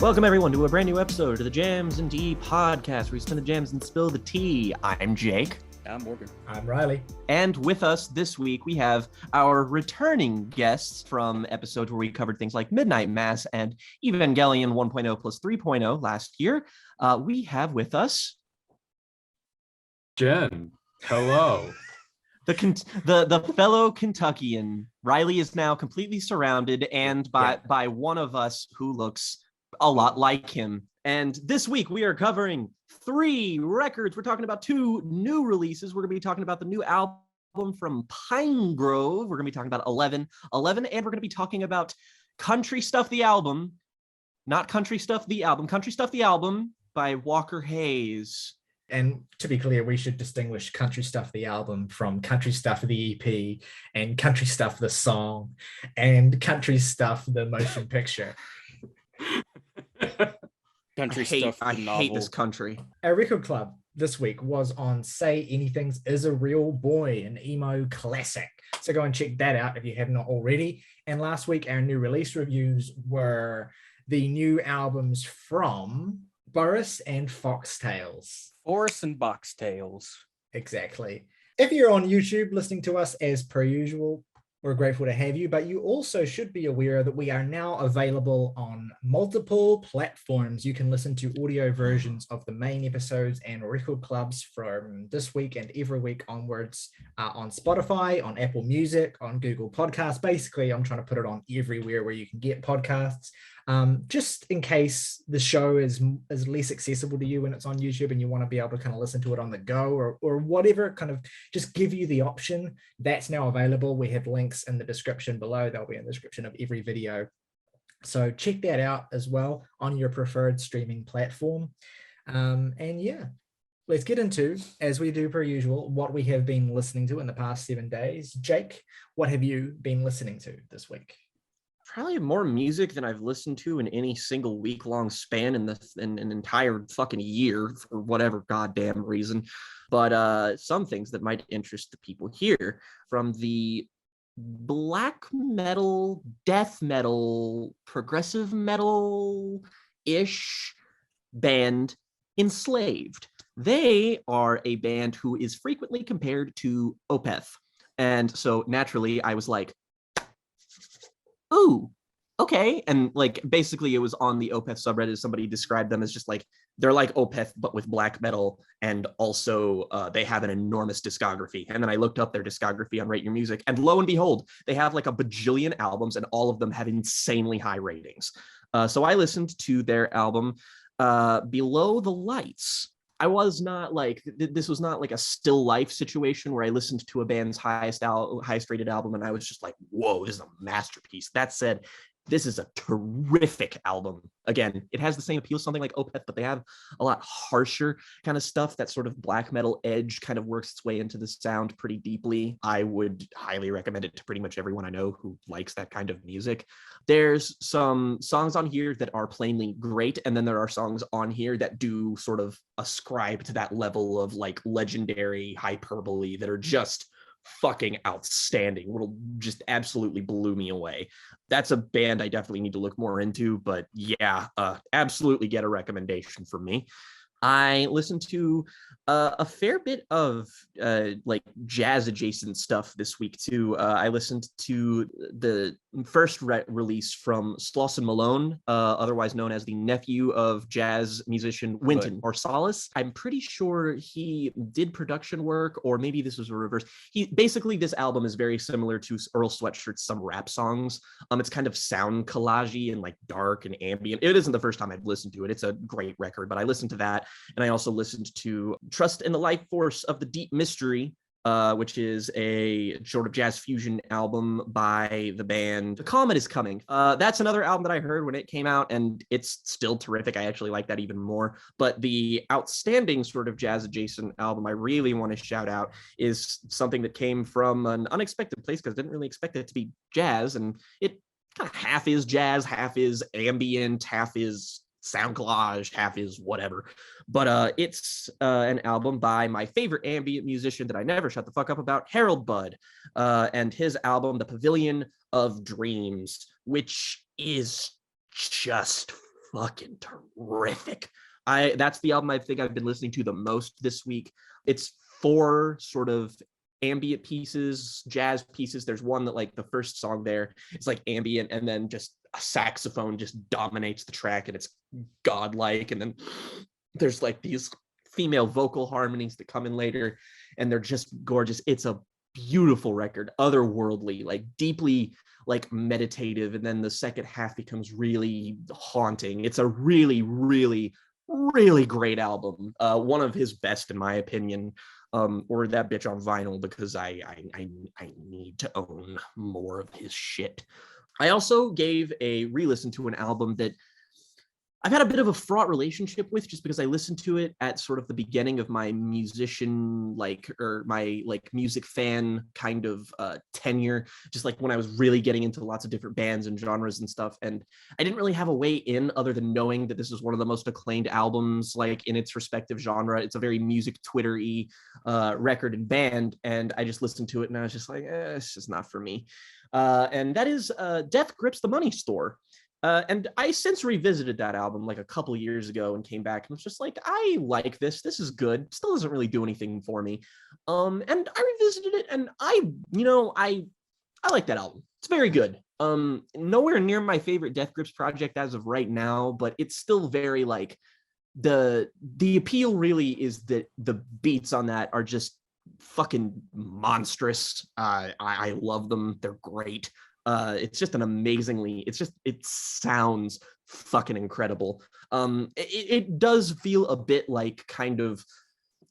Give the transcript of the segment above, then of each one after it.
Welcome everyone to a brand new episode of the Jams and Tea podcast, where we spin the jams and spill the tea. I'm Jake. I'm Morgan. I'm Ryley. And with us this week, we have our returning guests from episodes where we covered things like Midnight Mass and Evangelion 1.0 plus 3.0 last year. We have with us Jen. Hello. the fellow Kentuckian. Ryley is now completely surrounded and by one of us who looks a lot like him. And this week we are covering 3 records. We're talking about 2 new releases. We're going to be talking about the new album from Pinegrove. We're going to be talking about 11, and we're going to be talking about Country Stuff the Album, not Country Stuff the Album, Country Stuff the Album by Walker Hayes. And to be clear, we should distinguish Country Stuff the album from Country Stuff the EP and Country Stuff the song and Country Stuff the motion picture. Country stuff. I hate this country. Our record club this week was on Say Anything's Is a Real Boy, an emo classic. So go and check that out if you have not already. And last week, our new release reviews were the new albums from Boris and Foxtails. Boris and Boxtails. Exactly. If you're on YouTube listening to us as per usual, we're grateful to have you, but you also should be aware that we are now available on multiple platforms. You can listen to audio versions of the main episodes and record clubs from this week and every week onwards on Spotify, on Apple Music, on Google Podcasts. Basically, I'm trying to put it on everywhere where you can get podcasts. Just in case the show is less accessible to you when it's on YouTube and you want to be able to kind of listen to it on the go or whatever, kind of just give you the option. That's now available. We have links in the description below. They'll be in the description of every video. So check that out as well on your preferred streaming platform. And yeah, let's get into, as we do per usual, what we have been listening to in the past 7 days. Jake, what have you been listening to this week? Probably more music than I've listened to in any single week-long span in an entire fucking year for whatever goddamn reason. But some things that might interest the people here, from the black metal, death metal, progressive metal-ish band Enslaved. They are a band who is frequently compared to Opeth. And so naturally I was like, ooh, okay. And like basically it was on the Opeth subreddit. Somebody described them as just like, they're like Opeth but with black metal, and also they have an enormous discography. And then I looked up their discography on Rate Your Music, and lo and behold, they have like a bajillion albums and all of them have insanely high ratings. So I listened to their album Below the Lights. I was not like, this was not like a still life situation where I listened to a band's highest rated album and I was just like, whoa, this is a masterpiece. That said, this is a terrific album. Again, it has the same appeal as something like Opeth, but they have a lot harsher kind of stuff. That sort of black metal edge kind of works its way into the sound pretty deeply. I would highly recommend it to pretty much everyone I know who likes that kind of music. There's some songs on here that are plainly great, and then there are songs on here that do sort of ascribe to that level of like legendary hyperbole that are just fucking outstanding. Will just absolutely blew me away. That's a band I definitely need to look more into, but yeah, absolutely get a recommendation from me. I listened to a fair bit of like jazz adjacent stuff this week too. I listened to the first release from Slauson Malone, otherwise known as the nephew of jazz musician Wynton Marsalis. I'm pretty sure he did production work, or maybe this was a reverse. Basically, this album is very similar to Earl Sweatshirt's Some Rap Songs. It's kind of sound collagey and like dark and ambient. It isn't the first time I've listened to it. It's a great record, but I listened to that. And I also listened to Trust in the Life Force of the Deep Mystery, which is a sort of jazz fusion album by the band The Comet Is Coming. That's another album that I heard when it came out, and it's still terrific. I actually like that even more. But the outstanding sort of jazz adjacent album I really want to shout out is something that came from an unexpected place, because I didn't really expect it to be jazz, and it kind of half is jazz, half is ambient, half is sound collage, half is whatever. But it's an album by my favorite ambient musician that I never shut the fuck up about, Harold Budd, and his album, The Pavilion of Dreams, which is just fucking terrific. That's the album I think I've been listening to the most this week. It's 4 sort of ambient pieces, jazz pieces. There's one that like the first song there is like ambient, and then just a saxophone just dominates the track and it's godlike. And then there's like these female vocal harmonies that come in later and they're just gorgeous. It's a beautiful record, otherworldly, like deeply like meditative, and then the second half becomes really haunting. It's a really, really, really great album. One of his best in my opinion. Ordered that bitch on vinyl because I need to own more of his shit. I also gave a re-listen to an album that I've had a bit of a fraught relationship with, just because I listened to it at sort of the beginning of my musician, or my music fan kind of tenure, just like when I was really getting into lots of different bands and genres and stuff. And I didn't really have a way in other than knowing that this is one of the most acclaimed albums, like in its respective genre. It's a very music Twitter-y record and band. And I just listened to it and I was just like, it's just not for me. And that is Death Grips the Money Store. And I since revisited that album like a couple years ago and came back and was just like, I like this. This is good. Still doesn't really do anything for me. And I revisited it and I like that album. It's very good. Nowhere near my favorite Death Grips project as of right now, but it's still very like the appeal really is that the beats on that are just fucking monstrous. I love them. They're great. It's just it sounds fucking incredible. It does feel a bit like kind of,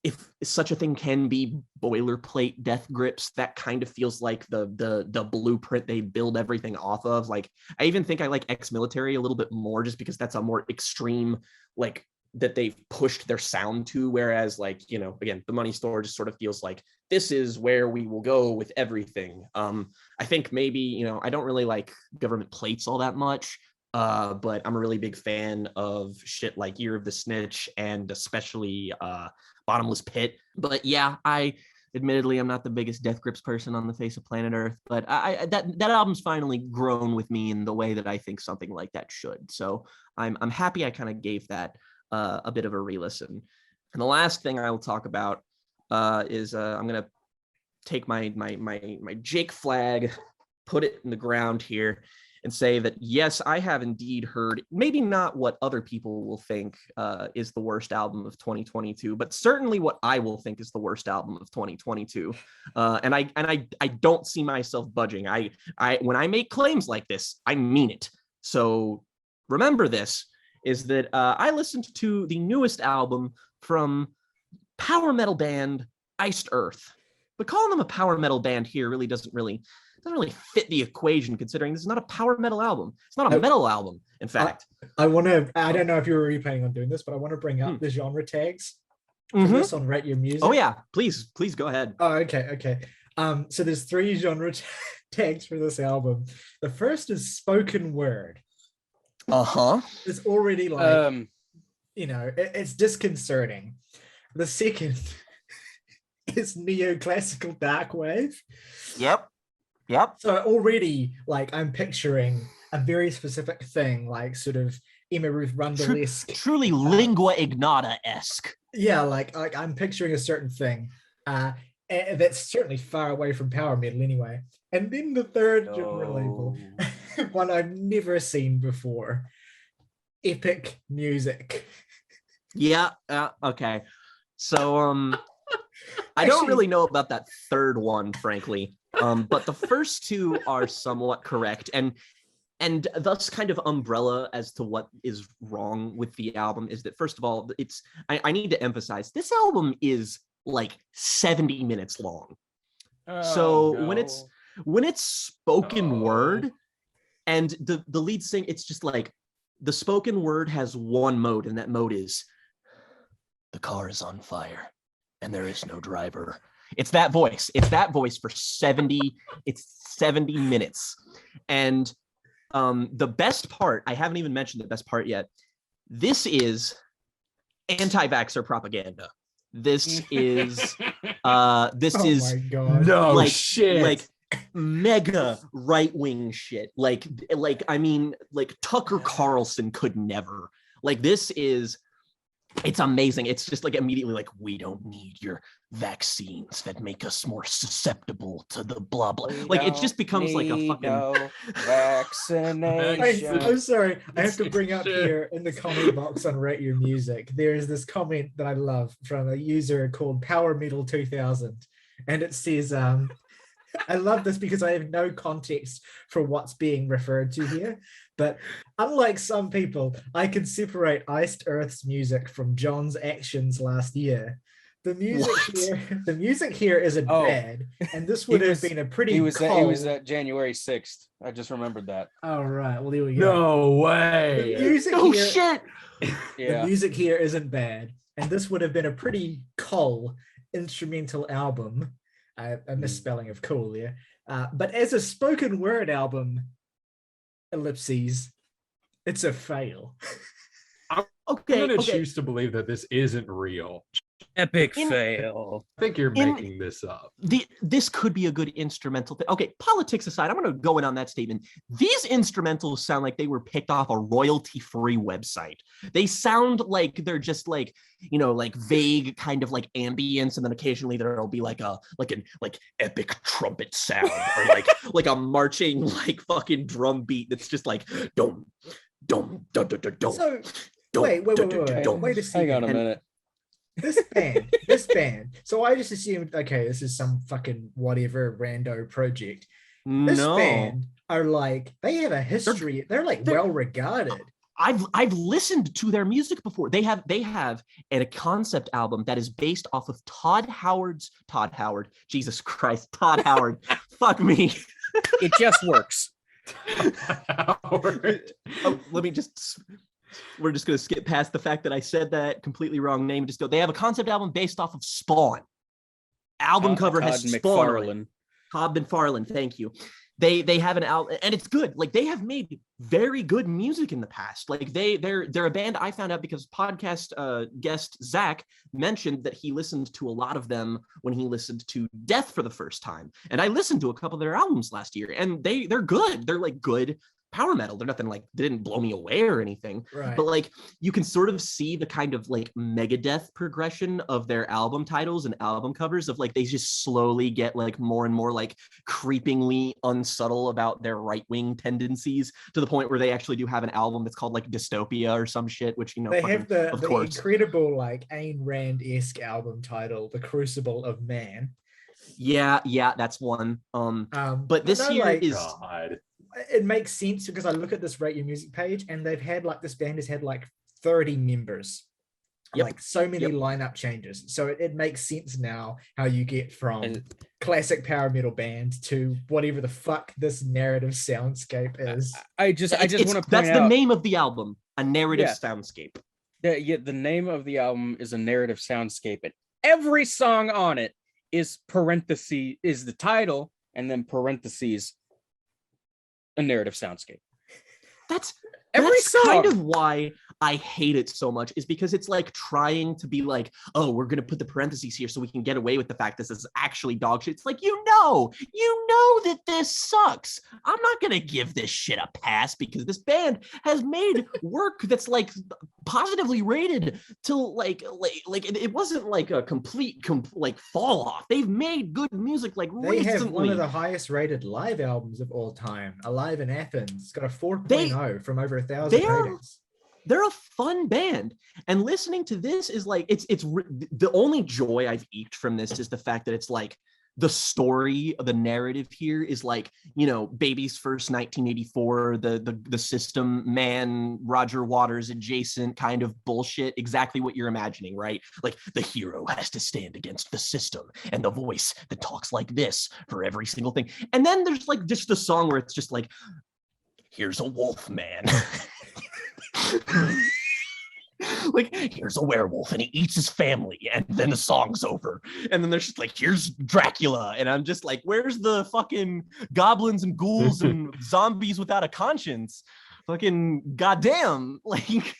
if such a thing can be, boilerplate Death Grips. That kind of feels like the blueprint they build everything off of. Like, I even think I like Ex-Military a little bit more just because that's a more extreme, like, that they've pushed their sound to, whereas like, again, the Money Store just sort of feels like this is where we will go with everything. I think maybe, I don't really like Government Plates all that much, but I'm a really big fan of shit like Year of the Snitch and especially Bottomless Pit. But yeah, admittedly, I'm not the biggest Death Grips person on the face of planet Earth, but that album's finally grown with me in the way that I think something like that should. So I'm happy I kind of gave that a bit of a re-listen. And the last thing I will talk about is I'm gonna take my Jake flag, put it in the ground here, and say that yes, I have indeed heard, maybe not what other people will think is the worst album of 2022, but certainly what I will think is the worst album of 2022. And I don't see myself budging. I when I make claims like this, I mean it. So remember this, is that I listened to the newest album from power metal band Iced Earth. But calling them a power metal band here really doesn't really fit the equation, considering this is not a power metal album. It's not a metal album, in fact. I don't know if you were really planning on doing this, but I want to bring up the genre tags for this on Rate Your Music. Oh yeah, please go ahead. Oh, okay. So there's 3 genre tags for this album. The first is spoken word. It's already like, it's disconcerting. The second is neoclassical dark wave. Yep. So already, like, I'm picturing a very specific thing, like sort of Emma Ruth Rundle-esque. Truly lingua ignota-esque. Yeah, like I'm picturing a certain thing. That's certainly far away from power metal anyway. And then the third genre label, one I've never seen before, epic music. Yeah, okay. So I don't really know about that third one, frankly. But the first 2 are somewhat correct, and thus kind of umbrella as to what is wrong with the album is that, first of all, I need to emphasize, this album is like 70 minutes long. When it's spoken word and the lead sing, it's just like the spoken word has one mode, and that mode is the car is on fire and there is no driver. It's that voice for 70 minutes. And the best part, I haven't even mentioned the best part yet. This is anti-vaxxer propaganda. This is my God. no shit. Like mega right-wing shit. Like I mean, like Tucker Carlson could never. Like this is, it's amazing. It's just like immediately like, we don't need your vaccines that make us more susceptible to the blah blah. Like it just becomes like a fucking vaccination. I'm sorry, I have to bring up here in the comment box on Rate Your Music, there's this comment that I love from a user called Power Metal 2000, and it says, I love this because I have no context for what's being referred to here. But unlike some people, I can separate Iced Earth's music from John's actions last year. The music here isn't bad, and this would have been a pretty. He was at January 6th. I just remembered that. All right, well here we go. No way. Shit. The music here isn't bad, and this would have been a pretty cool instrumental album. A misspelling of cool here, but as a spoken word album, ellipses, it's a fail. I'm gonna choose to believe that this isn't real. Epic fail. I think you're making this up. This could be a good instrumental thing. Okay, politics aside, I'm going to go in on that statement. These instrumentals sound like they were picked off a royalty-free website. They sound like they're just like, you know, like vague kind of like ambience, and then occasionally there'll be like an epic trumpet sound or like a marching like fucking drum beat that's just like dum dum dum dum dum. So wait a second. Hang on a minute. This band. So I just assumed, okay, this is some fucking whatever rando project. This band are like, they have a history. They're well regarded. I've listened to their music before. They have a concept album that is based off of Todd Howard. Jesus Christ, Todd Howard. Fuck me. It just works. We're just going to skip past the fact that I said that completely wrong name. Just go. They have a concept album based off of Spawn. Album cover has Spawn. Todd McFarlane. Thank you. They have an album, and it's good. Like they have made very good music in the past. Like they're a band I found out because podcast guest Zach mentioned that he listened to a lot of them when he listened to Death for the first time, and I listened to a couple of their albums last year, and they're good. They're like good power metal. They're nothing like, they didn't blow me away or anything, right? But like you can sort of see the kind of like Megadeth progression of their album titles and album covers of like they just slowly get like more and more like creepingly unsubtle about their right-wing tendencies to the point where they actually do have an album that's called like Dystopia or some shit, which, you know, they have the course. Incredible like Ayn Rand-esque album title, The Crucible of Man. Yeah, that's one. But this here like, is God. It makes sense because I look at this Rate Your Music page, and they've had like, this band has had like 30 members, like so many lineup changes. So it makes sense now how you get from classic power metal band to whatever the fuck this narrative soundscape is. I just want to point out, that's the name of the album, a narrative soundscape. The name of the album is a narrative soundscape, and every song on it is parentheses is the title, and then parentheses a narrative soundscape. That's every song. Kind of why I hate it so much, is because it's like trying to be like, oh, we're gonna put the parentheses here so we can get away with the fact this is actually dog shit. It's like, you know that this sucks. I'm not gonna give this shit a pass because this band has made work that's like positively rated till like it wasn't like a complete like fall off. They've made good music like they recently. have one of the highest rated live albums of all time, Alive in Athens. It's got a 4.0 from over 1,000 ratings. They're a fun band, and listening to this is like it's the only joy I've eked from this is the fact that it's like the story of the narrative here is like, you know, Baby's First 1984, the System Man, Roger Waters adjacent kind of bullshit, exactly what you're imagining, right? Like the hero has to stand against the system and the voice that talks like this for every single thing. And then there's like just the song where it's just like, here's a wolf man. Like, here's a werewolf and he eats his family, and then the song's over. And then there's just like, here's Dracula, and I'm just like, where's the fucking goblins and ghouls and zombies without a conscience? Fucking goddamn. Like,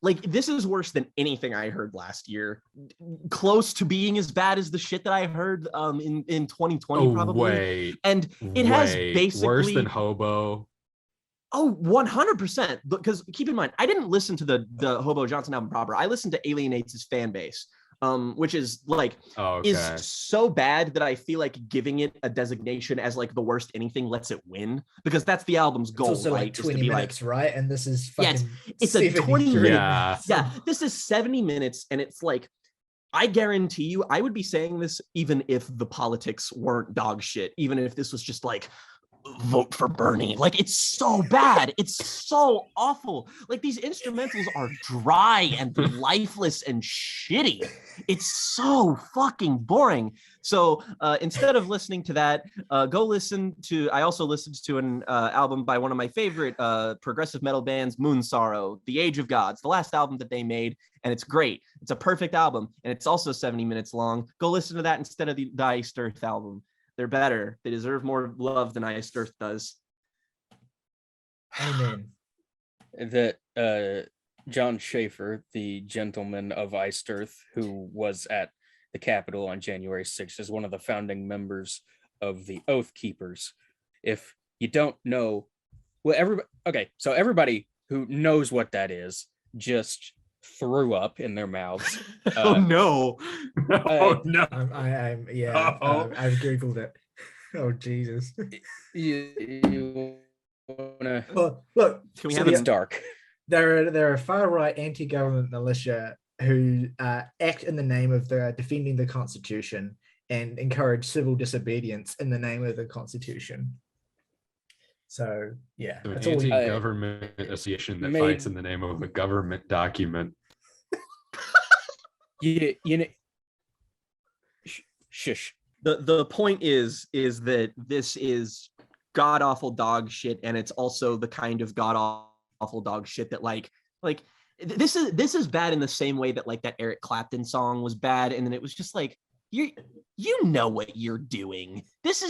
like this is worse than anything I heard last year. Close to being as bad as the shit that I heard in 2020 probably. Wait, and it has basically worse than Hobo. Oh, 100%. Because keep in mind, I didn't listen to the Hobo Johnson album proper. I listened to Alienates his fan base, which is like is so bad that I feel like giving it a designation as like the worst anything lets it win, because that's the album's goal. It's also right? like 20 minutes, right? And this is fucking it's a 20 minutes. Yeah, this is 70 minutes, and it's like, I guarantee you, I would be saying this even if the politics weren't dog shit, even if this was just like, vote for Bernie. Like, it's so bad. It's so awful. Like, these instrumentals are dry and lifeless and shitty. It's so fucking boring. So instead of listening to that, go listen to, I also listened to an album by one of my favorite progressive metal bands, Moonsorrow, The Age of Gods, the last album that they made, and it's great. It's a perfect album, and it's also 70 minutes long. Go listen to that instead of the Iced Earth album. They're better. They deserve more love than Iced Earth does. Amen. That John Schaefer, the gentleman of Iced Earth, who was at the Capitol on January 6th, is one of the founding members of the Oath Keepers. If you don't know, well, everybody who knows what that is just threw up in their mouths. Oh no! Oh no! I've googled it. Oh Jesus! You wanna? Well, look, Can we So have it's a dark. there are far right anti-government militia who act in the name of defending the Constitution and encourage civil disobedience in the name of the Constitution. So yeah, An that's all anti-government association that fights in the name of a government document. You know, shush. The point is that this is god awful dog shit, and it's also the kind of god awful dog shit that like this is bad in the same way that like that Eric Clapton song was bad, and then it was just like, you know what you're doing. This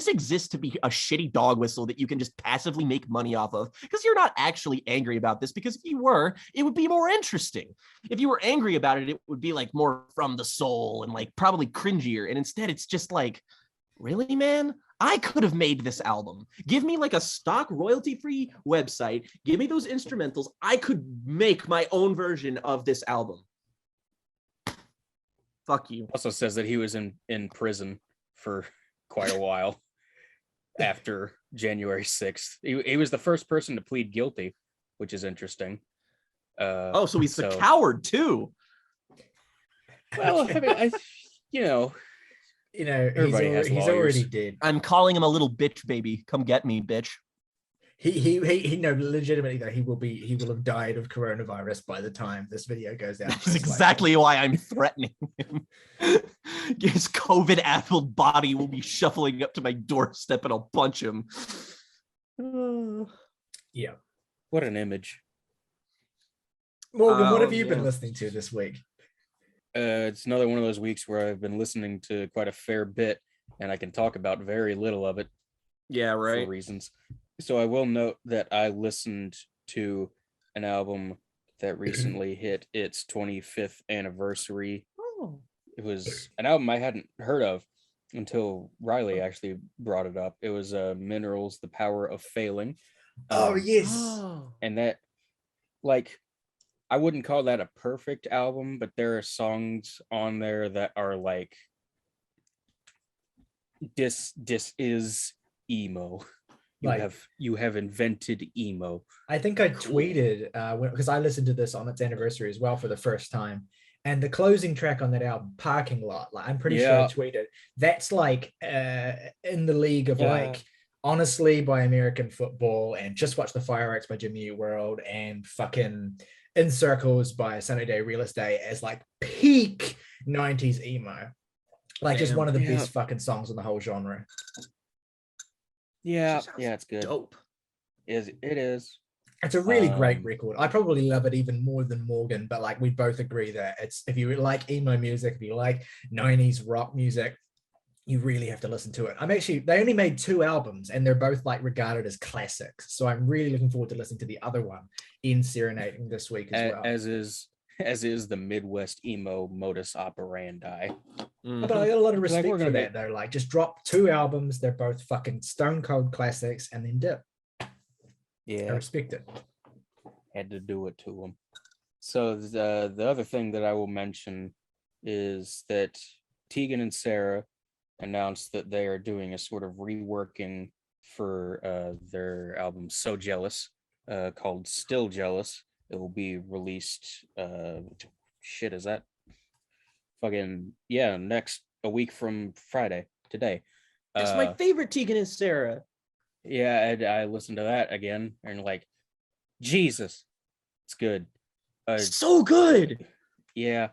exists to be a shitty dog whistle that you can just passively make money off of, because you're not actually angry about this, because if you were, it would be more interesting. If you were angry about it, it would be like more from the soul and like probably cringier, and instead it's just like, really, man? I could have made this album. Give me like a stock royalty-free website, give me those instrumentals, I could make my own version of this album. Fuck you. Also says that he was in prison for quite a while after January 6th. He was the first person to plead guilty, which is interesting. So he's a coward too. Well, I mean, he's already dead. I'm calling him a little bitch baby. Come get me, bitch. He no, legitimately though, he will have died of coronavirus by the time this video goes out. That's exactly why I'm threatening him. His COVID-addled body will be shuffling up to my doorstep, and I'll punch him. Yeah. What an image. Morgan, what have you been listening to this week? It's another one of those weeks where I've been listening to quite a fair bit, and I can talk about very little of it. Yeah, right. For reasons. So I will note that I listened to an album that recently hit its 25th anniversary. Oh. It was an album I hadn't heard of until Ryley actually brought it up. It was Minerals, The Power of Failing. Oh, yes. And that, like, I wouldn't call that a perfect album, but there are songs on there that are like, this is emo. You have invented emo. I think I tweeted because I listened to this on its anniversary as well for the first time, and the closing track on that album, Parking Lot, like I'm pretty sure I tweeted that's like in the league of like Honestly by American Football, and Just Watch the Fireworks by Jimmy Eat World, and fucking In Circles by Sunny Day Real Estate as like peak 90s emo. Like just one of the best fucking songs in the whole genre. Yeah, it's good. Dope. It is. It's a really great record. I probably love it even more than Morgan, but like we both agree that it's, if you like emo music, if you like 90s rock music, you really have to listen to it. They only made 2 albums and they're both like regarded as classics. So I'm really looking forward to listening to the other one in Serenading this week as well. As is the Midwest emo modus operandi. But I got a lot of respect for that though. Like, just drop 2 albums, they're both fucking stone cold classics, and then dip. Yeah, I respect it. Had to do it to them. So the other thing that I will mention is that Tegan and Sara announced that they are doing a sort of reworking for their album So Jealous, called Still Jealous. It will be released is that fucking a week from Friday, today. It's my favorite Tegan and Sara. Yeah, I listened to that again and like, Jesus, it's good. So good. Yeah,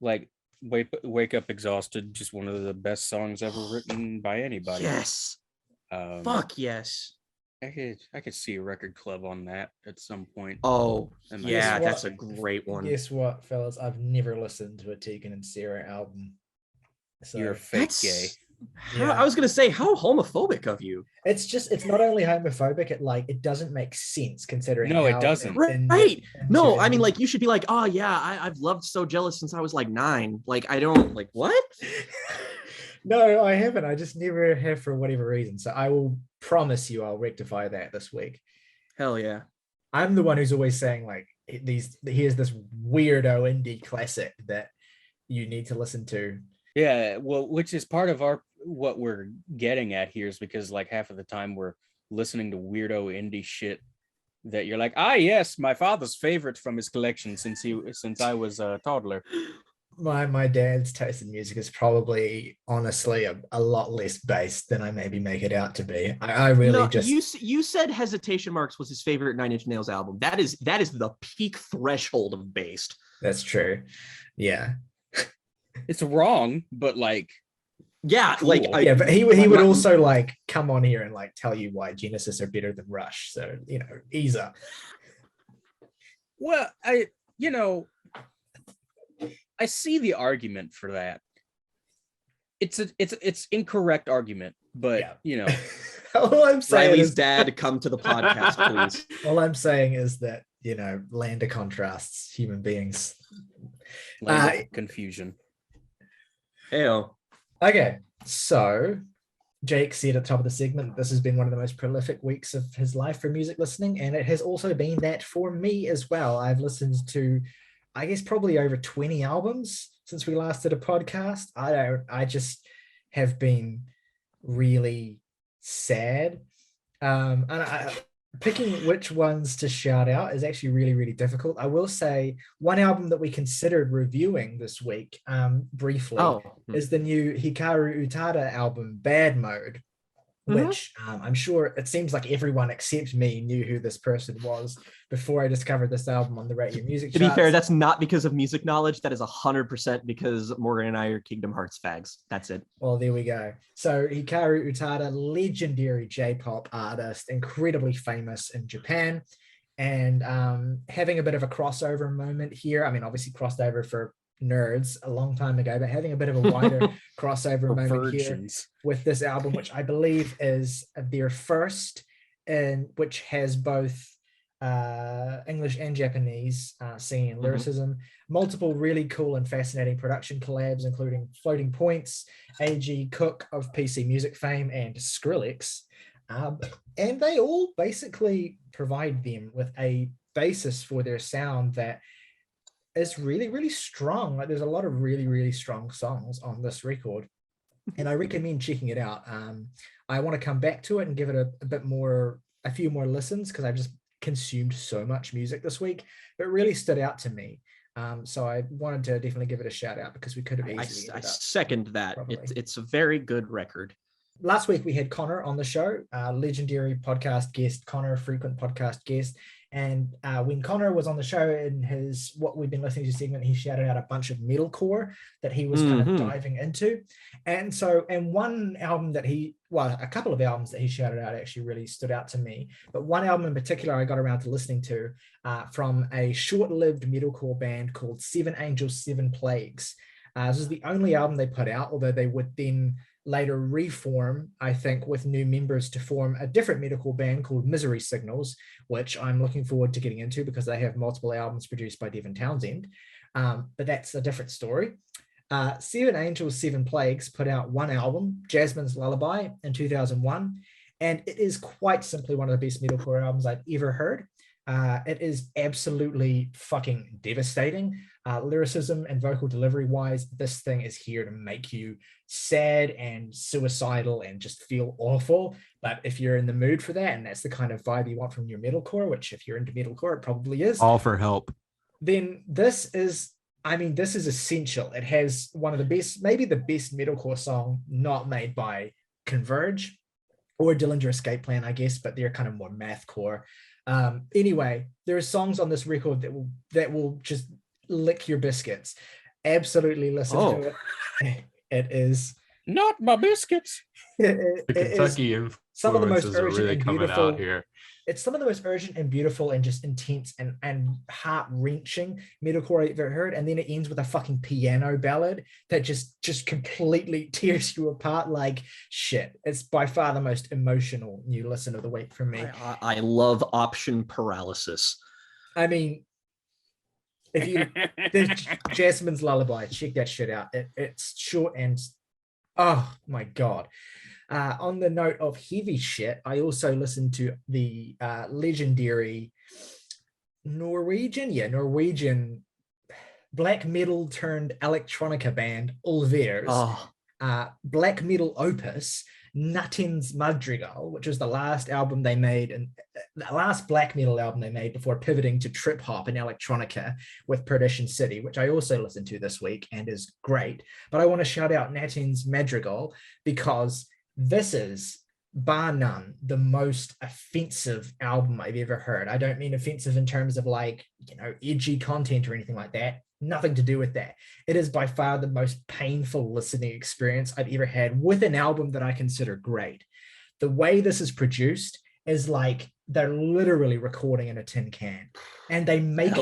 like Wake Up Exhausted, just one of the best songs ever written by anybody. Yes. Fuck yes. I could see a record club on that at some point. Oh, yeah, that's a great one. Guess what, fellas? I've never listened to a Tegan and Sara album. So you're fake gay. I was gonna say, how homophobic of you. It's not only homophobic, it doesn't make sense considering. No, it doesn't. Right. No, I mean, like, you should be like, oh yeah, I've loved So Jealous since I was like 9. Like, I don't like what? No, I haven't. I just never have for whatever reason. So I will promise you I'll rectify that this week. Hell yeah. I'm the one who's always saying like here's this weirdo indie classic that you need to listen to. Yeah, well, which is part of what we're getting at here, is because like half of the time we're listening to weirdo indie shit that you're like, yes, my father's favorite from his collection since I was a toddler. My dad's taste in music is probably honestly a lot less based than I maybe make it out to be. I really you said Hesitation Marks was his favorite Nine Inch Nails album. That is the peak threshold of based. That's true. Yeah. It's wrong, but like, yeah, cool. like but he would also like come on here and like tell you why Genesis are better than Rush. So ease up. Well, I see the argument for that. It's incorrect argument, but all I'm saying Riley's dad, come to the podcast, please. All I'm saying is that land of contrasts, human beings. Land of confusion. Heyo. Okay, so Jake said at the top of the segment, this has been one of the most prolific weeks of his life for music listening, and it has also been that for me as well. I've listened to, I guess, probably over 20 albums since we last did a podcast. I just have been really sad. And picking which ones to shout out is actually really, really difficult. I will say one album that we considered reviewing this week, briefly, is the new Hikaru Utada album, Bad Mode, which I'm sure it seems like everyone except me knew who this person was before I discovered this album on the radio music charts. To be fair, that's not because of music knowledge. That is 100% because Morgan and I are Kingdom Hearts fags. That's it. Well, there we go. So Hikaru Utada, legendary J-pop artist, incredibly famous in Japan, and having a bit of a crossover moment here. I mean, obviously crossed over for nerds a long time ago, but having a bit of a wider crossover moment here with this album, which I believe is their first, and which has both English and Japanese singing and lyricism, multiple really cool and fascinating production collabs, including Floating Points, A.G. Cook of PC Music fame, and Skrillex, and they all basically provide them with a basis for their sound that is really, really strong. Like, there's a lot of really, really strong songs on this record, and I recommend checking it out. I want to come back to it and give it a few more listens, because I've just consumed so much music this week, but it really stood out to me. So I wanted to definitely give it a shout out, because we could have easily. I second that. It's a very good record. Last week we had Connor on the show, legendary podcast guest, Connor, frequent podcast guest. And when Connor was on the show in his What We've Been Listening to segment, he shouted out a bunch of metalcore that he was kind of diving into. And one album that a couple of albums that he shouted out actually really stood out to me. But one album in particular I got around to listening to from a short-lived metalcore band called Seven Angels, Seven Plagues. This is the only album they put out, although they would then later reform, I think, with new members to form a different metalcore band called Misery Signals, which I'm looking forward to getting into because they have multiple albums produced by Devin Townsend. But that's a different story. Seven Angels, Seven Plagues put out one album, Jhazmyne's Lullaby, in 2001, and it is quite simply one of the best metalcore albums I've ever heard. It is absolutely fucking devastating. Lyricism and vocal delivery wise, this thing is here to make you sad and suicidal and just feel awful. But if you're in the mood for that, and that's the kind of vibe you want from your metalcore, which if you're into metalcore, it probably is. All for help. Then this is essential. It has one of the best, maybe the best metalcore song not made by Converge or Dillinger Escape Plan, I guess, but they're kind of more mathcore. Anyway, there are songs on this record that will just lick your biscuits. Absolutely listen to it. It is not my biscuits. The Kentucky influences some of the most are urgent really and coming beautiful out here. It's some of the most urgent and beautiful and just intense and heart-wrenching metalcore I've ever heard. And then it ends with a fucking piano ballad that just completely tears you apart like shit. It's by far the most emotional new listen of the week for me. I love option paralysis. I mean, if you there's Jhazmyne's Lullaby, check that shit out. It's short and oh my God. On the note of heavy shit, I also listened to the legendary Norwegian black metal turned electronica band Ulver's black metal opus Nattens Madrigal, which was the last album they made and the last black metal album they made before pivoting to trip hop and electronica with Perdition City, which I also listened to this week and is great. But I want to shout out Nattens Madrigal because this is, bar none, the most offensive album I've ever heard. I don't mean offensive in terms of like, edgy content or anything like that. Nothing to do with that. It is by far the most painful listening experience I've ever had with an album that I consider great. The way this is produced is like they're literally recording in a tin can, and they make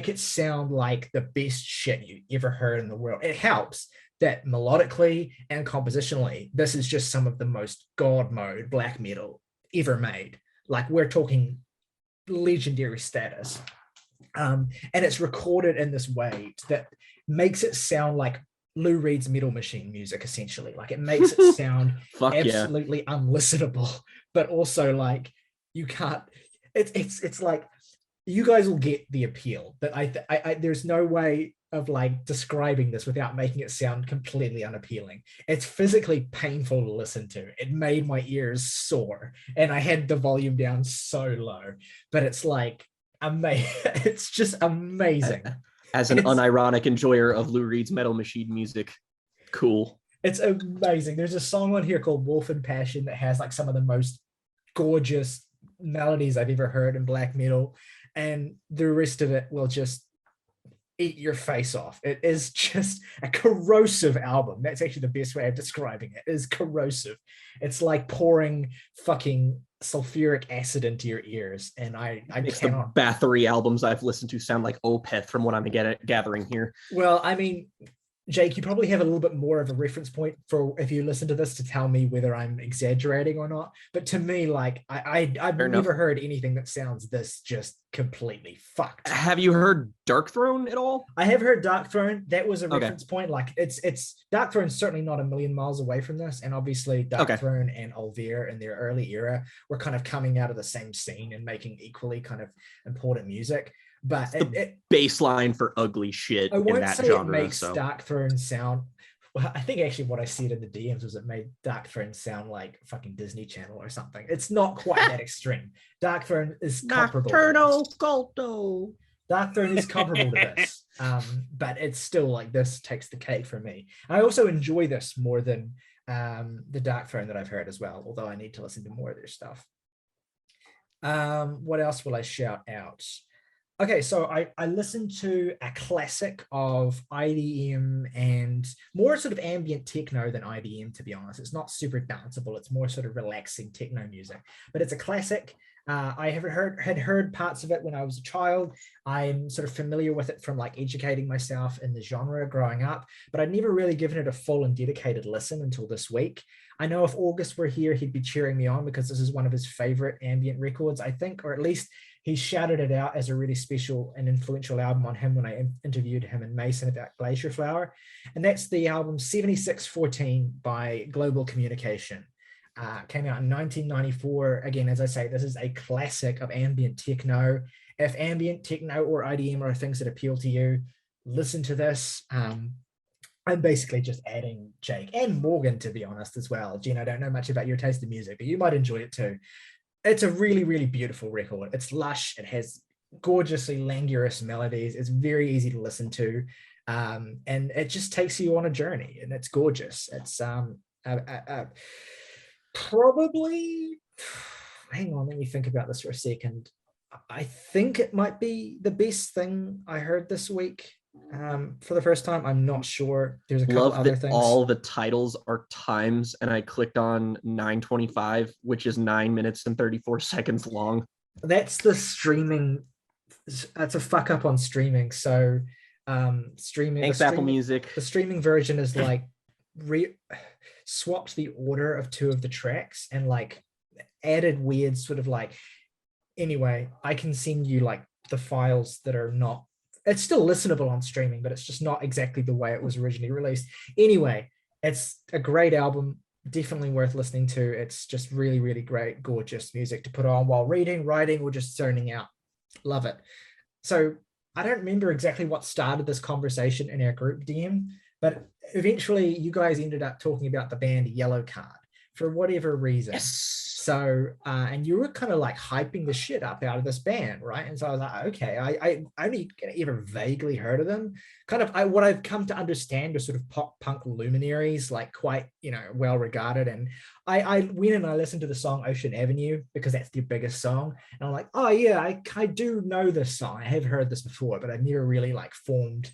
it sound like the best shit you ever heard in the world. It helps that melodically and compositionally, this is just some of the most god mode black metal ever made. Like we're talking legendary status. And it's recorded in this way that makes it sound like Lou Reed's Metal Machine music, essentially. Like it makes it sound absolutely unlistenable, but also like you can't, it's like, you guys will get the appeal, but I there's no way of like describing this without making it sound completely unappealing. It's physically painful to listen to. It made my ears sore and I had the volume down so low, but it's like it's just amazing. As an unironic enjoyer of Lou Reed's Metal Machine music, cool. It's amazing. There's a song on here called Wolf and Passion that has like some of the most gorgeous melodies I've ever heard in black metal, and the rest of it will just eat your face off. It is just a corrosive album. That's actually the best way of describing it. It is corrosive. It's like pouring fucking sulfuric acid into your ears, and I cannot. The Bathory albums I've listened to sound like Opeth from what I'm gathering here. Well, I mean, Jake, you probably have a little bit more of a reference point for if you listen to this to tell me whether I'm exaggerating or not. But to me, like I've never heard anything that sounds this just completely fucked. Have you heard Dark Throne at all? I have heard Dark Throne. That was a reference point. Like it's Dark Throne's certainly not a million miles away from this. And obviously Dark Throne and Ulver in their early era were kind of coming out of the same scene and making equally kind of important music. But it baseline for ugly shit I won't in that say genre. It makes Dark Throne sound. Well, I think actually what I said in the DMs was it made Dark Throne sound like fucking Disney Channel or something. It's not quite that extreme. Dark Throne is comparable. Nocturnal Culto. Dark Throne is comparable to this, but it's still like this takes the cake for me. I also enjoy this more than the Dark Throne that I've heard as well. Although I need to listen to more of their stuff. What else will I shout out? Okay, so I listened to a classic of IDM and more sort of ambient techno than IDM, to be honest. It's not super danceable. It's more sort of relaxing techno music, but it's a classic. I had heard parts of it when I was a child. I'm sort of familiar with it from like educating myself in the genre growing up, but I'd never really given it a full and dedicated listen until this week. I know if August were here, he'd be cheering me on because this is one of his favorite ambient records, I think, or at least he shouted it out as a really special and influential album on him when I interviewed him in Mason about Glacier Flower. And that's the album 7614 by Global Communication. Came out in 1994. Again, as I say, this is a classic of ambient techno. If ambient techno or IDM are things that appeal to you, listen to this. I'm basically just adding Jake and Morgan, to be honest, as well. Jen, I don't know much about your taste in music, but you might enjoy it too. It's a really, really beautiful record. It's lush. It has gorgeously languorous melodies. It's very easy to listen to. And it just takes you on a journey, and it's gorgeous. It's probably, hang on, let me think about this for a second. I think it might be the best thing I heard this week for the first time. I'm not sure. There's a couple other things. All the titles are times, and I clicked on 9:25, which is 9 minutes and 34 seconds long. That's the streaming. That's a fuck up on streaming. So streaming. Thanks, Apple Music. The streaming version is like swapped the order of two of the tracks and like added weird sort of like, anyway, I can send you like the files that are not, it's still listenable on streaming, but it's just not exactly the way it was originally released. Anyway, it's a great album, definitely worth listening to. It's just really, really great, gorgeous music to put on while reading, writing, or just zoning out. Love it. So I don't remember exactly what started this conversation in our group DM, but eventually you guys ended up talking about the band Yellowcard for whatever reason. Yes. So, and you were kind of like hyping the shit up out of this band, right? And so I was like, okay, I only ever vaguely heard of them. Kind of what I've come to understand are sort of pop punk luminaries, like quite, well regarded. And I went and I listened to the song Ocean Avenue because that's their biggest song. And I'm like, oh yeah, I do know this song. I have heard this before, but I've never really like formed,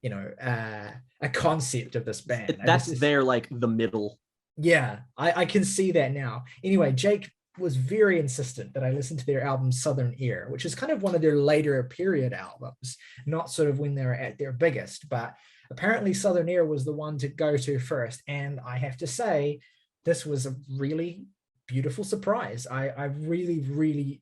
a concept of this band. That's their like the middle. Yeah, I can see that now. Anyway, Jake was very insistent that I listen to their album Southern Air, which is kind of one of their later period albums, not sort of when they're at their biggest, but apparently Southern Air was the one to go to first. And I have to say, this was a really beautiful surprise. I really, really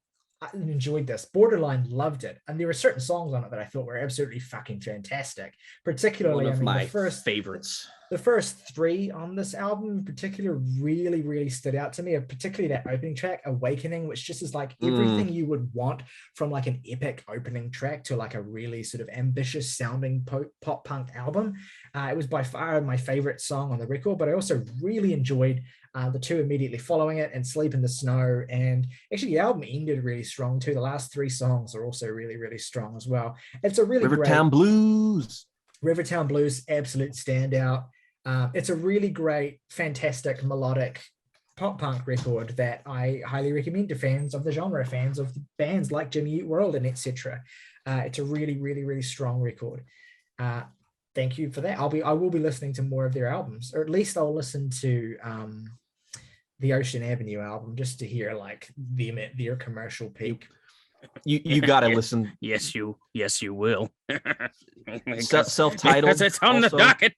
enjoyed this. Borderline loved it. And there were certain songs on it that I thought were absolutely fucking fantastic, particularly one of my the favorites. The first three on this album in particular really, really stood out to me, particularly that opening track, Awakening, which just is like everything you would want from like an epic opening track to like a really sort of ambitious sounding pop punk album. It was by far my favorite song on the record, but I also really enjoyed the two immediately following it and Sleep in the Snow. And actually the album ended really strong too. The last three songs are also really, really strong as well. It's a really Rivertown Blues, absolute standout. It's a really great, fantastic, melodic pop punk record that I highly recommend to fans of the genre, fans of the bands like Jimmy Eat World and etc. It's a really, really, really strong record. Thank you for that. I will be listening to more of their albums, or at least I'll listen to the Ocean Avenue album just to hear like them at their commercial peak. You gotta listen. Yes, you will. Self-titled. Because it's on the docket.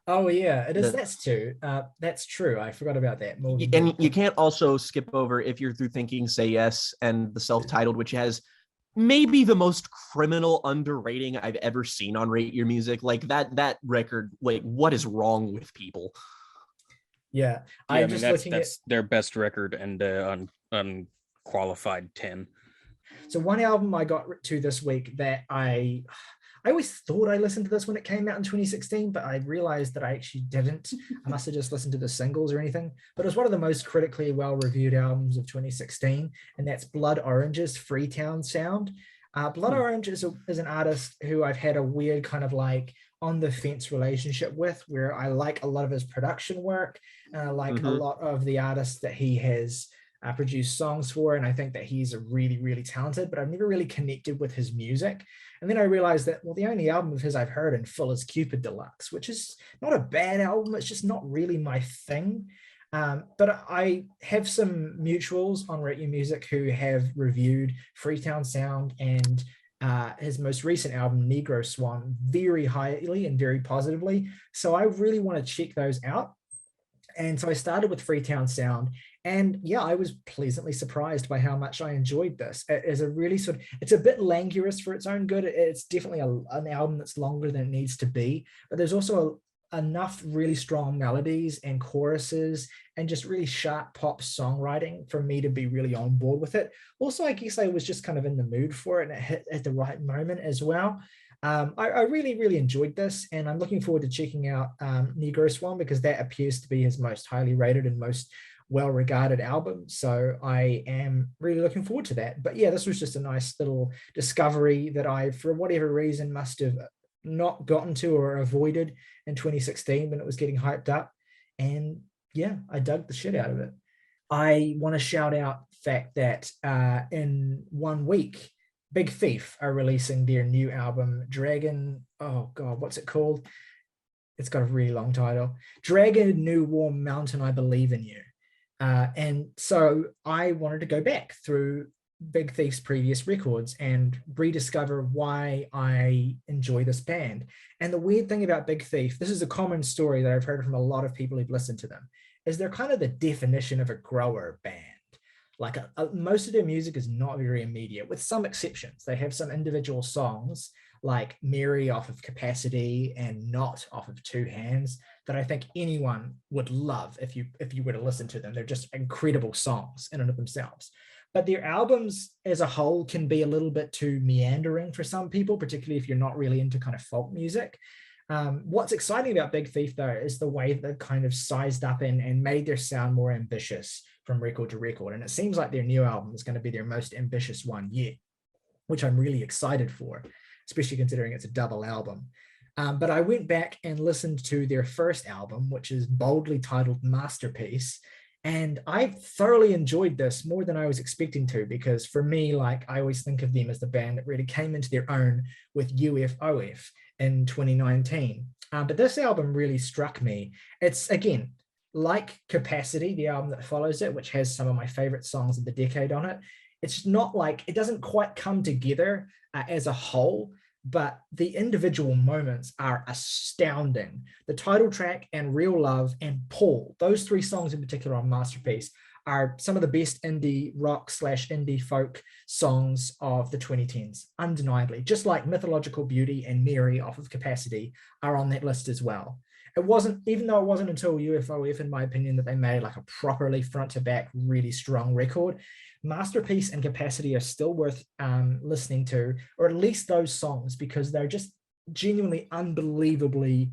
Oh yeah, it is. That's true. I forgot about that. And you can't also skip over if you're through thinking Say Yes and the self-titled, which has maybe the most criminal underrating I've ever seen on Rate Your Music. Like that record. Like, what is wrong with people? Yeah, that's their best record and unqualified 10. So one album I got to this week that I always thought I listened to this when it came out in 2016, but I realized that I actually didn't. I must have just listened to the singles or anything. But it was one of the most critically well-reviewed albums of 2016, and that's Blood Orange's Freetown sound. Blood Orange is an artist who I've had a weird kind of like on-the-fence relationship with, where I like a lot of his production work, and I like a lot of the artists that he has produced songs for, and I think that he's really, really talented, but I've never really connected with his music. And then I realized that, well, the only album of his I've heard in full is Cupid Deluxe, which is not a bad album. It's just not really my thing. But I have some mutuals on Rate Your Music who have reviewed Freetown Sound and his most recent album, Negro Swan, very highly and very positively. So I really want to check those out. And so I started with Freetown Sound. And yeah, I was pleasantly surprised by how much I enjoyed this. It is a really it's a bit languorous for its own good. It's definitely an album that's longer than it needs to be, but there's also enough really strong melodies and choruses and just really sharp pop songwriting for me to be really on board with it. Also, I guess I was just kind of in the mood for it and it hit at the right moment as well. I really enjoyed this, and I'm looking forward to checking out Negro Swan because that appears to be his most highly rated and most well-regarded album. So I am really looking forward to that. But yeah, this was just a nice little discovery that I, for whatever reason, must have not gotten to or avoided in 2016 when it was getting hyped up. And yeah, I dug the shit out of it. I want to shout out the fact that in 1 week, Big Thief are releasing their new album, Dragon. Oh God, what's it called? It's got a really long title. Dragon New Warm Mountain, I Believe in You. And so I wanted to go back through Big Thief's previous records and rediscover why I enjoy this band. And the weird thing about Big Thief, this is a common story that I've heard from a lot of people who've listened to them, is they're kind of the definition of a grower band. Like most of their music is not very immediate, with some exceptions. They have some individual songs like Mary off of Capacity and Not off of Two Hands that I think anyone would love if you were to listen to them. They're just incredible songs in and of themselves. But their albums as a whole can be a little bit too meandering for some people, particularly if you're not really into kind of folk music. What's exciting about Big Thief, though, is the way they've kind of sized up and made their sound more ambitious from record to record. And it seems like their new album is going to be their most ambitious one yet, which I'm really excited for, especially considering it's a double album. But I went back and listened to their first album, which is boldly titled Masterpiece. And I thoroughly enjoyed this more than I was expecting to, because for me, like, I always think of them as the band that really came into their own with UFOF in 2019. But this album really struck me. It's, again, like Capacity, the album that follows it, which has some of my favorite songs of the decade on it. It's not like, it doesn't quite come together as a whole, but the individual moments are astounding. The title track and Real Love and Paul, those three songs in particular on Masterpiece, are some of the best indie rock / indie folk songs of the 2010s, undeniably. Just like Mythological Beauty and Mary off of Capacity are on that list as well. It wasn't, even though it wasn't until UFOF, in my opinion, that they made like a properly front to back, really strong record. Masterpiece and Capacity are still worth listening to, or at least those songs, because they're just genuinely unbelievably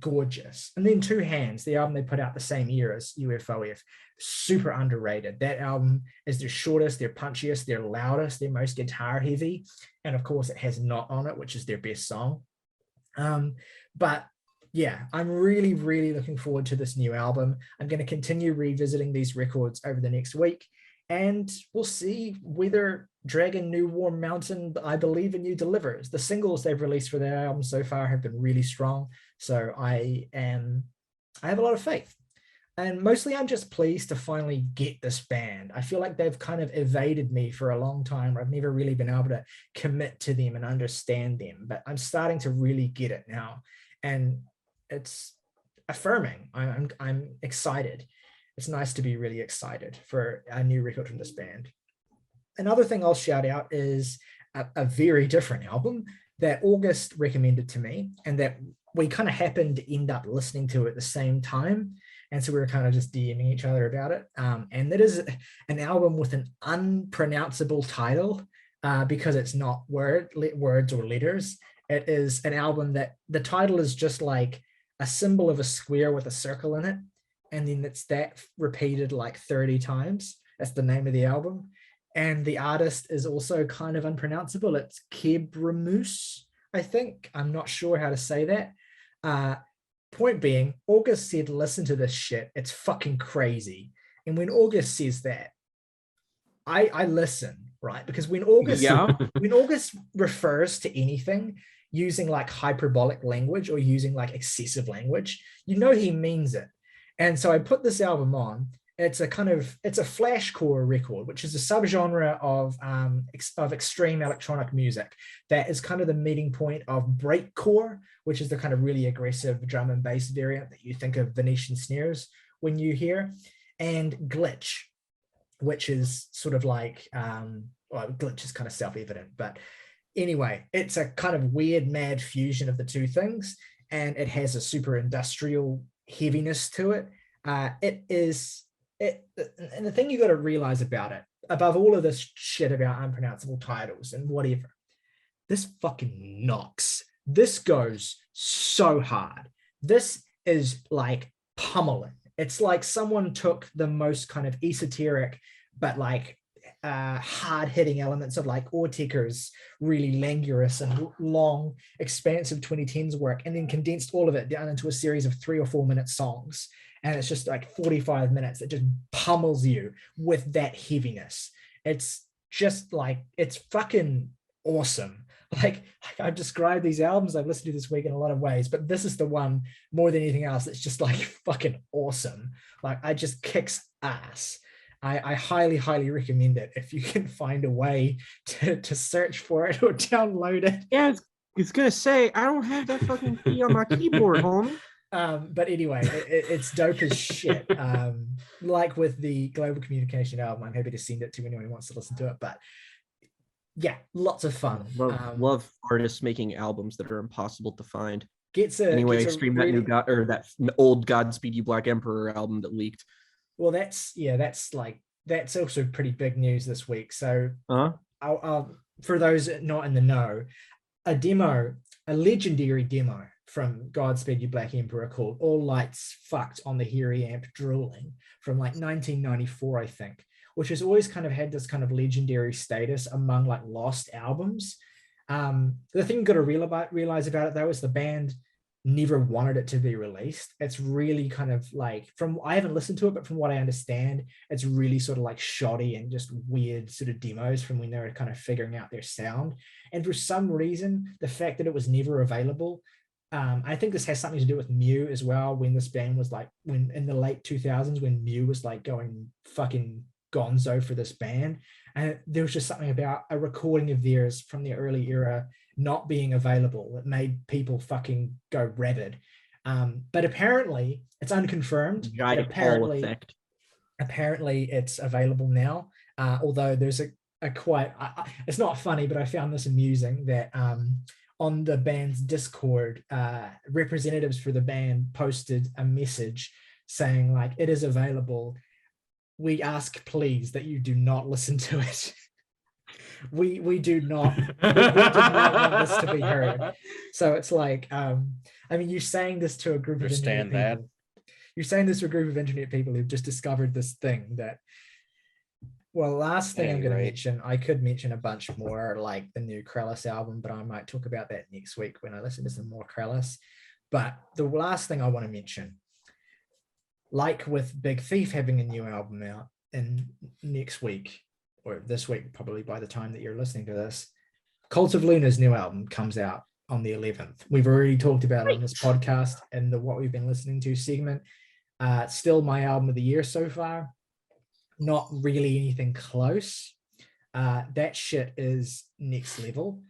gorgeous. And then Two Hands, the album they put out the same year as UFOF, super underrated. That album is their shortest, their punchiest, their loudest, their most guitar heavy. And of course it has Not on it, which is their best song. But yeah, I'm really looking forward to this new album. I'm going to continue revisiting these records over the next week, and we'll see whether Dragon New Warm Mountain, I Believe in You, delivers. The singles they've released for their album so far have been really strong, so I have a lot of faith. And mostly I'm just pleased to finally get this band. I feel like they've kind of evaded me for a long time. I've never really been able to commit to them and understand them, but I'm starting to really get it now. And it's affirming. I'm excited. It's nice to be really excited for a new record from this band. Another thing I'll shout out is a very different album that August recommended to me, and that we kind of happened to end up listening to at the same time. And so we were kind of just DMing each other about it. And that is an album with an unpronounceable title because it's not words or letters. It is an album that the title is just like a symbol of a square with a circle in it. And then it's that repeated like 30 times. That's the name of the album. And the artist is also kind of unpronounceable. It's qebrµs, I think. I'm not sure how to say that. Point being, August said, listen to this shit. It's fucking crazy. And when August says that, I listen, right? Because when August refers to anything using like hyperbolic language or using like excessive language, you know he means it. And so I put this album on. It's a flashcore record, which is a subgenre of extreme electronic music that is kind of the meeting point of breakcore, which is the kind of really aggressive drum and bass variant that you think of Venetian snares when you hear, and glitch, which is sort of like glitch is kind of self-evident, but anyway, it's a kind of weird, mad fusion of the two things, and it has a super industrial heaviness to it. And the thing you got to realize about it, above all of this shit about unpronounceable titles and whatever, this fucking knocks. This goes so hard. This is like pummeling. It's like someone took the most kind of esoteric, but like hard-hitting elements of like Orteker's really languorous and long, expansive 2010s work, and then condensed all of it down into a series of 3 or 4 minute songs. And it's just like 45 minutes that just pummels you with that heaviness. It's just like, it's fucking awesome. Like I've described these albums I've listened to this week in a lot of ways, but this is the one more than anything else that's just like fucking awesome. Like I just kicks ass. I highly, highly recommend it if you can find a way to search for it or download it. Yeah, it's gonna say I don't have that fucking key on my keyboard, homie. But anyway, it's dope as shit. Like with the Global Communication album, I'm happy to send it to anyone who wants to listen to it. But yeah, lots of fun. Love artists making albums that are impossible to find. Stream really... that old Godspeed You Black Emperor album that leaked. Well, that's also pretty big news this week. So I'll for those not in the know, a legendary demo from Godspeed You Black Emperor called All Lights Fucked on the Hairy Amp Drooling from like 1994, I think, which has always kind of had this kind of legendary status among like lost albums. The thing you got to realize about it though is the band never wanted it to be released. It's really kind of like, I haven't listened to it, but from what I understand, it's really sort of like shoddy and just weird sort of demos from when they were kind of figuring out their sound. And for some reason, the fact that it was never available, I think this has something to do with Mew as well, when this band was like, when in the late 2000s, when Mew was like going fucking gonzo for this band. And there was just something about a recording of theirs from the early era not being available that made people fucking go rabid. But apparently it's unconfirmed. Apparently it's available now. Although there's a quite, it's not funny, but I found this amusing that on the band's Discord, representatives for the band posted a message saying like, it is available. We ask please that you do not listen to it. we do not want this to be heard. So it's like, I mean, you're saying this to a group of internet people. You're saying this to a group of internet people who've just discovered this thing that, well, last thing I'm going to mention, I could mention a bunch more, like the new Krellis album, but I might talk about that next week when I listen to some more Krellis. But the last thing I want to mention, like with Big Thief having a new album out in next week, or this week, probably by the time that you're listening to this, Cult of Luna's new album comes out on the 11th. We've already talked about it on this podcast and the What We've Been Listening To segment. Still my album of the year so far. Not really anything close. That shit is next level.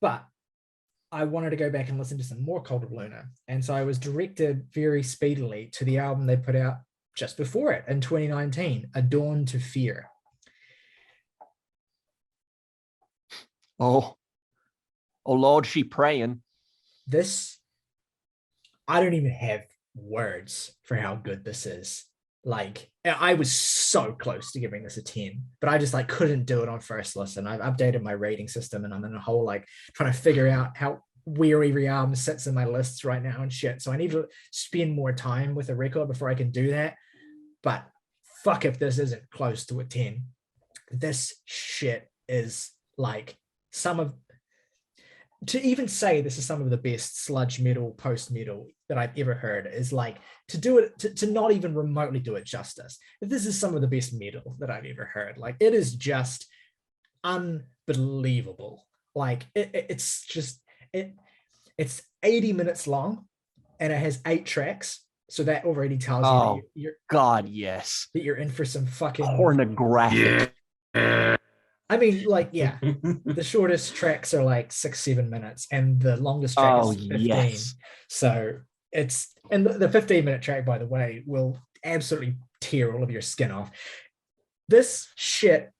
But I wanted to go back and listen to some more Cult of Luna. And so I was directed very speedily to the album they put out just before it in 2019, A Dawn to Fear. Oh Lord, she praying. This, I don't even have words for how good this is. Like, I was so close to giving this a 10, but I just like couldn't do it on first listen. I've updated my rating system and I'm in a whole like trying to figure out how where every album sits in my lists right now and shit. So I need to spend more time with a record before I can do that. But fuck if this isn't close to a 10. This shit is like to even say this is some of the best sludge metal, post metal that I've ever heard is like to do it, to not even remotely do it justice. This is some of the best metal that I've ever heard. Like it is just unbelievable. Like it's 80 minutes long and it has 8 tracks So that already tells you Oh, that you're God, yes. that you're in for some fucking Pornographic. I mean, like, yeah, the shortest tracks are like 6-7 minutes, and the longest track is 15. Yes. So it's and the 15-minute track, by the way, will absolutely tear all of your skin off. This shit,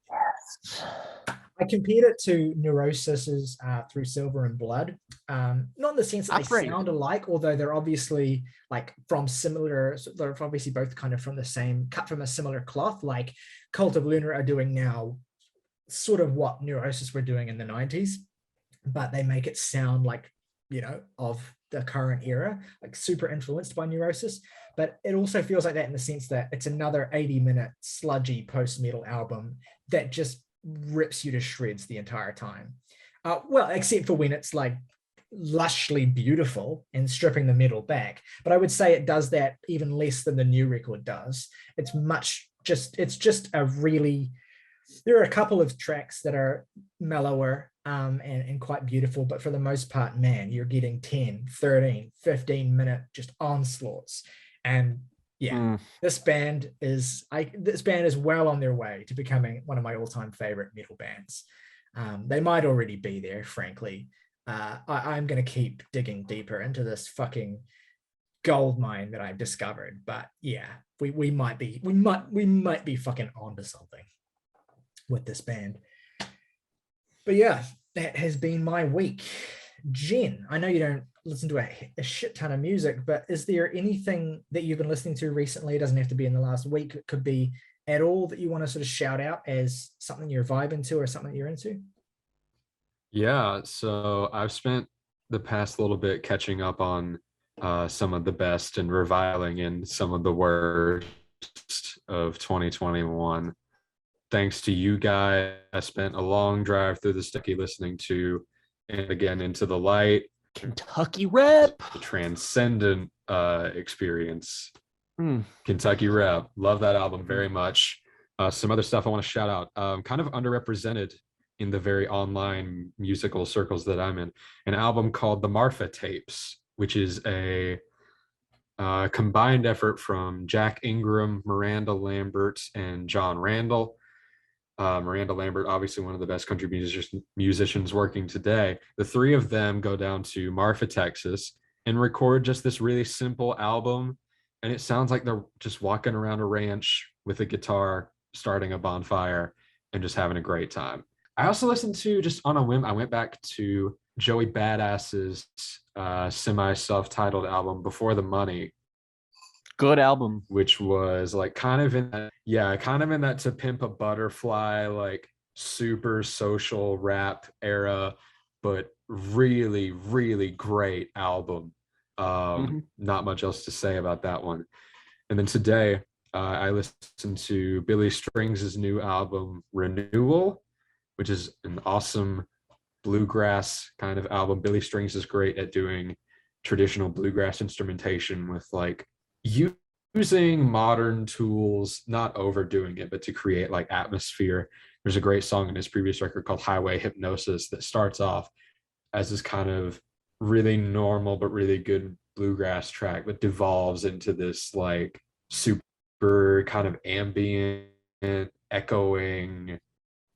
I compared it to Neurosis's Through Silver and Blood. Not in the sense that they sound alike, although they're obviously like from similar, they're obviously both kind of from the same, cut from a similar cloth, like Cult of Luna are doing now sort of what Neurosis were doing in the 90s, but they make it sound like, you know, of the current era, like super influenced by Neurosis. But it also feels like that in the sense that it's another 80-minute sludgy post-metal album that just rips you to shreds the entire time. Well, except for when it's like lushly beautiful and stripping the metal back. But I would say it does that even less than the new record does. It's just a really, there are a couple of tracks that are mellower and quite beautiful, but for the most part, man, you're getting 10, 13, 15-minute just onslaughts. And yeah, this band is well on their way to becoming one of my all-time favorite metal bands. They might already be there, frankly. I'm going to keep digging deeper into this fucking gold mine that I've discovered. But yeah, we might be fucking onto something with this band. But yeah, that has been my week. Jen, I know you don't listen to a shit ton of music, but is there anything that you've been listening to recently? It doesn't have to be in the last week. It could be at all that you want to sort of shout out as something you're vibing to or something you're into. Yeah, so I've spent the past little bit catching up on some of the best and reviling in some of the worst of 2021. Thanks to you guys, I spent a long drive through the sticky listening to And Again Into the Light. Kentucky Rep. The transcendent experience. Kentucky Rep. Love that album very much. Some other stuff I want to shout out. Kind of underrepresented in the very online musical circles that I'm in. An album called The Marfa Tapes, which is a combined effort from Jack Ingram, Miranda Lambert, and John Randall. Miranda Lambert, obviously one of the best country musicians working today. The three of them go down to Marfa, Texas, and record just this really simple album. And it sounds like they're just walking around a ranch with a guitar, starting a bonfire, and just having a great time. I also listened to, just on a whim, I went back to Joey Badass's semi-self-titled album, Before the Money. Good album. Which was like kind of in that To Pimp a Butterfly, like super social rap era, but really, really great album. Not much else to say about that one. And then today, I listened to Billy Strings' new album, Renewal, which is an awesome bluegrass kind of album. Billy Strings is great at doing traditional bluegrass instrumentation with like using modern tools, not overdoing it, but to create like atmosphere. There's a great song in his previous record called Highway Hypnosis that starts off as this kind of really normal but really good bluegrass track that devolves into this like super kind of ambient, echoing,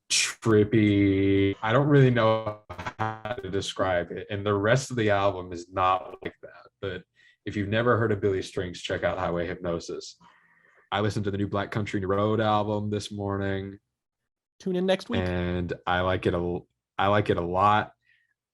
trippy. I don't really know how to describe it, and the rest of the album is not like that. But if you've never heard of Billy Strings, check out Highway Hypnosis. I listened to the new Black Country Road album this morning. Tune in next week. And I like it a lot.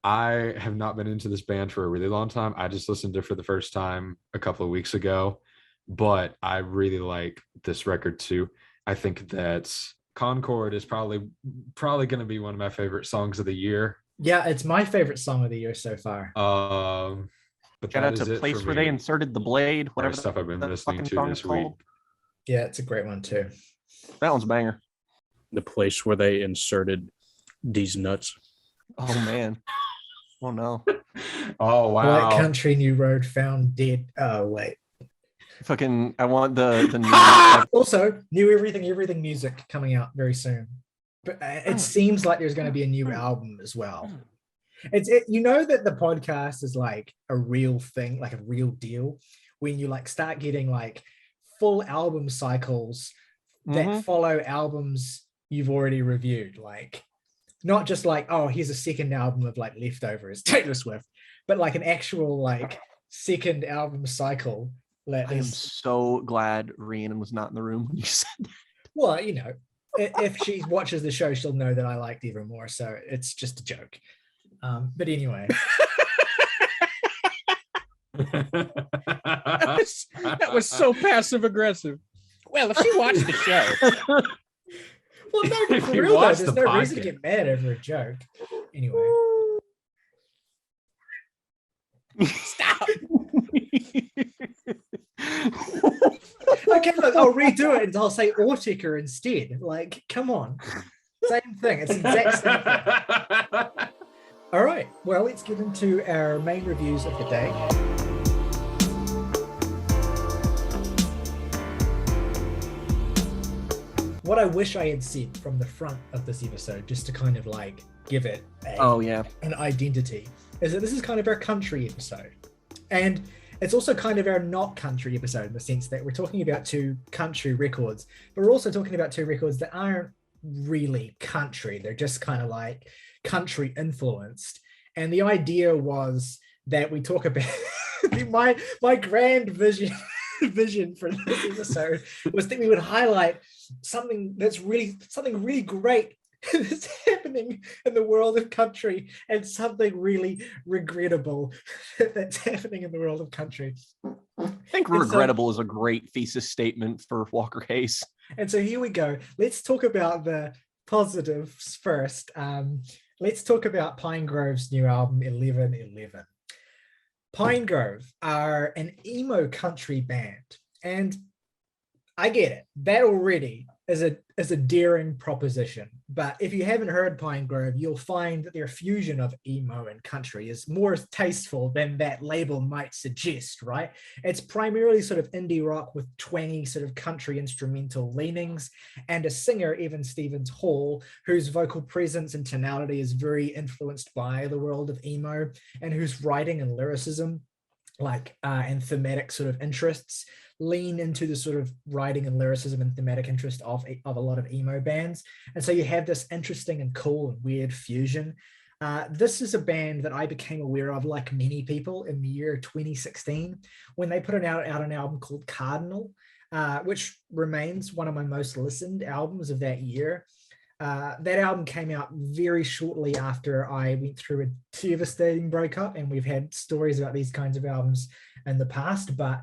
I have not been into this band for a really long time. I just listened to it for the first time a couple of weeks ago, but I really like this record too. I think that Concord is probably going to be one of my favorite songs of the year. Yeah, it's my favorite song of the year so far. But shout out to Place Where They Inserted the Blade, whatever stuff I've been listening to this week. Yeah, it's a great one too. That one's a banger. The Place Where They Inserted These Nuts. Oh man. Oh no. Oh wow. Black Country New Road found dead. Oh wait. Fucking I want the new also new everything music coming out very soon. But it seems like there's going to be a new album as well. You know that the podcast is like a real thing, like a real deal. when you like start getting like full album cycles that follow albums you've already reviewed, like not just like, oh, here's a second album of like leftovers Taylor Swift, but like an actual like second album cycle. I am so glad Rhiannon was not in the room when you said that. Well, you know, if she watches the show, she'll know that I liked even more, so it's just a joke. But anyway. that was so passive aggressive. Well, if she watched the show. Well, no, for real though, there's no reason to get mad over a joke. Anyway. Stop. Okay, look, I'll redo it and I'll say Ortica instead. Like, come on. Same thing. It's the exact same thing. All right. Well, let's get into our main reviews of the day. What I wish I had said from the front of this episode, just to kind of like give it an identity, is that this is kind of our country episode. And it's also kind of our not country episode in the sense that we're talking about two country records, but we're also talking about two records that aren't really country. They're just kind of like country influenced. And the idea was that we talk about my grand vision for this episode was that we would highlight something really great that's happening in the world of country and something really regrettable that's happening in the world of country. I think regrettable is a great thesis statement for Walker Hayes. And so here we go. Let's talk about the positives first. Let's talk about Pinegrove's new album, 1111. Pinegrove are an emo country band, and I get it. That already is a daring proposition. But if you haven't heard Pinegrove, you'll find that their fusion of emo and country is more tasteful than that label might suggest, right? It's primarily sort of indie rock with twangy sort of country instrumental leanings, and a singer, Evan Stevens Hall, whose vocal presence and tonality is very influenced by the world of emo, and whose writing and lyricism and thematic sort of interests lean into the sort of writing and lyricism and thematic interest of a lot of emo bands. And so you have this interesting and cool and weird fusion. This is a band that I became aware of, like many people, in the year 2016 when they put out an album called Cardinal, which remains one of my most listened albums of that year. That album came out very shortly after I went through a devastating breakup, and we've had stories about these kinds of albums in the past, but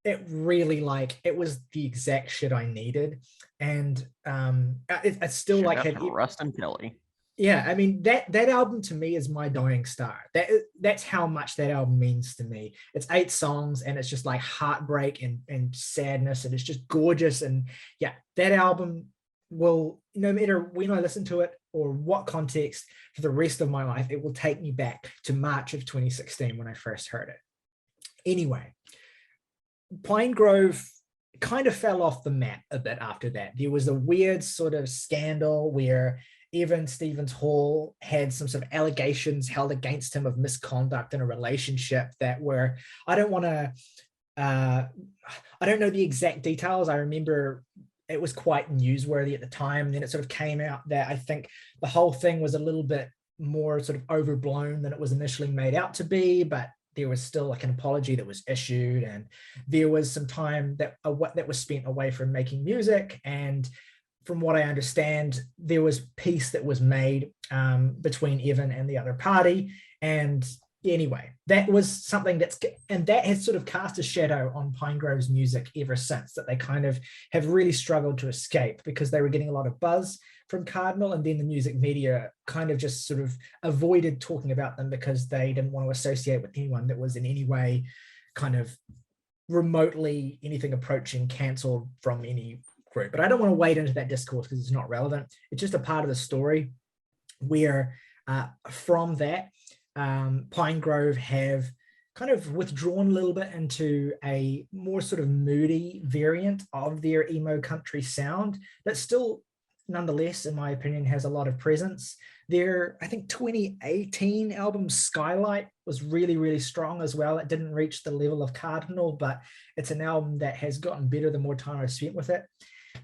it really it was the exact shit I needed. And it's still Shout like out to Rustin Kelly. Yeah, I mean that album to me is my dying star. That's how much that album means to me. It's 8 songs and it's just like heartbreak and sadness, and it's just gorgeous. And yeah, that album will, no matter when I listen to it or what context, for the rest of my life, it will take me back to March of 2016 when I first heard it. Anyway, Pinegrove kind of fell off the map a bit after that. There was a weird sort of scandal where Evan Stevens Hall had some sort of allegations held against him of misconduct in a relationship that were, I don't know the exact details. I remember it was quite newsworthy at the time. And then it sort of came out that I think the whole thing was a little bit more sort of overblown than it was initially made out to be, but there was still like an apology that was issued, and there was some time that was spent away from making music. And from what I understand, there was peace that was made between Evan and the other party. And anyway, that was something that has sort of cast a shadow on Pinegrove's music ever since, that they kind of have really struggled to escape because they were getting a lot of buzz from Cardinal, and then the music media kind of just sort of avoided talking about them because they didn't want to associate with anyone that was in any way kind of remotely anything approaching cancelled from any group. But I don't want to wade into that discourse because it's not relevant. It's just a part of the story where from that, Pinegrove have kind of withdrawn a little bit into a more sort of moody variant of their emo country sound that still, nonetheless, in my opinion, has a lot of presence. Their, I think 2018 album Skylight was really, really strong as well. It didn't reach the level of Cardinal, but it's an album that has gotten better the more time I've spent with it.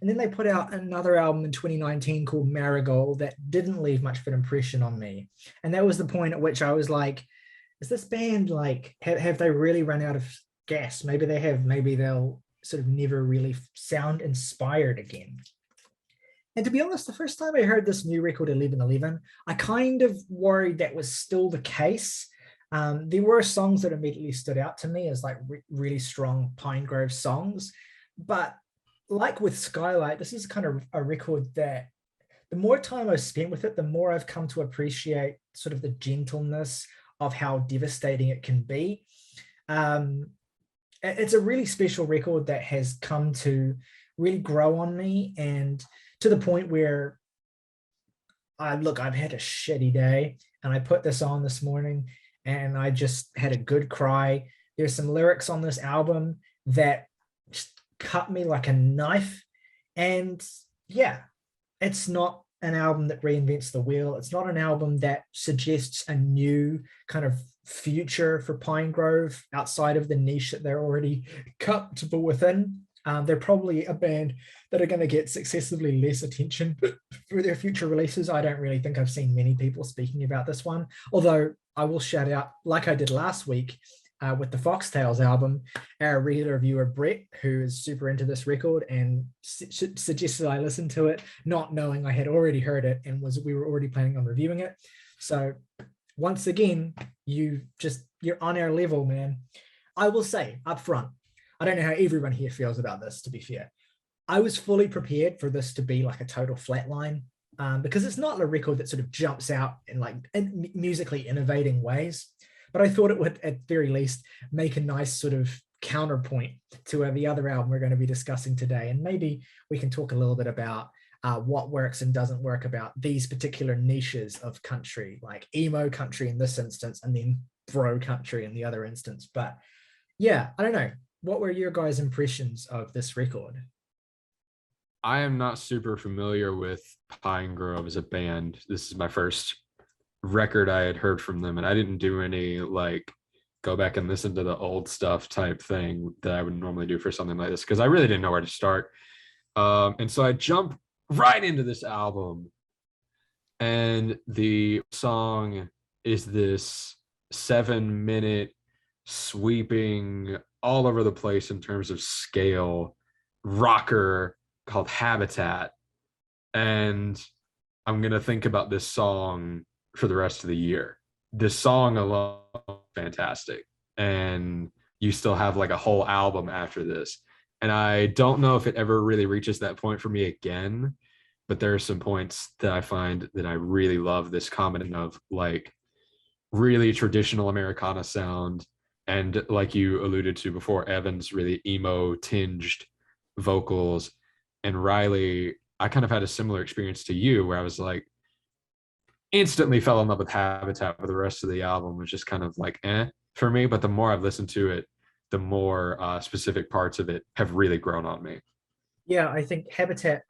And then they put out another album in 2019 called Madrigal that didn't leave much of an impression on me. And that was the point at which I was like, is this band like, have they really run out of gas? Maybe they have, maybe they'll sort of never really sound inspired again. And to be honest, the first time I heard this new record, 1111, I kind of worried that was still the case. There were songs that immediately stood out to me as like really strong Pinegrove songs. But like with Skylight, this is kind of a record that the more time I've spent with it, the more I've come to appreciate sort of the gentleness of how devastating it can be. It's a really special record that has come to really grow on me, and to the point where I've had a shitty day and I put this on this morning and I just had a good cry. There's some lyrics on this album that just cut me like a knife. And yeah, it's not an album that reinvents the wheel. It's not an album that suggests a new kind of future for Pinegrove outside of the niche that they're already comfortable within. They're probably a band that are going to get successively less attention for their future releases. I don't really think I've seen many people speaking about this one, although I will shout out, like I did last week with the Foxtails album, our regular viewer Brett, who is super into this record and suggested I listen to it, not knowing I had already heard it and we were already planning on reviewing it. So once again, you're on our level, man. I will say up front, I don't know how everyone here feels about this, to be fair. I was fully prepared for this to be like a total flatline because it's not a record that sort of jumps out in musically innovating ways. But I thought it would, at very least, make a nice sort of counterpoint to the other album we're going to be discussing today. And maybe we can talk a little bit about what works and doesn't work about these particular niches of country, like emo country in this instance, and then bro country in the other instance. But yeah, I don't know. What were your guys' impressions of this record? I am not super familiar with Pinegrove as a band. This is my first record I had heard from them, and I didn't do any like go back and listen to the old stuff type thing that I would normally do for something like this, because I really didn't know where to start. And so I jumped right into this album, and the song is this 7-minute sweeping all over the place in terms of scale rocker called Habitat. And I'm going to think about this song for the rest of the year. This song alone is fantastic. And you still have like a whole album after this. And I don't know if it ever really reaches that point for me again, but there are some points that I find that I really love this combination of like really traditional Americana sound, and like you alluded to before, Evan's really emo tinged vocals. And Ryley, I kind of had a similar experience to you where I was like, instantly fell in love with Habitat, but the rest of the album was just kind of like for me. But the more I've listened to it, the more specific parts of it have really grown on me. Yeah, I think Habitat,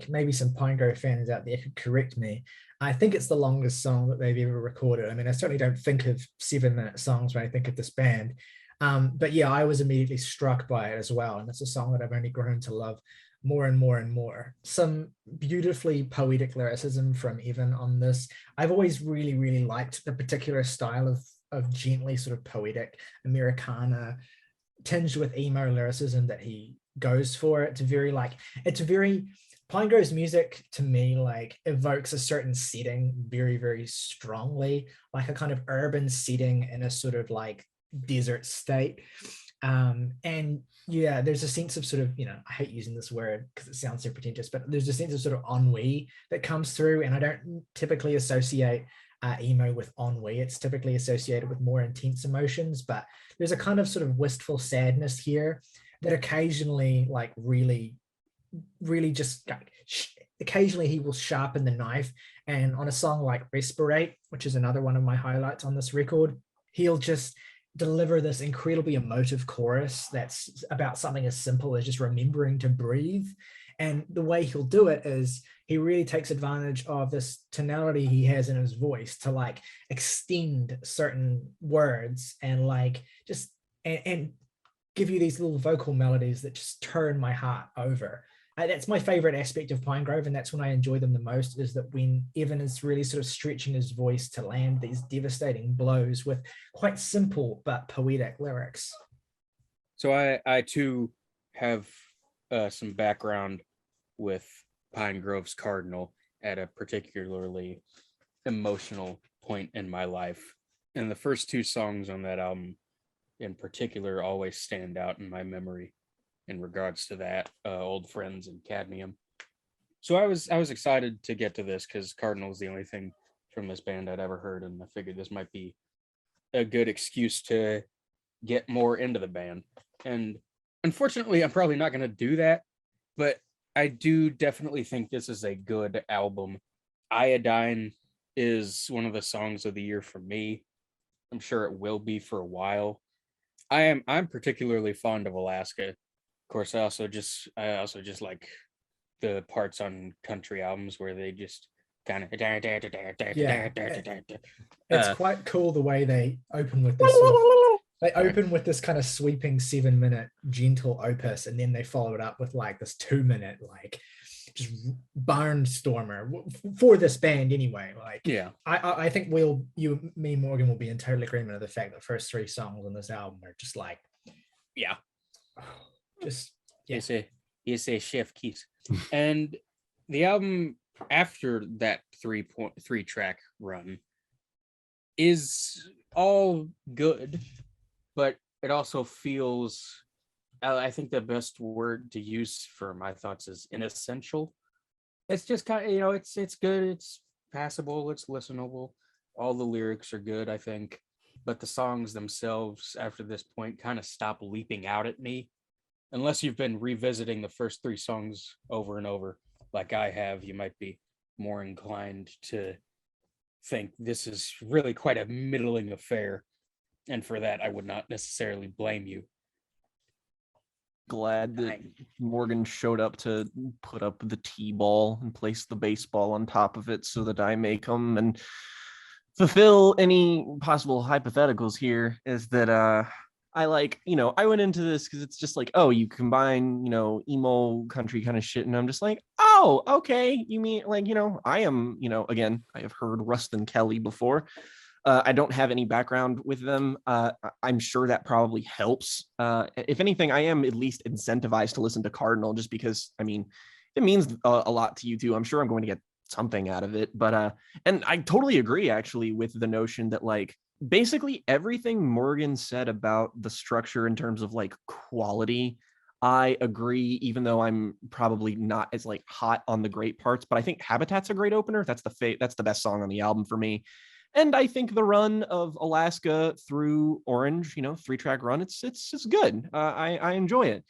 maybe some Pinegrove fans out there could correct me. I think it's the longest song that they've ever recorded. I mean, I certainly don't think of 7-minute songs when I think of this band. But yeah, I was immediately struck by it as well. And it's a song that I've only grown to love more and more and more. Some beautifully poetic lyricism from Evan on this. I've always really, really liked the particular style of gently sort of poetic Americana tinged with emo lyricism that he goes for. It's very Pinegrove's music to me like evokes a certain setting very, very strongly, like a kind of urban setting in a sort of like desert state. And yeah, there's a sense of sort of, I hate using this word because it sounds so pretentious, but there's a sense of sort of ennui that comes through. And I don't typically associate emo with ennui. It's typically associated with more intense emotions, but there's a kind of sort of wistful sadness here that occasionally like really just occasionally he will sharpen the knife. And on a song like Respirate, which is another one of my highlights on this record, he'll just deliver this incredibly emotive chorus that's about something as simple as just remembering to breathe. And the way he'll do it is he really takes advantage of this tonality he has in his voice to like extend certain words and like just and give you these little vocal melodies that just turn my heart over. That's my favorite aspect of Pinegrove, and that's when I enjoy them the most, is that when Evan is really sort of stretching his voice to land these devastating blows with quite simple but poetic lyrics. So I too have some background with Pinegrove's Cardinal at a particularly emotional point in my life. And the first two songs on that album in particular always stand out in my memory in regards to that, Old Friends and Cadmium. So I was excited to get to this because Cardinal is the only thing from this band I'd ever heard, and I figured this might be a good excuse to get more into the band. And unfortunately, I'm probably not going to do that, but I do definitely think this is a good album. Iodine is one of the songs of the year for me. I'm sure it will be for a while. I'm particularly fond of Alaska. Of course, I also just like the parts on country albums where they just kind of It's quite cool the way they open with this kind of sweeping 7-minute gentle opus, and then they follow it up with like this 2-minute like just barnstormer for this band anyway. Like, yeah, I think me, Morgan will be in total agreement of the fact that the first 3 songs on this album are just like, yeah, just yeah. You say chef keys. And the album after that 3-track run is all good, but it also feels, I think the best word to use for my thoughts is inessential. It's just kind of, it's good, it's passable, it's listenable. All the lyrics are good, I think, but the songs themselves after this point kind of stop leaping out at me. Unless you've been revisiting the first 3 songs over and over, like I have, you might be more inclined to think this is really quite a middling affair. And for that, I would not necessarily blame you. Glad that Morgan showed up to put up the T-ball and place the baseball on top of it so that I may come and fulfill any possible hypotheticals here. Is that I went into this because it's just like, oh, you combine, emo-country kind of shit. And I'm just like, oh, okay. You mean like, I am, again, I have heard Rustin Kelly before. I don't have any background with them. I'm sure that probably helps. If anything, I am at least incentivized to listen to Cardinal just because, it means a lot to you too. I'm sure I'm going to get something out of it. But, and I totally agree actually with the notion that like, basically everything Morgan said about the structure in terms of like quality, I agree, even though I'm probably not as like hot on the great parts, but I think Habitat's a great opener. That's the best song on the album for me. And I think the run of Alaska through Orange, 3-track run, it's good. I enjoy it.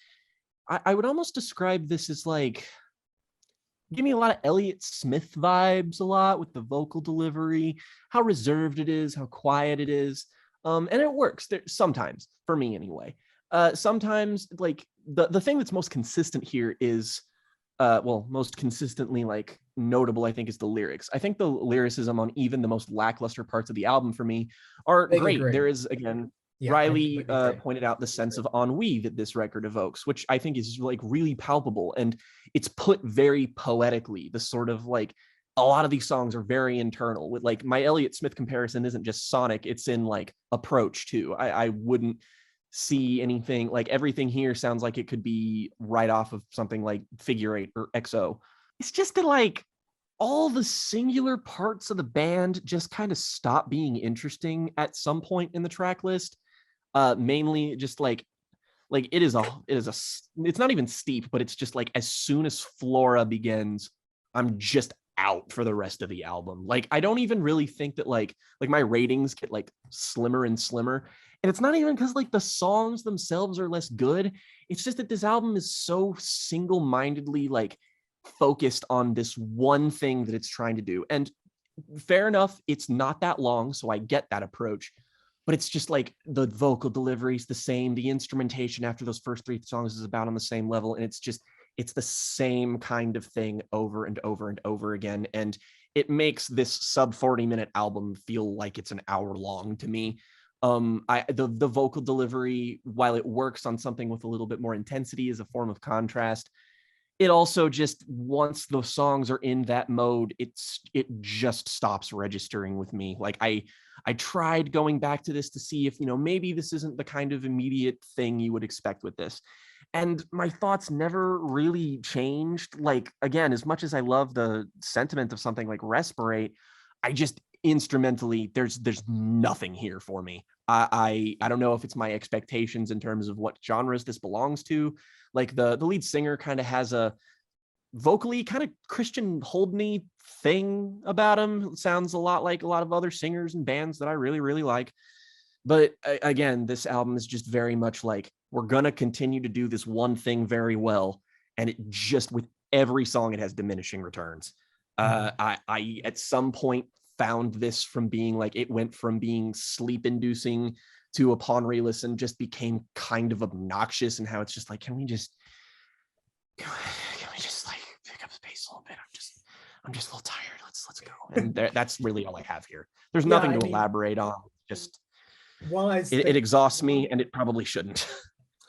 I would almost describe this as like, give me a lot of Elliott Smith vibes a lot with the vocal delivery, how reserved it is, how quiet it is. And it works there sometimes, for me anyway. Sometimes like the thing that's most consistent here is, most consistently like notable, I think, is the lyrics. I think the lyricism on even the most lackluster parts of the album for me are great. There is, again, Ryley pointed out the sense of ennui that this record evokes, which I think is like really palpable, and it's put very poetically. The sort of like a lot of these songs are very internal. With like my Elliott Smith comparison isn't just sonic, it's in like approach too. I wouldn't see anything like everything here sounds like it could be right off of something like Figure 8 or XO. It's just that like all the singular parts of the band just kind of stop being interesting at some point in the track list. Mainly just like it's not even steep, but it's just like as soon as Flora begins, I'm just out for the rest of the album. Like I don't even really think that like my ratings get like slimmer and slimmer. And it's not even because like the songs themselves are less good. It's just that this album is so single-mindedly like focused on this one thing that it's trying to do. And fair enough, it's not that long, so I get that approach. But it's just like the vocal delivery is the same. The instrumentation after those first 3 songs is about on the same level. And it's just, it's the same kind of thing over and over and over again. And it makes this sub 40-minute album feel like it's an hour long to me. The vocal delivery, while it works on something with a little bit more intensity as a form of contrast, it also just, once the songs are in that mode, it just stops registering with me. Like I tried going back to this to see if, maybe this isn't the kind of immediate thing you would expect with this. And my thoughts never really changed. Like, again, as much as I love the sentiment of something like Respirate, I just instrumentally, there's nothing here for me. I don't know if it's my expectations in terms of what genres this belongs to. Like the lead singer kind of has a vocally kind of Christian Holden-y thing about him. It sounds a lot like a lot of other singers and bands that I really, really like. But again, this album is just very much like, we're going to continue to do this one thing very well. And it just, with every song, it has diminishing returns. I at some point found this from being like, it went from being sleep inducing to, upon re-listen, just became kind of obnoxious, and how it's just like, can we just like pick up the pace a little bit? I'm just a little tired. Let's go. And that's really all I have here. There's nothing to elaborate on. Just it exhausts me, and it probably shouldn't.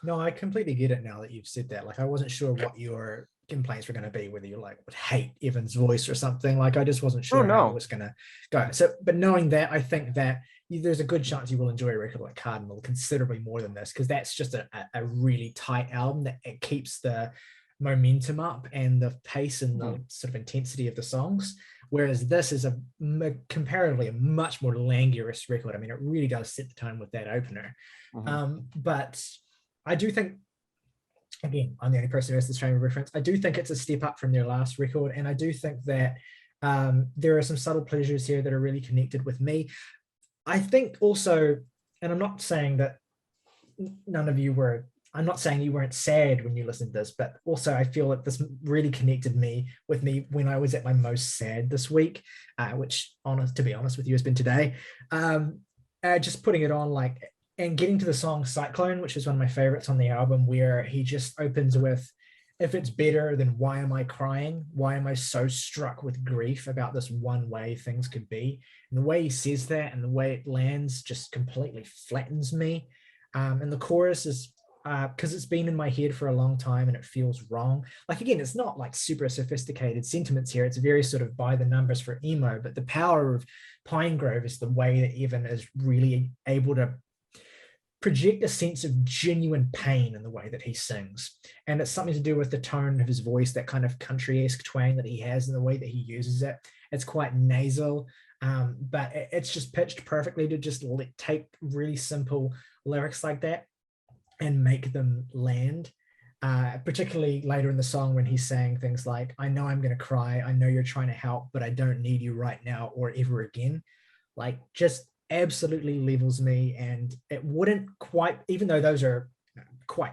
No, I completely get it now that you've said that. Like, I wasn't sure what your complaints were going to be, whether you would hate Evan's voice or something. Like, I just wasn't sure how it was going to go. So, but knowing that, I think that there's a good chance you will enjoy a record like Cardinal considerably more than this, because that's just a really tight album that it keeps the momentum up and the pace and the sort of intensity of the songs. Whereas this is comparatively a much more languorous record. I mean, it really does set the tone with that opener. But I do think, again, I'm the only person who has this frame of reference, I do think it's a step up from their last record. And I do think that there are some subtle pleasures here that are really connected with me. I think also, and I'm not saying that I'm not saying you weren't sad when you listened to this, but also I feel that this really connected with me when I was at my most sad this week, which, to be honest with you, has been today. Just putting it on, and getting to the song Cyclone, which is one of my favorites on the album, where he just opens with, if it's better, then why am I crying? Why am I so struck with grief about this one way things could be? And the way he says that and the way it lands just completely flattens me. And the chorus is, because it's been in my head for a long time and it feels wrong. Like, again, it's not like super sophisticated sentiments here. It's very sort of by the numbers for emo, but the power of Pinegrove is the way that Evan is really able to project a sense of genuine pain in the way that he sings. And it's something to do with the tone of his voice, that kind of country-esque twang that he has and the way that he uses it. It's quite nasal, but it's just pitched perfectly to just take really simple lyrics like that and make them land, particularly later in the song when he's saying things like, I know I'm going to cry, I know you're trying to help, but I don't need you right now or ever again. Like, just absolutely levels me. And it wouldn't quite, even though those are quite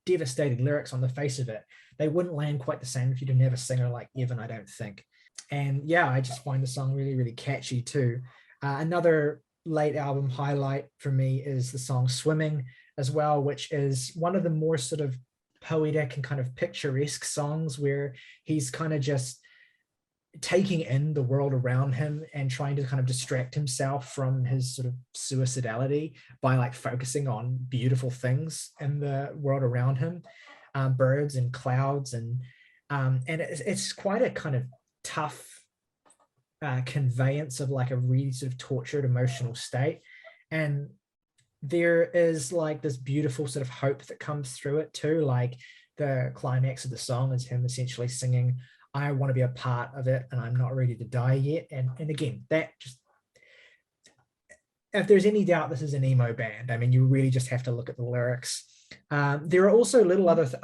devastating lyrics on the face of it, they wouldn't land quite the same if you didn't have a singer like Evan, I don't think. And yeah, I just find the song really, really catchy too. Another late album highlight for me is the song Swimming as well, which is one of the more sort of poetic and kind of picturesque songs where he's kind of just taking in the world around him and trying to kind of distract himself from his sort of suicidality by focusing on beautiful things in the world around him, birds and clouds, and it's quite a kind of tough conveyance of a really sort of tortured emotional state. And there is this beautiful sort of hope that comes through it too. The climax of the song is him essentially singing, I want to be a part of it and I'm not ready to die yet. And again, that just, if there's any doubt this is an emo band, I mean, you really just have to look at the lyrics. There are also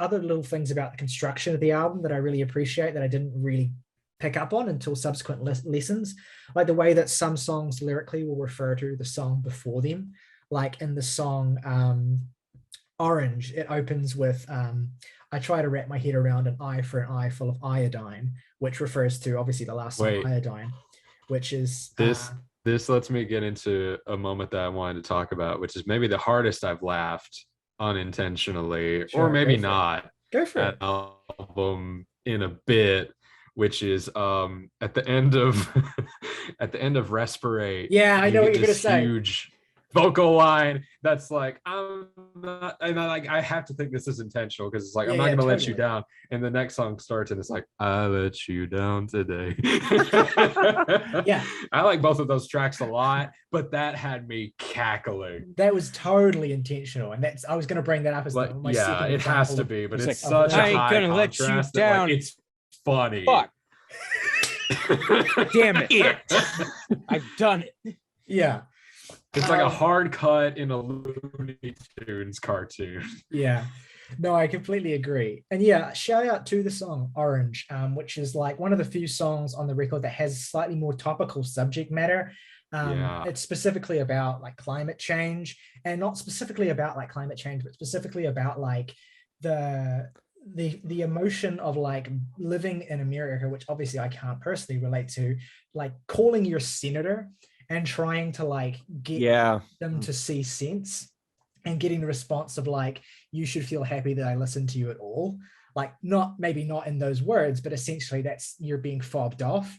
other little things about the construction of the album that I really appreciate that I didn't really pick up on until subsequent lessons, like the way that some songs lyrically will refer to the song before them. Like in the song Orange, it opens with, I try to wrap my head around an eye for an eye full of iodine, which refers to obviously the last song, Iodine, which is... This lets me get into a moment that I wanted to talk about, which is maybe the hardest I've laughed unintentionally, or maybe not. Go for it. album in a bit, which is at the end of at the end of Respirate. Yeah, I know what you're gonna say. Huge vocal line that's like, I'm not, and I have to think this is intentional because it's like, I'm not gonna let you down. And the next song starts and it's like, I let you down today. Yeah. I like both of those tracks a lot, but that had me cackling. That was totally intentional, and I was gonna bring that up as Like, my yeah, second it has example to of- be, but It's it's like, such a I ain't high gonna let you contrast that, down. like, it's funny. Fuck. Damn it. I've done it. Yeah. It's like a hard cut in a Looney Tunes cartoon. Yeah. No, I completely agree. And yeah, shout out to the song Orange, which is like one of the few songs on the record that has slightly more topical subject matter. It's specifically about like climate change, and not specifically about like climate change, but specifically about like the emotion of like living in America, which obviously I can't personally relate to, like calling your senator and trying to like get them to see sense, and getting the response of like, you should feel happy that I listened to you at all. Like, maybe not in those words, but essentially that's, you're being fobbed off.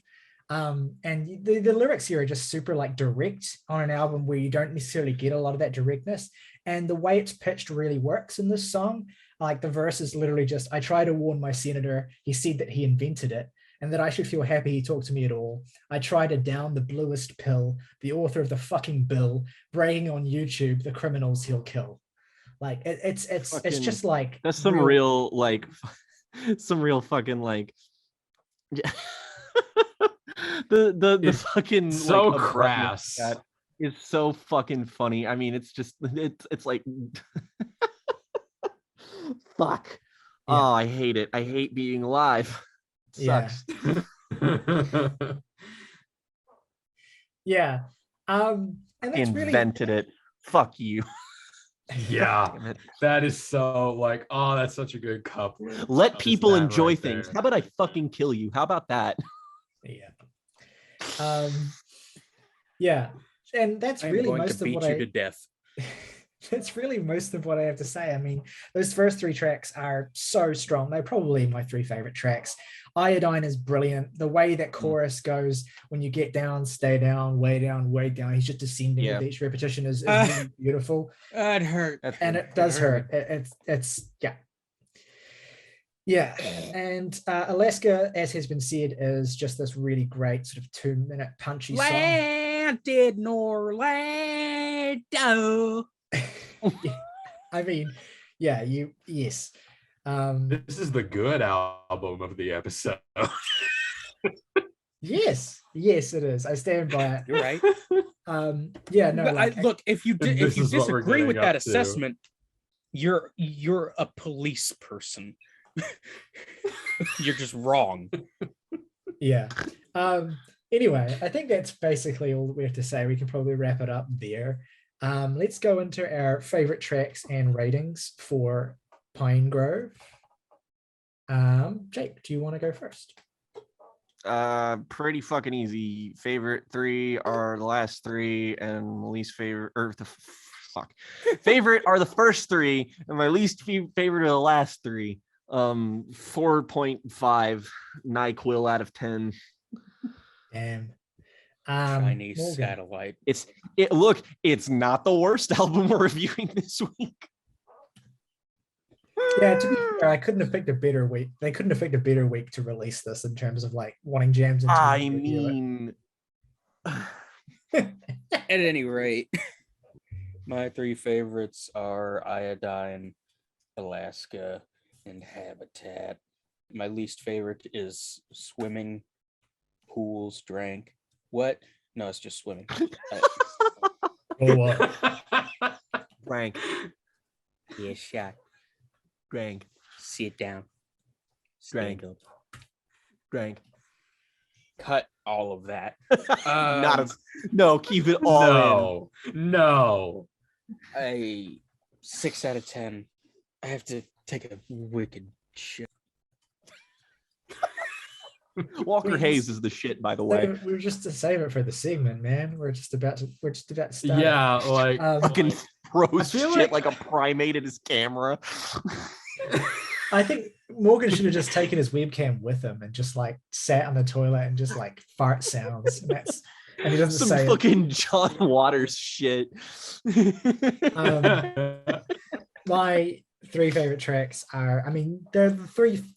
And the lyrics here are just super like direct on an album where you don't necessarily get a lot of that directness. And the way it's pitched really works in this song. Like the verse is literally just, I try to warn my senator, he said that he invented it, and that I should feel happy he talked to me at all. I try to down the bluest pill, the author of the fucking bill, bragging on YouTube, the criminals he'll kill. Like it's just like, that's some real like some real fucking like the fucking so like, crass. That is so fucking funny. I mean, it's just it's like fuck. Yeah. Oh, I hate it. I hate being alive. It sucks. Yeah. And that's invented it. Fuck you. Yeah, that is so like, oh, that's such a good couplet. Let people enjoy things. How about I fucking kill you? How about that? Yeah. Yeah. And that's really most of what I to death. That's really most of what I have to say. I mean, those first three tracks are so strong. They're probably my three favorite tracks. Iodine is brilliant. The way that chorus goes, when you get down, stay down, way down, way down. He's just descending with each repetition is really beautiful. It hurt. And it does hurt. It's yeah. Yeah. And Alaska, as has been said, is just this really great sort of 2-minute punchy song. Landed in Orlando. I mean, yeah, yes. This is the good album of the episode. Yes, it is. I stand by it. You're right. Yeah, no. Like, look, if you disagree with that assessment, to. you're a police person. You're just wrong. Yeah. Anyway, I think that's basically all that we have to say. We can probably wrap it up there. Let's go into our favorite tracks and ratings for Pinegrove. Jake, do you want to go first? Pretty fucking easy. Favorite three are the last three, and least favorite, or the favorite are the first three, and my least favorite are the last three. 4.5 NyQuil out of 10. Damn. Chinese Morgan. satellite. Look, it's not the worst album we're reviewing this week. Yeah, to be fair, I couldn't have picked a better week. They couldn't have picked a better week to release this in terms of like wanting jams. I mean, at any rate, my three favorites are Iodine, Alaska, and Habitat. My least favorite is Swimming, Pools, Drank. What? No, it's just swimming. Drank. Yeah, shot. Drank. Sit down. Drank. Stand up. Drank. Cut all of that. No, keep it all in. No. A 6 out of 10. I have to take a wicked shit. Walker Hayes is the shit, by the way. We were just to save it for the segment, man. We're just about to start. Yeah, like Fucking throws feel shit like a primate at his camera. I think Morgan should have just taken his webcam with him and just like sat on the toilet and just like fart sounds. And he doesn't Some say fucking John Waters shit. My three favorite tracks are, I mean, the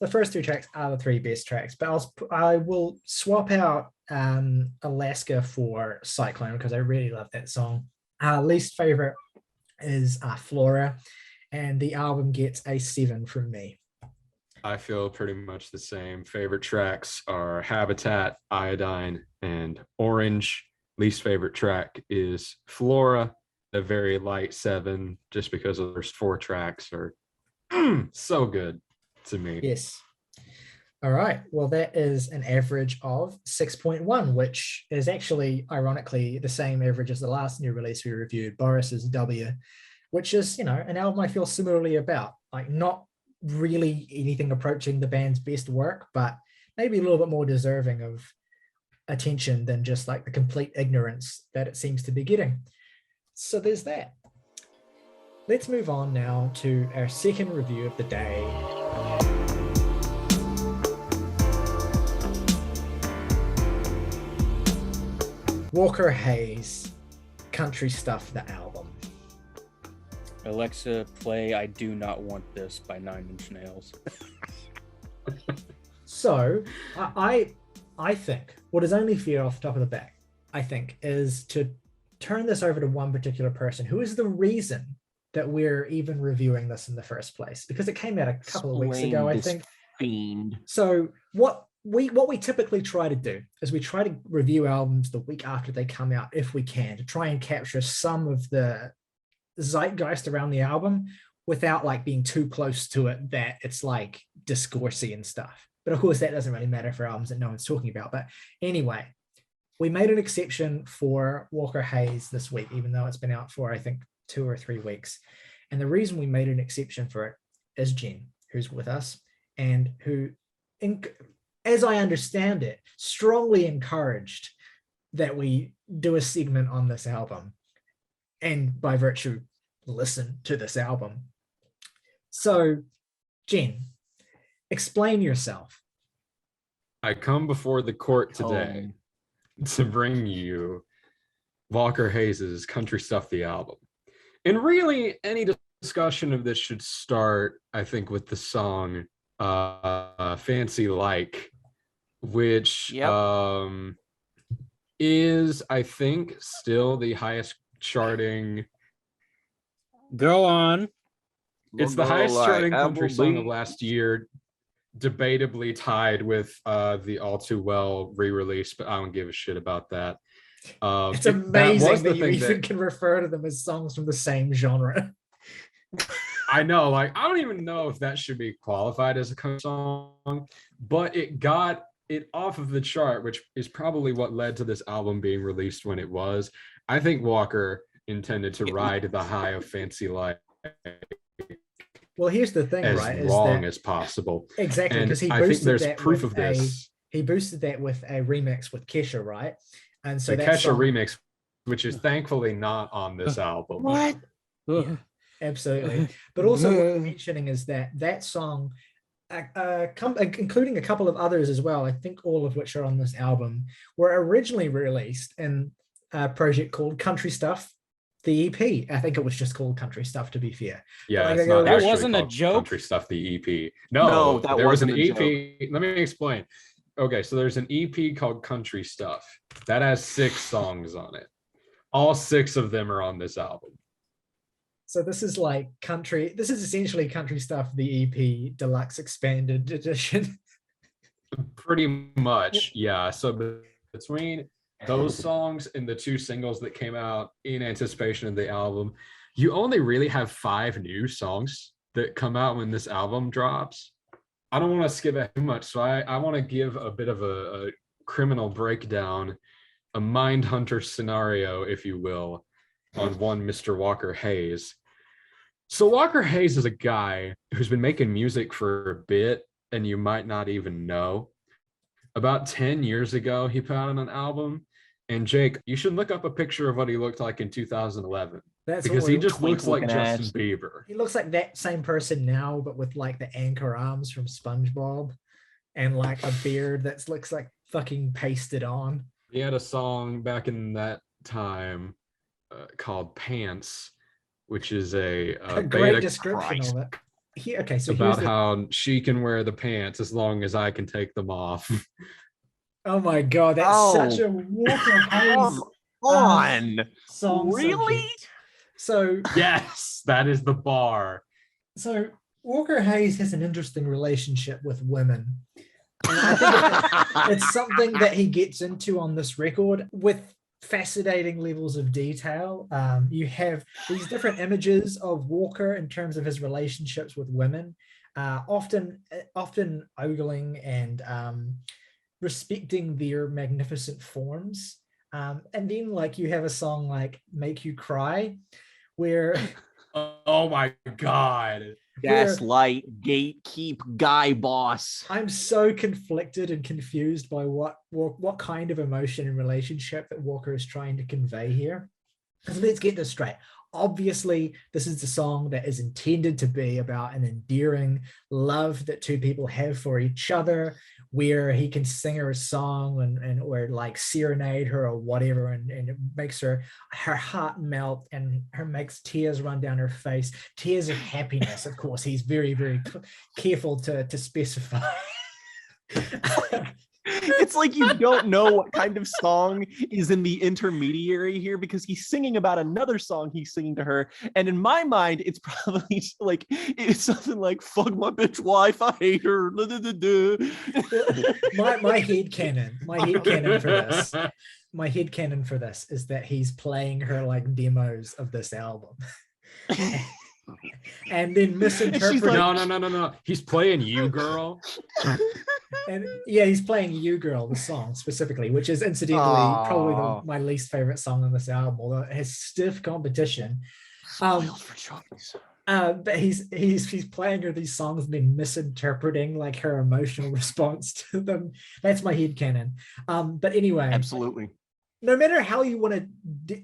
first three tracks are the three best tracks, but I will swap out Alaska for Cyclone because I really love that song. Least favorite is Flora, and the album gets a 7 from me. I feel pretty much the same. Favorite tracks are Habitat, Iodine, and Orange. Least favorite track is Flora, a very light 7, just because the first 4 tracks are so good to me. Yes. All right. Well, that is an average of 6.1, which is actually, ironically, the same average as the last new release we reviewed, Boris's W, which is, an album I feel similarly about. Like, not really anything approaching the band's best work, but maybe a little bit more deserving of attention than just like the complete ignorance that it seems to be getting. So there's that. Let's move on now to our second review of the day. Walker Hayes, Country Stuff, the album. Alexa, play I Do Not Want This by 9 Inch Nails. So I think what is only fair off the top of the bat, I think, is to turn this over to one particular person who is the reason that we're even reviewing this in the first place, because it came out a couple of weeks ago, I think. Fiend. So what we typically try to do is we try to review albums the week after they come out, if we can, to try and capture some of the zeitgeist around the album without like being too close to it that it's like discoursey and stuff. But of course that doesn't really matter for albums that no one's talking about. But anyway, we made an exception for Walker Hayes this week, even though it's been out for, I think, 2 or 3 weeks. And the reason we made an exception for it is Jen, who's with us and who, as I understand it, strongly encouraged that we do a segment on this album, and by virtue, listen to this album. So, Jen, explain yourself. I come before the court today to bring you Walker Hayes' Country Stuff, the album. And really, any discussion of this should start, I think, with the song Fancy Like, which is, I think, still the highest charting. Go on. It's the highest charting country song of last year, debatably tied with the All Too Well re-release, but I don't give a shit about that. It's amazing that you even can refer to them as songs from the same genre. I know, like, I don't even know if that should be qualified as a country song, but it got it off of the chart, which is probably what led to this album being released when it was. I think Walker intended to ride the high of Fancy Like. Well, here's the thing, right? As long as possible. Exactly, because he boosted that proof of this. He boosted that with a remix with Kesha, right? And so the Kesha remix, which is thankfully not on this album. What? Yeah, absolutely. But also what I'm mentioning is that song, including a couple of others as well, I think all of which are on this album, were originally released in a project called Country Stuff, the EP. I think it was just called Country Stuff, to be fair. Yeah, it's not that wasn't a joke. Country Stuff, the EP. No, that there was an EP. Joke. Let me explain. Okay, so there's an EP called Country Stuff that has 6 songs on it. All 6 of them are on this album. So this is like country. This is essentially Country Stuff, the EP deluxe expanded edition. Pretty much, yeah. So between those songs and the 2 singles that came out in anticipation of the album, you only really have 5 new songs that come out when this album drops. I don't want to skip it too much, so I want to give a bit of a criminal breakdown, a Mindhunter scenario, if you will, on one Mr. Walker Hayes. So Walker Hayes is a guy who's been making music for a bit, and you might not even know. About 10 years ago, he put out an album, And Jake, you should look up a picture of what he looked like in 2011. That's Because what he we- just looks like looking at. Justin Bieber. He looks like that same person now, but with like the anchor arms from SpongeBob and like a beard that looks like fucking pasted on. He had a song back in that time called Pants, which is a great beta description Christ. of it. Okay, so about here's the, how she can wear the pants as long as I can take them off. oh my god, that's Oh. such a Walker Hayes Come on. song Really? subject. So Yes, that is the bar. so Walker Hayes has an interesting relationship with women. And I think it's something that he gets into on this record with fascinating levels of detail. You have these different images of Walker in terms of his relationships with women, often ogling and respecting their magnificent forms. And then like you have a song like Make You Cry, where Oh my god. Gaslight, gatekeep, guy boss. I'm so conflicted and confused by what kind of emotion and relationship that Walker is trying to convey here. Because let's get this straight. Obviously, this is the song that is intended to be about an endearing love that two people have for each other, where he can sing her a song and or like serenade her or whatever, and it makes her heart melt and makes tears run down her face, tears of happiness. Of course, he's very, very careful to specify. It's like you don't know what kind of song is in the intermediary here, because he's singing about another song he's singing to her. And in my mind, it's probably like, it's something like, fuck my bitch wife, I hate her. my headcanon for this is that he's playing her like demos of this album. And then misinterpreting. like- No. He's playing You Girl. And yeah, he's playing You Girl, the song specifically, which is incidentally probably my least favorite song on this album, although it has stiff competition. Spoiled for choice. But he's playing her these songs and then misinterpreting like her emotional response to them. That's my headcanon. But anyway, Absolutely. no matter how you want to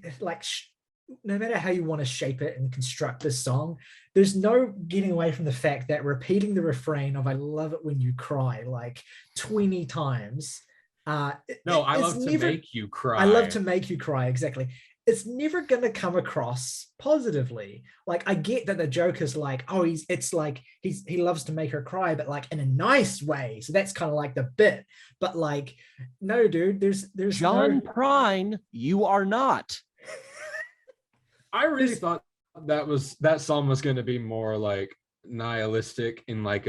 no matter how you want to shape it and construct this song, there's no getting away from the fact that repeating the refrain of "I love it when you cry" like 20 times. I love to make you cry. I love to make you cry, exactly. It's never going to come across positively. Like, I get that the joke is like, oh, he loves to make her cry, but like in a nice way. So that's kind of like the bit. But like, no, dude, there's John Prine, you are not. I really thought that song was going to be more like nihilistic in like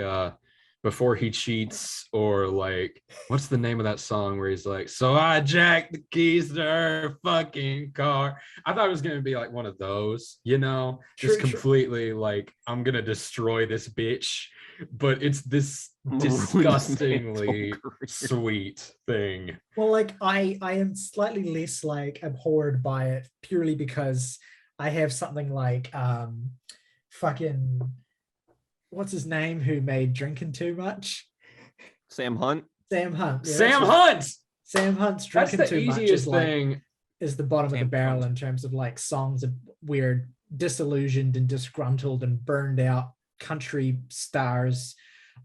before he cheats, or like, what's the name of that song where he's like, so I jacked the keys to her fucking car. I thought it was going to be like one of those, just completely like, I'm going to destroy this bitch. But it's this disgustingly sweet thing. Well, like I am slightly less like abhorred by it purely because I have something like fucking what's his name who made Drinking Too Much? Sam Hunt. Sam Hunt. Yeah, Sam Hunt's Drinking Too Much is thing. Is the bottom of the barrel Hunt. in terms of like songs of weird, disillusioned and disgruntled and burned out country stars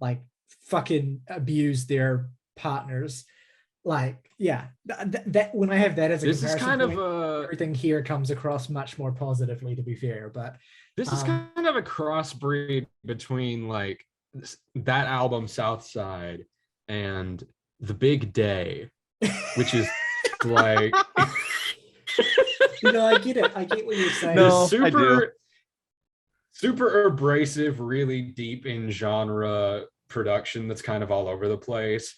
like fucking abuse their partners. Like, yeah, that when I have that as a This is comparison kind point, of everything here comes across much more positively, to be fair. But this is kind of a crossbreed between like that album Southside and The Big Day, which is like I get it. I get what you're saying. No, super abrasive, really deep in genre production that's kind of all over the place,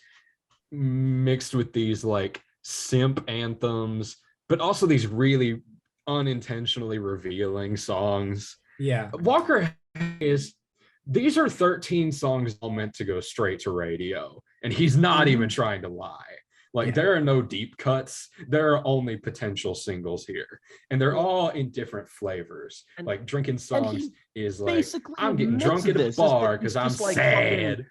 mixed with these like simp anthems, but also these really unintentionally revealing songs. Yeah. Walker these are 13 songs all meant to go straight to radio, and he's not even trying to lie. Like, there are no deep cuts. There are only potential singles here, and they're all in different flavors. Like, Drinking Songs is like, I'm getting drunk at a bar because I'm sad.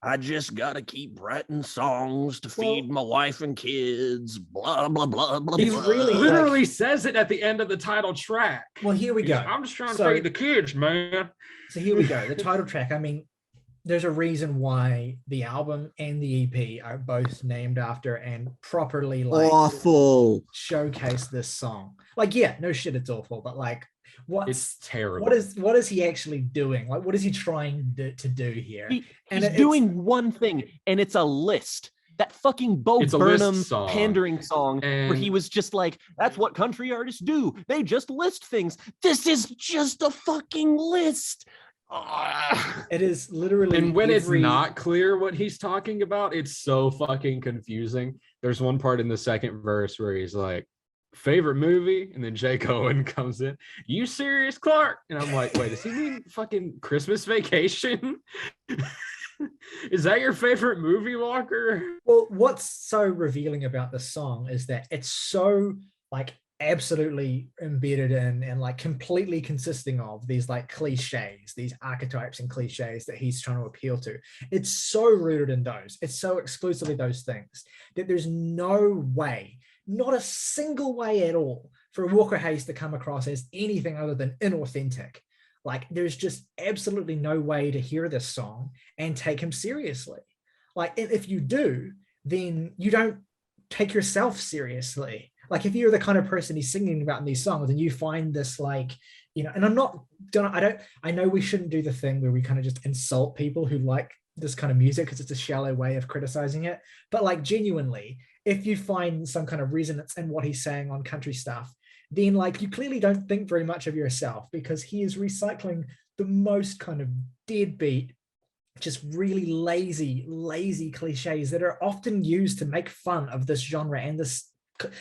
I just gotta keep writing songs to feed my wife and kids. Blah blah blah blah. He's blah. really Literally says it at the end of the title track. Well, here we go. I'm just trying to feed the kids, man. So here we go. The title track. I mean, there's a reason why the album and the EP are both named after and properly like awful showcase this song. Like, yeah, no shit, it's awful, but like, it's terrible. What is he actually doing? Like, what is he trying to do here? He's doing one thing, and it's a list. That fucking Bo Burnham pandering song where he was just like, that's what country artists do. They just list things. This is just a fucking list. It is literally. And when it's not clear what he's talking about, it's so fucking confusing. There's one part in the second verse where he's like, favorite movie, and then Jake Owen comes in, you serious, Clark? And I'm like, wait, does he mean fucking Christmas Vacation? Is that your favorite movie, Walker? Well, what's so revealing about this song is that it's so like absolutely embedded in and like completely consisting of these like cliches, these archetypes and cliches that he's trying to appeal to. It's so rooted in those. It's so exclusively those things that there's no way, not a single way at all, for Walker Hayes to come across as anything other than inauthentic. Like, there's just absolutely no way to hear this song and take him seriously. Like, if you do, then you don't take yourself seriously. Like, if you're the kind of person he's singing about in these songs and you find this like, you know, and I know we shouldn't do the thing where we kind of just insult people who like this kind of music because it's a shallow way of criticizing it. But like, genuinely, if you find some kind of resonance in what he's saying on country stuff, then like you clearly don't think very much of yourself, because he is recycling the most kind of deadbeat, just really lazy cliches that are often used to make fun of this genre and this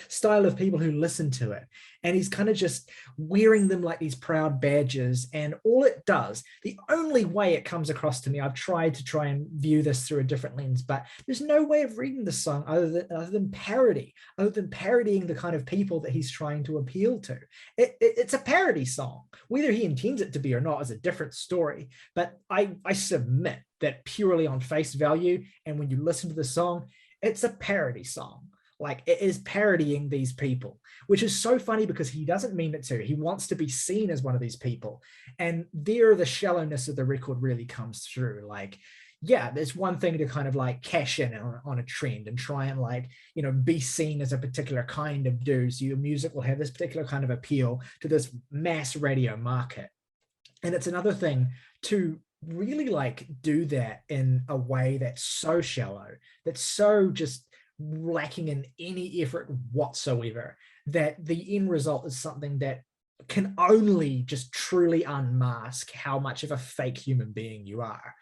style of people who listen to it. And he's kind of just wearing them like these proud badges. And all it does, the only way it comes across to me, I've tried to try and view this through a different lens, but there's no way of reading the song other than parody, other than parodying the kind of people that he's trying to appeal to. It's a parody song. Whether he intends it to be or not is a different story. But I submit that purely on face value, and when you listen to the song, it's a parody song. Like, it is parodying these people, which is so funny because he doesn't mean it to. He wants to be seen as one of these people. And there, the shallowness of the record really comes through. Like, yeah, there's one thing to kind of like cash in on a trend and try and like, you know, be seen as a particular kind of dude. So your music will have this particular kind of appeal to this mass radio market. And it's another thing to really like do that in a way that's so shallow, that's so just lacking in any effort whatsoever, that the end result is something that can only just truly unmask how much of a fake human being you are.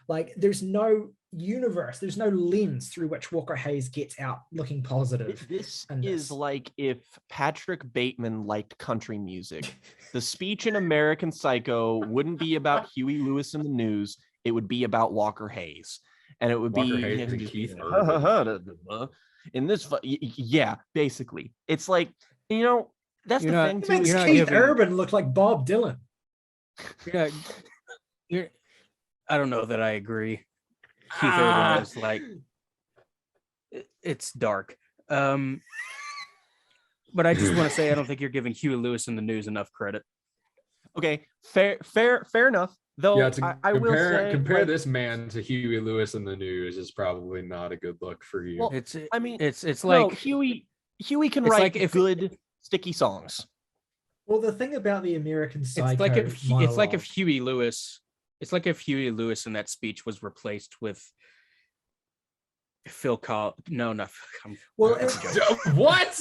Like, there's no universe, there's no lens through which Walker Hayes gets out looking positive. This is like if Patrick Bateman liked country music. The speech in American Psycho wouldn't be about Huey Lewis and the News, it would be about Walker Hayes. And it would be Keith in this, yeah, basically. It's like, you know, that's the thing. It makes Keith Urban look like Bob Dylan. I don't know that I agree. Keith Urban is like, it's dark. But I just want to say, I don't think you're giving Huey Lewis and the News enough credit. Okay, fair enough. Though yeah, I will say, compare like, this man to Huey Lewis and the News is probably not a good look for you. Well, it's like, no, Huey can write like good sticky songs. Well, the thing about the American Psycho, it's like if Huey Lewis in that speech was replaced with Phil Collins. No, not Phil. Well, what?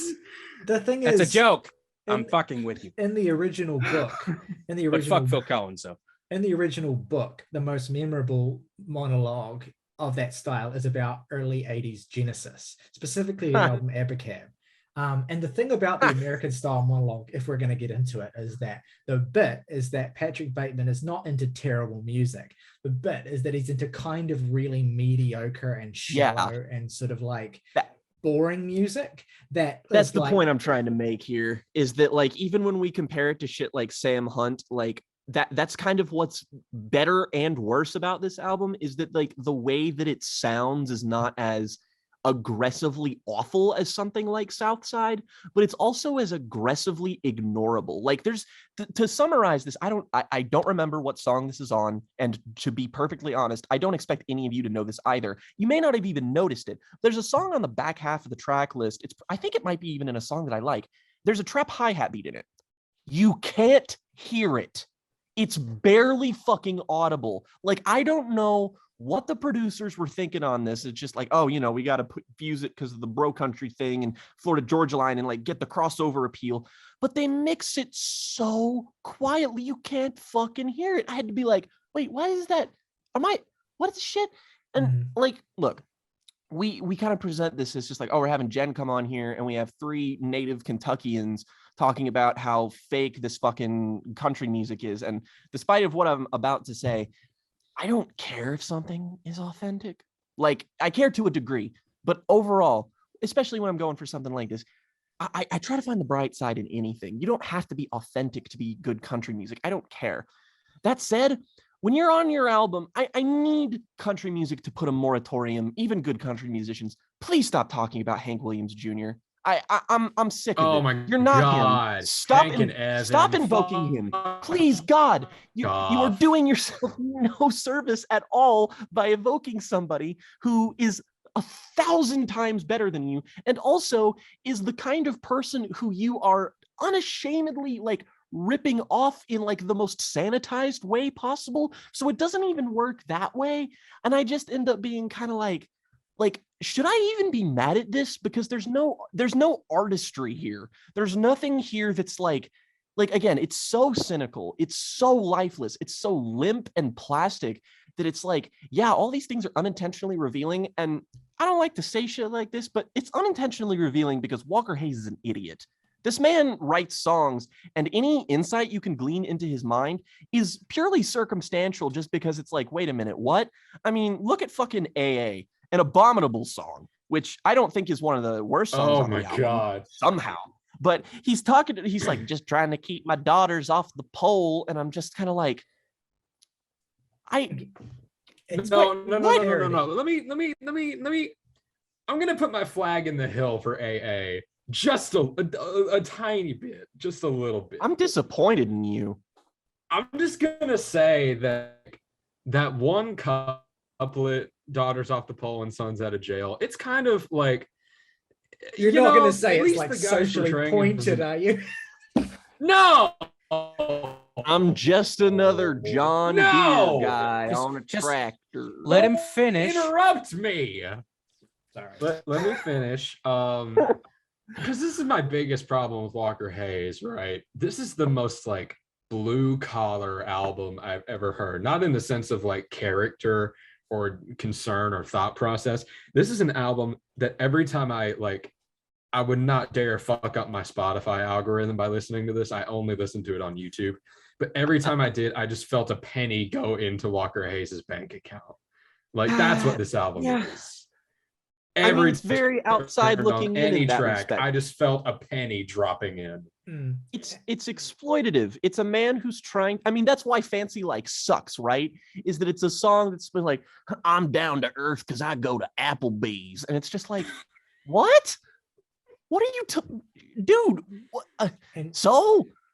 The thing is, that's a joke. I'm fucking with you. In the original book, but fuck Phil Collins though. In the original book, the most memorable monologue of that style is about early 80s Genesis, specifically the album Abacab. And the thing about the American style monologue, if we're going to get into it, is that the bit is that Patrick Bateman is not into terrible music. The bit is that he's into kind of really mediocre and shallow and sort of like boring music. That's the point I'm trying to make here, is that like, even when we compare it to shit like Sam Hunt, like that's kind of what's better and worse about this album, is that like the way that it sounds is not as aggressively awful as something like Southside, but it's also as aggressively ignorable. Like there's to summarize this, I don't remember what song this is on, and to be perfectly honest, I don't expect any of you to know this either. You may not have even noticed it. There's a song on the back half of the track list. I think it might be even in a song that I like. There's a trap hi-hat beat in it. You can't hear it. It's barely fucking audible. Like, I don't know what the producers were thinking on this. It's just like, oh, you know, we got to fuse it because of the bro country thing and Florida Georgia line and like get the crossover appeal. But they mix it so quietly, you can't fucking hear it. I had to be like, wait, why is that? What is shit? And like, look, we kind of present this as just like, oh, we're having Jen come on here and we have 3 native Kentuckians talking about how fake this fucking country music is. And despite of what I'm about to say, I don't care if something is authentic. Like, I care to a degree, but overall, especially when I'm going for something like this, I try to find the bright side in anything. You don't have to be authentic to be good country music. I don't care. That said, when you're on your album, I need country music to put a moratorium. Even good country musicians, please stop talking about Hank Williams Jr. I'm sick of it. Oh my You're not God. him. Stop Hank and Evan. stop invoking him. Please, God. You are doing yourself no service at all by evoking somebody who is 1,000 times better than you, and also is the kind of person who you are unashamedly like ripping off in like the most sanitized way possible. So it doesn't even work that way. And I just end up being kind of like, should I even be mad at this? Because there's no artistry here. There's nothing here that's like again, it's so cynical, it's so lifeless, it's so limp and plastic that it's like, yeah, all these things are unintentionally revealing. And I don't like to say shit like this, but it's unintentionally revealing because Walker Hayes is an idiot. This man writes songs, and any insight you can glean into his mind is purely circumstantial, just because it's like, wait a minute, what? I mean, look at fucking AA, an abominable song, which I don't think is one of the worst songs on the album. God. Somehow. But he's like, just trying to keep my daughters off the pole, and I'm just kind of like, No. Let me. I'm gonna put my flag in the hill for AA. Just a tiny bit, just a little bit. I'm disappointed in you. I'm just gonna say that one couplet, daughters off the pole and sons out of jail, it's kind of like, you're not gonna say it's like socially pointed, are you? No, I'm just another John Deere guy on a tractor. Let him finish. Interrupt me. Sorry. Let me finish. Because this is my biggest problem with Walker Hayes, right? This is the most like blue collar album I've ever heard. Not in the sense of like character or concern or thought process. This is an album that every time I would not dare fuck up my Spotify algorithm by listening to this. I only listen to it on YouTube. But every time I did, I just felt a penny go into Walker Hayes's bank account. Like, that's what this album is. It's very outside looking in that track. respect. I just felt a penny dropping in. It's exploitative. It's a man who's trying. I mean, that's why Fancy Like sucks, right? Is that it's a song that's been like, I'm down to earth because I go to Applebee's, and it's just like, what? What are you, dude? What?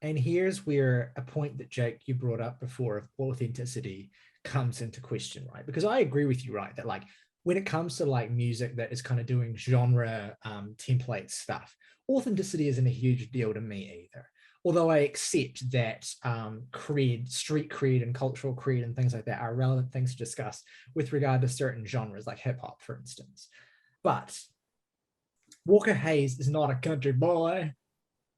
And here's where a point that Jake you brought up before of authenticity comes into question, right? Because I agree with you, right? That like, when it comes to like music that is kind of doing genre template stuff, authenticity isn't a huge deal to me either. Although I accept that street cred and cultural cred and things like that are relevant things to discuss with regard to certain genres like hip hop, for instance. But Walker Hayes is not a country boy.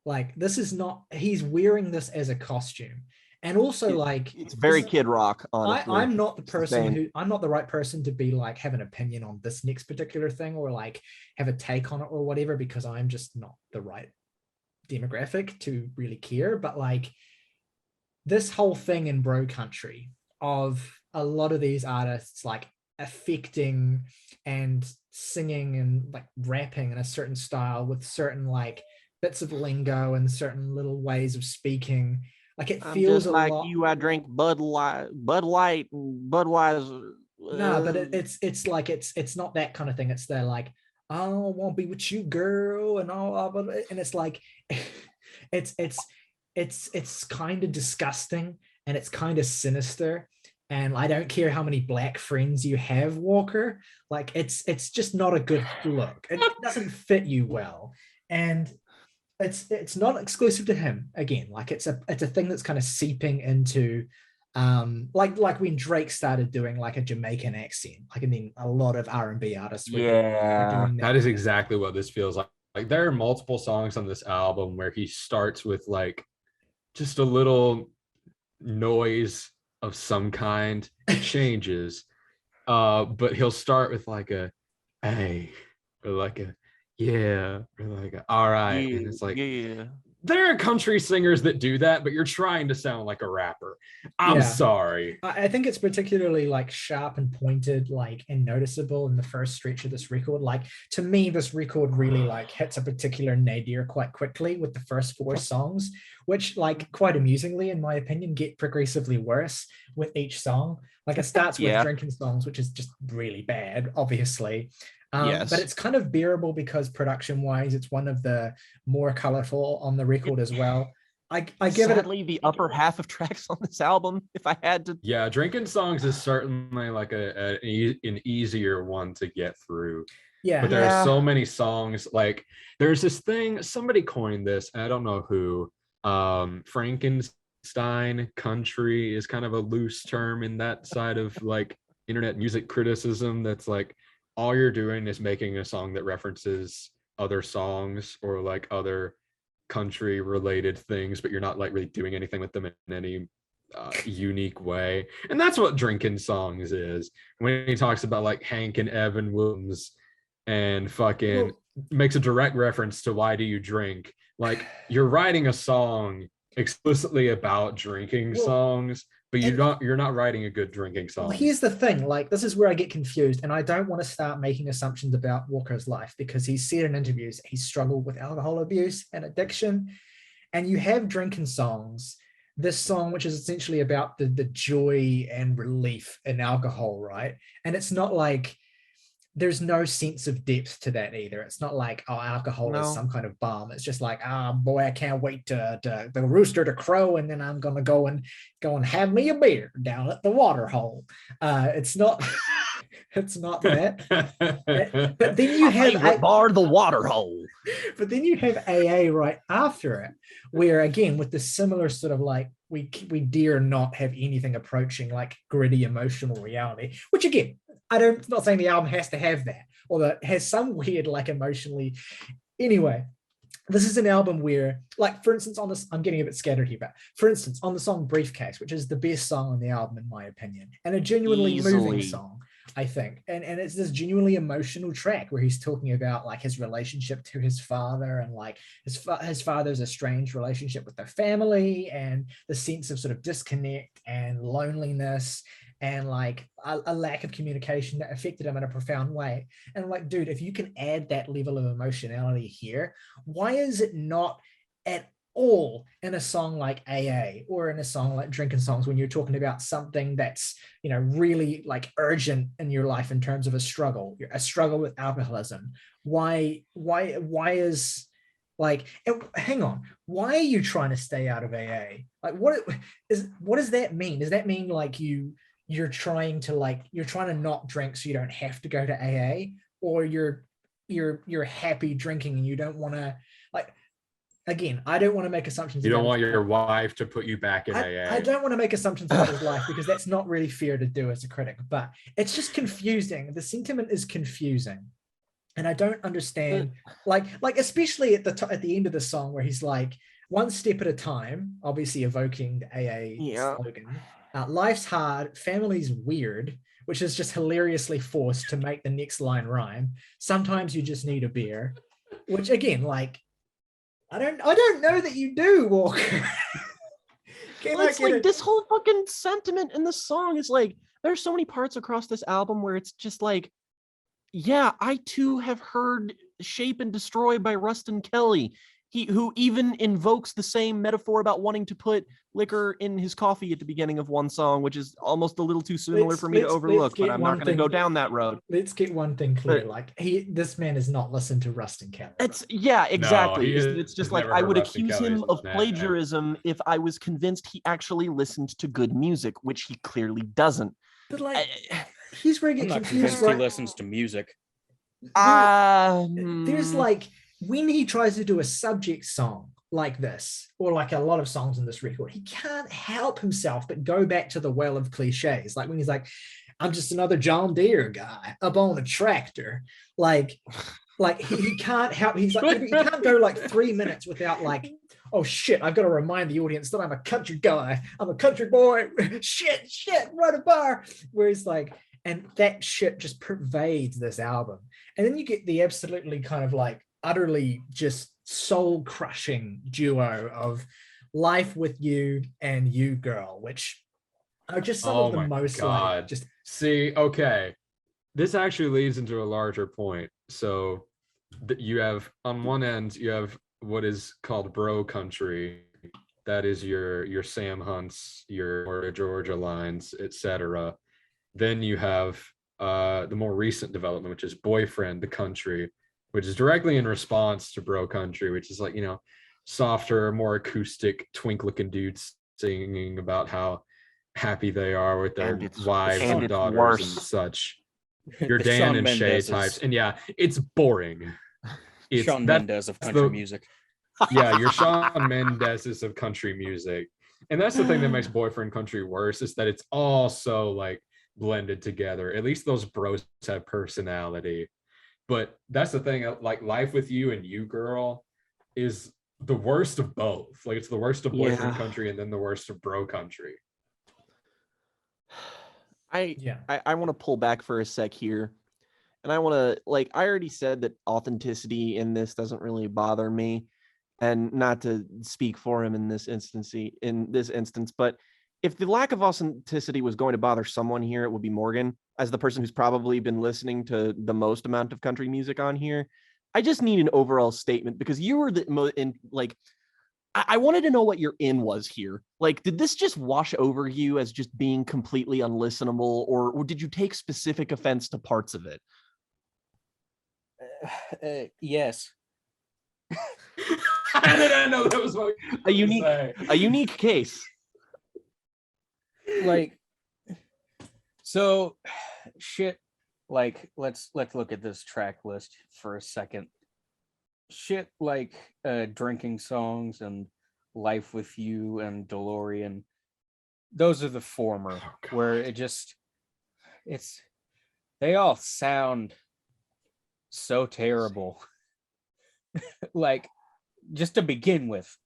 Like, this is not, he's wearing this as a costume. And also, like, it's very Kid Rock, honestly. I'm not the person I'm not the right person to be like have an opinion on this next particular thing or like have a take on it or whatever, because I'm just not the right demographic to really care. But like, this whole thing in bro country of a lot of these artists like affecting and singing and like rapping in a certain style with certain like bits of lingo and certain little ways of speaking. Like it I'm feels just a like lot. you. I drink Bud Light, and Budweiser. No, but it's like it's not that kind of thing. It's they're like, oh, I want to be with you, girl, and all, and it's like, it's it's kind of disgusting and it's kind of sinister. And I don't care how many black friends you have, Walker. Like it's just not a good look. It doesn't fit you well, and it's not exclusive to him. Again, like it's a thing that's kind of seeping into like when Drake started doing like a Jamaican accent, like I mean a lot of R&B artists were doing that. That is exactly what this feels like. Like there are multiple songs on this album where he starts with like just a little noise of some kind. It changes. But he'll start with like a hey or like a yeah or like a all right. And it's like there are country singers that do that, but you're trying to sound like a rapper. I'm sorry. I think it's particularly like sharp and pointed, like and noticeable in the first stretch of this record. Like to me, this record really like hits a particular nadir quite quickly with the first 4 songs, which like quite amusingly, in my opinion, get progressively worse with each song. Like it starts with Drinking Songs, which is just really bad, obviously. But it's kind of bearable because production-wise, it's one of the more colorful on the record as well. I give Sadly, the upper half of tracks on this album, if I had to. Yeah, Drinking Songs is certainly like an easier one to get through. Yeah. But there are so many songs. Like there's this thing, somebody coined this, I don't know who. Frankenstein country is kind of a loose term in that side of like internet music criticism. That's like all you're doing is making a song that references other songs or like other country related things, but you're not like really doing anything with them in any unique way. And that's what Drinking Songs is. When he talks about like Hank and Evan Williams and fucking makes a direct reference to why do you drink? Like you're writing a song explicitly about drinking songs, but you're not writing a good drinking song. Well, here's the thing, like this is where I get confused, and I don't want to start making assumptions about Walker's life because he's said in interviews he's struggled with alcohol abuse and addiction, and you have Drinking Songs, this song which is essentially about the joy and relief in alcohol, right? And it's not like there's no sense of depth to that either. It's not like, oh, alcohol is some kind of balm. It's just like, oh boy, I can't wait to the rooster to crow, and then I'm gonna go and have me a beer down at the water hole. It's not it's not that. But then you have bar the water hole. But then you have AA right after it, where again with the similar sort of like we dare not have anything approaching like gritty emotional reality, which again, I'm not saying the album has to have that, or that it has some weird like emotionally. Anyway, this is an album where, like, for instance, on this, I'm getting a bit scattered here, but for instance, on the song Briefcase, which is the best song on the album, in my opinion, and a genuinely moving song, I think. And it's this genuinely emotional track where he's talking about like his relationship to his father and like his father's estranged relationship with their family and the sense of sort of disconnect and loneliness and like a lack of communication that affected him in a profound way. And I'm like, dude, if you can add that level of emotionality here, why is it not at all in a song like AA or in a song like Drinking Songs when you're talking about something that's, you know, really like urgent in your life in terms of a struggle with alcoholism? Why is like, hang on, why are you trying to stay out of AA? Like what does that mean? Does that mean like you're trying to not drink so you don't have to go to AA, or you're happy drinking and you don't want to, like, again, I don't want to make assumptions. You don't want your wife to put you back in AA. I don't want to make assumptions about his life because that's not really fair to do as a critic, but it's just confusing. The sentiment is confusing. And I don't understand, like especially at the end of the song where he's like, one step at a time, obviously evoking the AA slogan. Life's hard, family's weird, which is just hilariously forced to make the next line rhyme. Sometimes you just need a beer, which again, like, I don't know that you do, Walker. It's like this whole fucking sentiment in the song is like, there's so many parts across this album where it's just like, yeah, I too have heard Shape and Destroy by Rustin Kelly. who even invokes the same metaphor about wanting to put liquor in his coffee at the beginning of one song, which is almost a little too similar for me to overlook, but I'm not going to go down that road. Let's get one thing clear. Like this man has not listened to Rust and Cavill. Exactly. No, it's just like I would accuse him of plagiarism if I was convinced he actually listened to good music, which he clearly doesn't. But like, he's going to get confused. He listens to music. There's like, when he tries to do a subject song like this, or like a lot of songs in this record, he can't help himself but go back to the well of cliches. Like when he's like, I'm just another John Deere guy up on a tractor. Like he can't help. He's like, he can't go like 3 minutes without like, oh shit, I've got to remind the audience that I'm a country guy. I'm a country boy. shit, run a bar. Where he's like, and that shit just pervades this album. And then you get the absolutely kind of like utterly just soul crushing duo of Life with You and You Girl, which are just some of the most like just see. Okay, this actually leads into a larger point. So you have on one end you have what is called bro country. That is your Sam Hunts, your Georgia Lines, etc. Then you have the more recent development, which is Boyfriend the Country, which is directly in response to Bro Country, which is like, you know, softer, more acoustic, twink-looking dudes singing about how happy they are with their wives and daughters and such. Your Dan and Shay types. And yeah, it's boring. It's Shawn Mendes of country music. Yeah, you're Shawn Mendes of country music. And that's the thing that makes Boyfriend Country worse, is that it's all so like blended together. At least those bros have personality. But that's the thing, like Life with You and You Girl is the worst of both. Like it's the worst of Boyfriend Country and then the worst of Bro Country. I want to pull back for a sec here. And I want to, like, I already said that authenticity in this doesn't really bother me. And not to speak for him in this instance, but if the lack of authenticity was going to bother someone here, it would be Morgan, as the person who's probably been listening to the most amount of country music on here. I just need an overall statement, because you were I wanted to know what your in was here. Like, did this just wash over you as just being completely unlistenable, or did you take specific offense to parts of it? Yes. How did I know that was what a unique case? Like, so shit, like let's look at this track list for a second. Shit like Drinking Songs and Life with You and DeLorean, those are the former, where they all sound so terrible. Like, just to begin with,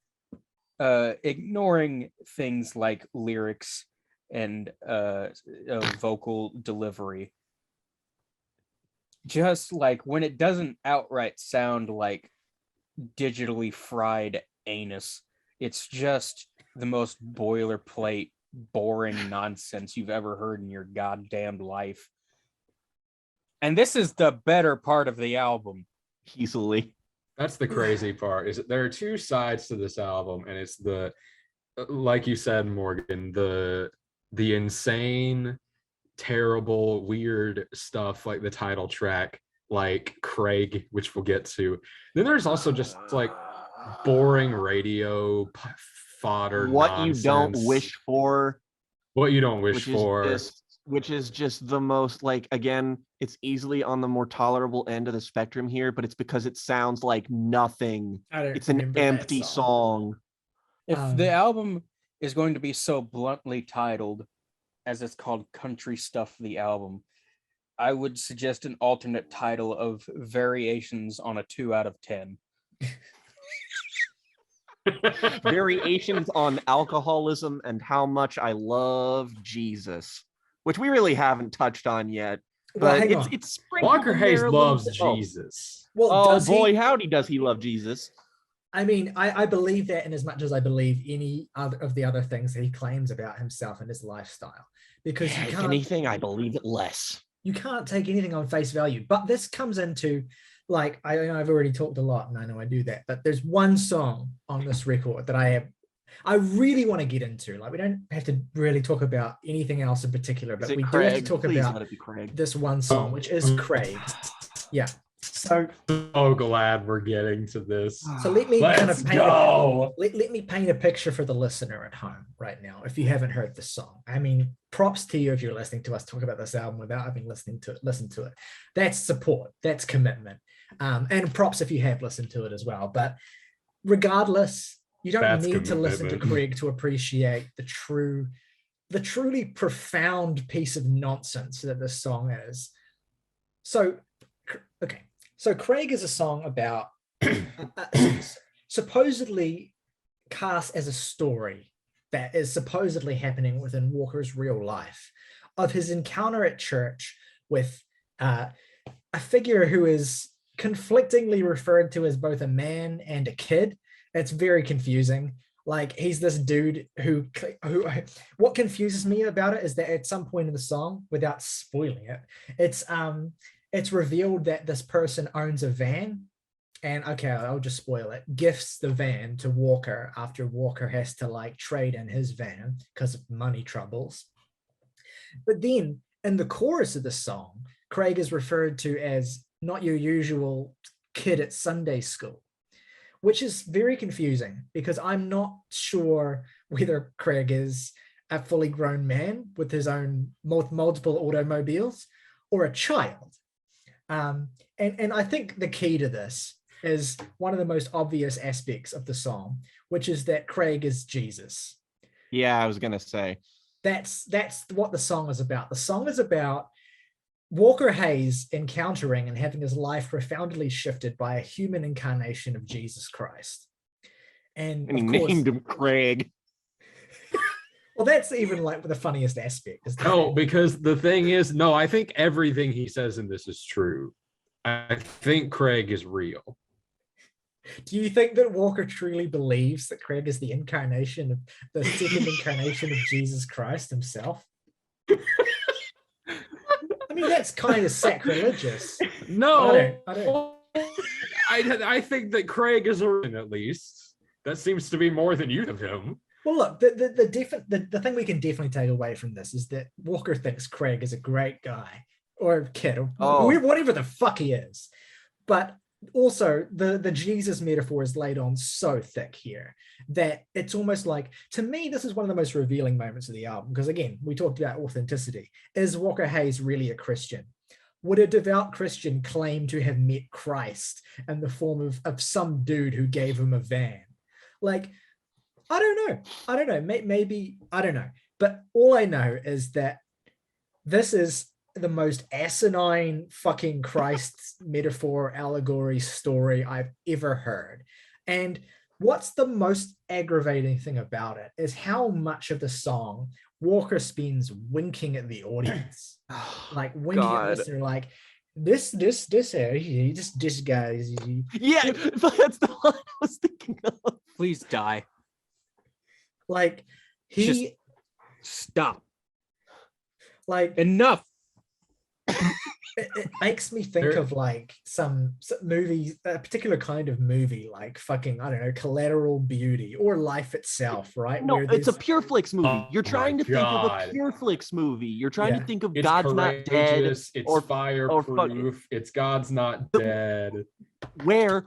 ignoring things like lyrics and vocal delivery, just like when it doesn't outright sound like digitally fried anus, it's just the most boilerplate, boring nonsense you've ever heard in your goddamn life. And this is the better part of the album. Easily. That's the crazy part, is that there are two sides to this album, and it's the, like you said, Morgan, the insane, terrible, weird stuff like the title track, like Craig, which we'll get to. Then there's also just like boring radio fodder nonsense. You don't wish for. What you don't wish for. Which is just the most, like, again, it's easily on the more tolerable end of the spectrum here, but it's because it sounds like nothing. It's an empty song. If the album is going to be so bluntly titled as it's called Country Stuff, the album, I would suggest an alternate title of Variations on a 2 out of 10. Variations on Alcoholism and How Much I Love Jesus, which we really haven't touched on yet. But it's Walker Hayes loves Jesus. Well, boy, howdy does he love Jesus. I mean, I believe that in as much as I believe any other of the other things that he claims about himself and his lifestyle. Because if anything, I believe it less. You can't take anything on face value. But this comes into like I know I've already talked a lot, and I know I do that, but there's one song on this record that I really want to get into. Like, we don't have to really talk about anything else in particular, but we do have to talk Please about let it be Craig. this one song, which is Craig. Yeah. So glad we're getting to this. So let me Let's go. Let me paint a picture for the listener at home right now. If you haven't heard this song, I mean, props to you if you're listening to us talk about this album without having listen to it. That's support. That's commitment. And props if you have listened to it as well. But regardless, you don't need to listen to Craig to appreciate the truly profound piece of nonsense that this song is. So, okay. So Craig is a song about supposedly cast as a story that is supposedly happening within Walker's real life of his encounter at church with a figure who is conflictingly referred to as both a man and a kid. It's very confusing. Like, he's this dude who what confuses me about it is that at some point in the song, without spoiling it, it's revealed that this person owns a van, and okay, I'll just spoil it, gifts the van to Walker after Walker has to like trade in his van because of money troubles. But then in the chorus of the song, Craig is referred to as not your usual kid at Sunday school, which is very confusing because I'm not sure whether Craig is a fully grown man with his own multiple automobiles or a child. And I think the key to this is one of the most obvious aspects of the song, which is that Craig is Jesus. Yeah, I was gonna say. That's what the song is about. The song is about Walker Hayes encountering and having his life profoundly shifted by a human incarnation of Jesus Christ. And he named him Craig. Well, that's even like the funniest aspect. No, because the thing is, no, I think everything he says in this is true. I think Craig is real. Do you think that Walker truly believes that Craig is the incarnation of the second incarnation of Jesus Christ himself? I mean, that's kind of sacrilegious. No, I think that Craig is a virgin, at least. That seems to be more than you of him. Well, look, the thing we can definitely take away from this is that Walker thinks Craig is a great guy or kid or whatever the fuck he is. But also the Jesus metaphor is laid on so thick here that it's almost like, to me, this is one of the most revealing moments of the album. Because again, we talked about authenticity. Is Walker Hayes really a Christian? Would a devout Christian claim to have met Christ in the form of some dude who gave him a van? Like, I don't know. Maybe, I don't know. But all I know is that this is the most asinine fucking Christ metaphor, allegory story I've ever heard. And what's the most aggravating thing about it is how much of the song Walker spends winking at the audience. Like winking at the listener, like, this guy. Yeah, that's the one I was thinking of. Please die. Like, Just stop. Like, Enough. it makes me think of like some movies, a particular kind of movie, like fucking, I don't know, Collateral Beauty or Life Itself, right? No, it's a Pure Flix movie. You're trying to think of a Pure Flix movie. You're trying to think of God's Not Dead. It's fireproof. It's God's Not Dead. Where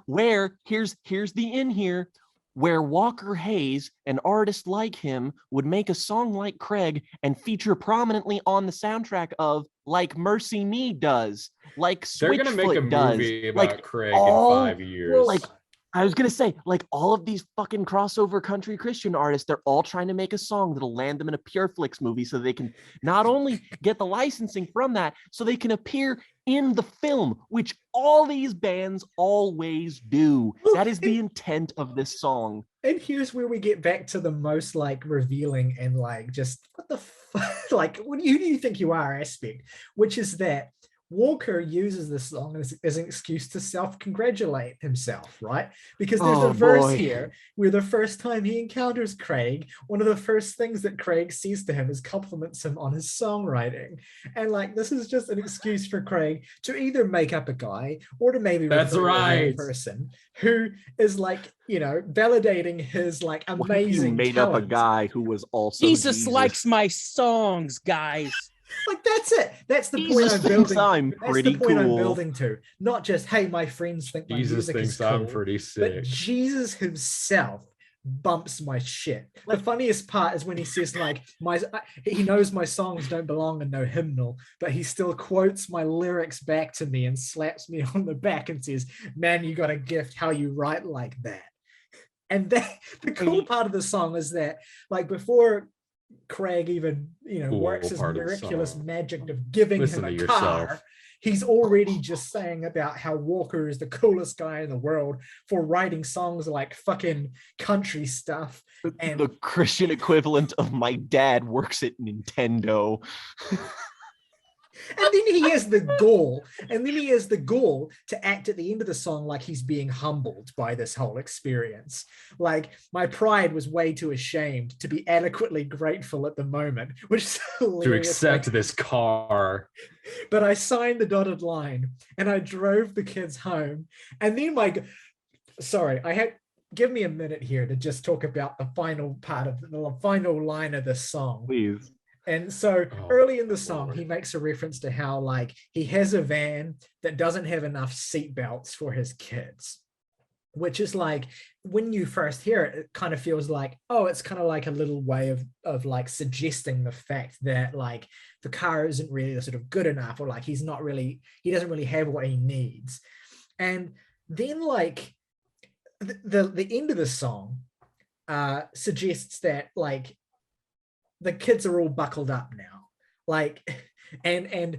here's the in here. Where Walker Hayes, an artist like him, would make a song like Craig and feature prominently on the soundtrack of like Mercy Me does, like They're gonna make a movie about Craig in 5 years. Like, I was gonna say, like, all of these fucking crossover country Christian artists, they're all trying to make a song that'll land them in a Pure Flix movie so they can not only get the licensing from that, so they can appear in the film, which all these bands always do. That is the intent of this song. And here's where we get back to the most like revealing and like just what the fuck, like, who do you think you are aspect, which is that Walker uses this song as an excuse to self-congratulate himself, right? Because there's a verse here where the first time he encounters Craig, one of the first things that Craig says to him is compliments him on his songwriting. And like, this is just an excuse for Craig to either make up a guy or to maybe That's refer to right. a person who is like, you know, validating his like amazing you made talent. up a guy who was also Jesus likes my songs, guys. Like, that's it. That's the Jesus point I'm thinks building. I'm That's pretty the point I'm cool. building to. Not just, hey, my friends think my Jesus music thinks is cool, I'm pretty but sick. Jesus himself bumps my shit. The funniest part is when he says like, he knows my songs don't belong in no hymnal, but he still quotes my lyrics back to me and slaps me on the back and says, man, you got a gift how you write like that. And that the cool part of the song is that, like, before Craig even, you know, works his miraculous magic of giving him a car, he's already just saying about how Walker is the coolest guy in the world for writing songs like fucking country stuff. And the Christian equivalent of my dad works at Nintendo. And then he has the gall to act at the end of the song like he's being humbled by this whole experience. Like, my pride was way too ashamed to be adequately grateful at the moment, which is hilarious. To accept this car. But I signed the dotted line and I drove the kids home. And then give me a minute here to just talk about the final part of the final line of the song. Please. And so early in the song, he makes a reference to how like he has a van that doesn't have enough seat belts for his kids, which is like, when you first hear it, it kind of feels like, oh, it's kind of like a little way of like suggesting the fact that like the car isn't really sort of good enough, or like he doesn't really have what he needs. And then like the end of the song suggests that like the kids are all buckled up now, like, and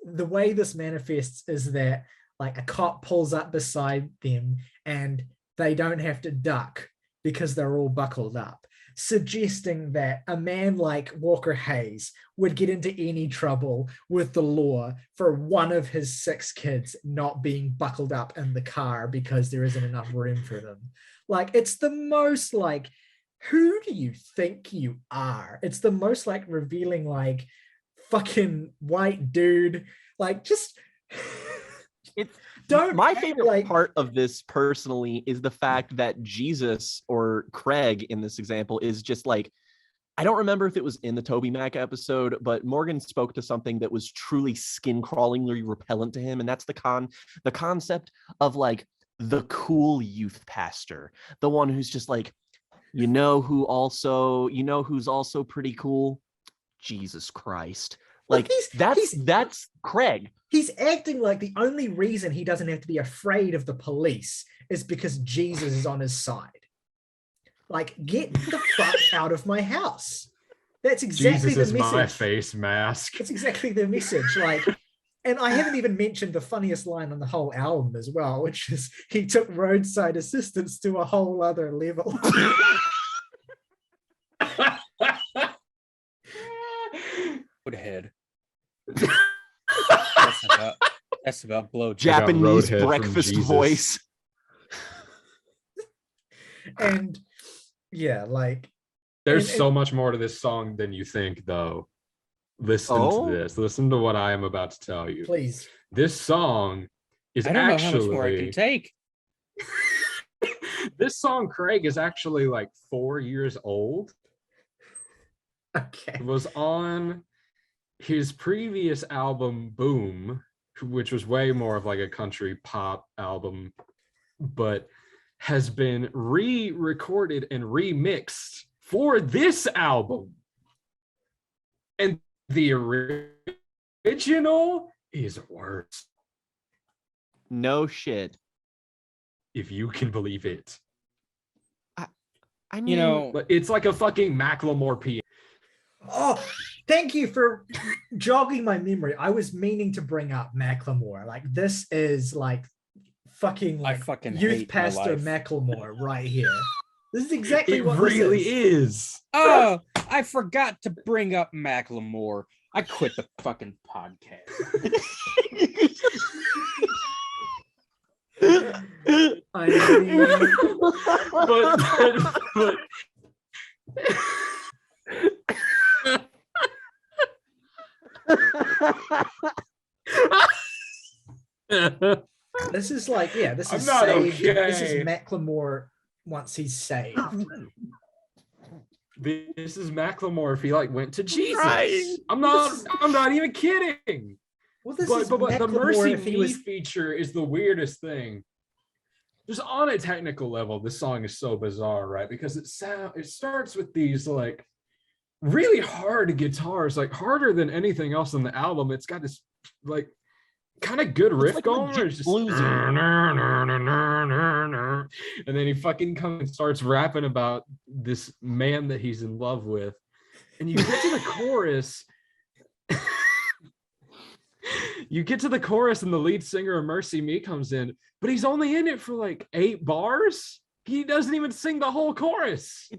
the way this manifests is that like a cop pulls up beside them and they don't have to duck because they're all buckled up, suggesting that a man like Walker Hayes would get into any trouble with the law for one of his 6 kids not being buckled up in the car because there isn't enough room for them. Like, it's the most like, who do you think you are? It's the most like revealing, like, fucking white dude. Like, just my favorite part of this personally is the fact that Jesus, or Craig in this example, is just like, I don't remember if it was in the Toby Mac episode, but Morgan spoke to something that was truly skin-crawlingly repellent to him, and that's the concept of like the cool youth pastor, the one who's just like, who's also pretty cool? Jesus Christ. Like, that's Craig. He's acting like the only reason he doesn't have to be afraid of the police is because Jesus is on his side. Like, get the fuck out of my house. That's exactly Jesus the is message. my face mask. That's exactly the message. Like, and I haven't even mentioned the funniest line on the whole album as well, which is he took roadside assistance to a whole other level. Head. That's about blow. Japanese breakfast voice. And yeah, like, there's so much more to this song than you think, though. Listen to this. Listen to what I am about to tell you. Please. This song is I don't know how much more I can take. This song, Craig, is actually like 4 years old. Okay. It was on his previous album, Boom, which was way more of like a country pop album, but has been re-recorded and remixed for this album. And the original is worse. No shit. If you can believe it. I mean, it's like a fucking Macklemore piano. Oh, thank you for jogging my memory. I was meaning to bring up Macklemore. Like, this is like fucking like youth pastor Macklemore right here. This is exactly what really this is. Oh, I forgot to bring up Macklemore. I quit the fucking podcast. I mean, but this is like, yeah, this is I'm not saved. okay. This is Macklemore once he's saved. This is Macklemore if he like went to Jesus. Right. I'm not even kidding. Well, this But is the Macklemore Mercy if he Me was. feature is the weirdest thing. Just on a technical level, this song is so bizarre, right? Because it starts with these like really hard guitars, like harder than anything else on the album. It's got this like kind of good riff like going. legit Where it's just bluesy. and then he fucking comes and starts rapping about this man that he's in love with. And you get to the chorus. You get to the chorus and the lead singer of Mercy Me comes in, but he's only in it for like 8 bars. He doesn't even sing the whole chorus.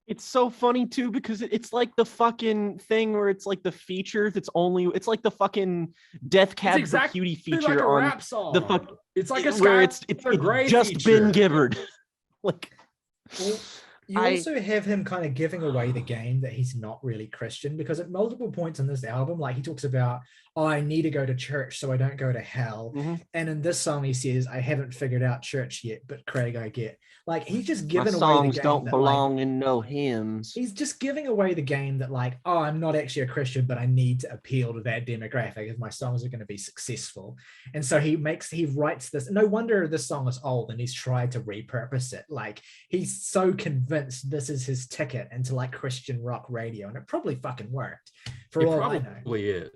It's so funny too because it's like the fucking thing where it's like the feature that's only it's like the fucking Death Cab for Cutie feature like a on rap song. the fuck It's like a where it's Gray just feature. been givered. Like Well, you also have him kind of giving away the game that he's not really Christian, because at multiple points in this album, like he talks about, oh, I need to go to church so I don't go to hell. And in this song, he says, I haven't figured out church yet, but Craig, I get. Like, he's just my giving away songs the game. don't that, belong like, in no hymns. he's just giving away the game that, like, oh, I'm not actually a Christian, but I need to appeal to that demographic if my songs are going to be successful. And so he writes this. No wonder this song is old and he's tried to repurpose it. Like, he's so convinced this is his ticket into like Christian rock radio, and it probably fucking worked for all I know. Probably is.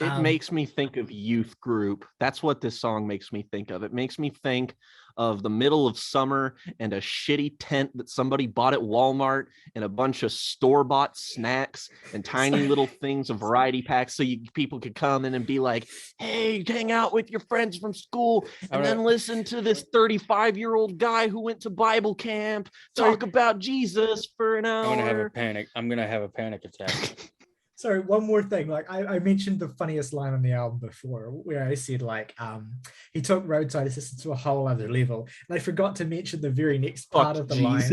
It makes me think of youth group. That's what this song makes me think of. It makes me think of the middle of summer and a shitty tent that somebody bought at Walmart and a bunch of store-bought snacks and tiny little things of variety packs so people could come in and be like, hey, hang out with your friends from school and then listen to this 35-year-old guy who went to Bible camp talk about Jesus for an hour. I'm gonna have a panic. I'm gonna have a panic attack. So one more thing, like I mentioned the funniest line on the album before, where I said like he took roadside assistance to a whole other level, and I forgot to mention the very next part of the line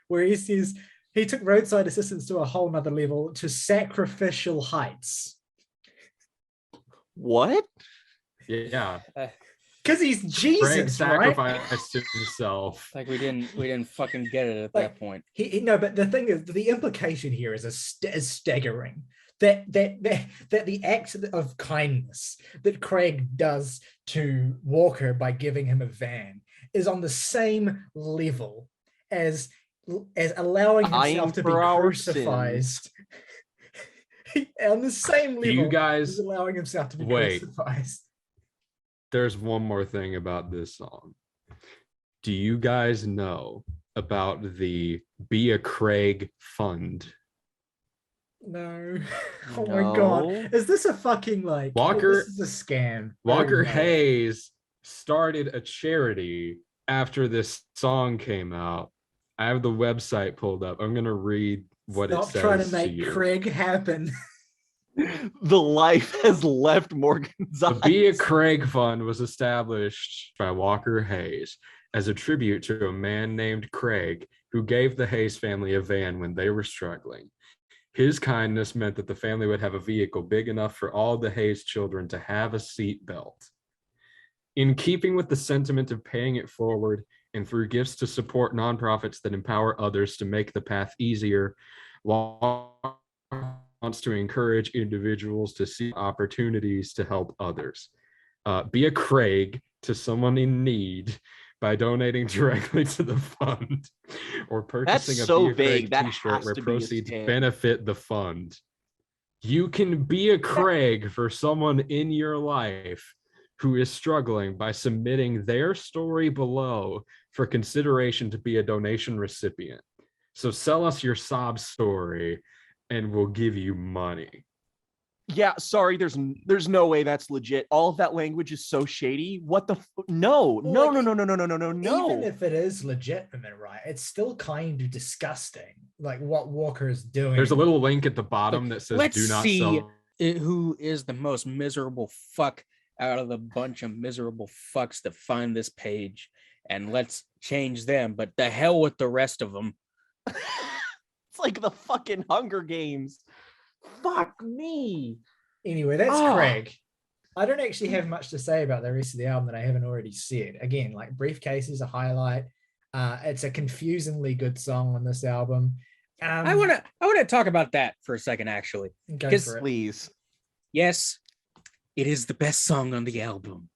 where he says he took roadside assistance to a whole nother level to sacrificial heights. What? Yeah. Because he's Jesus, Frank right? sacrificed himself. Like we didn't fucking get it at that point. No, but the thing is, the implication here is staggering. That the act of kindness that Craig does to Walker by giving him a van is on the same level as allowing himself to be crucified. On the same level, you guys as allowing himself to be crucified. There's one more thing about this song. Do you guys know about the Be a Craig Fund? No. Oh my god. Is this a fucking like Walker? This is a scam. Walker Hayes started a charity after this song came out. I have the website pulled up. I'm gonna read what it says. Stop trying to make Craig happen. The life has left Morgan's eyes. The Be a Craig Fund was established by Walker Hayes as a tribute to a man named Craig who gave the Hayes family a van when they were struggling. His kindness meant that the family would have a vehicle big enough for all the Hayes children to have a seat belt. In keeping with the sentiment of paying it forward and through gifts to support nonprofits that empower others to make the path easier, Walker wants to encourage individuals to see opportunities to help others. Be a Craig to someone in need by donating directly to the fund or purchasing a Be a Craig t-shirt where proceeds benefit the fund. You can be a Craig for someone in your life who is struggling by submitting their story below for consideration to be a donation recipient. So sell us your sob story and we'll give you money. Yeah, sorry, there's no way that's legit. All of that language is so shady. What the no, no, no, no, no, no, no, no, no, no. Even if it is legitimate, right? It's still kind of disgusting, like what Walker is doing. There's a little link at the bottom that says Let's do not see sell. who is the most miserable fuck out of the bunch of miserable fucks that find this page, and let's change them, but the hell with the rest of them. It's like the fucking Hunger Games. Fuck me. Anyway, that's Craig. I don't actually have much to say about the rest of the album that I haven't already said. Again, like Briefcase is a highlight. It's a confusingly good song on this album. I want to talk about that for a second, actually. Go for it. Please. Yes, it is the best song on the album.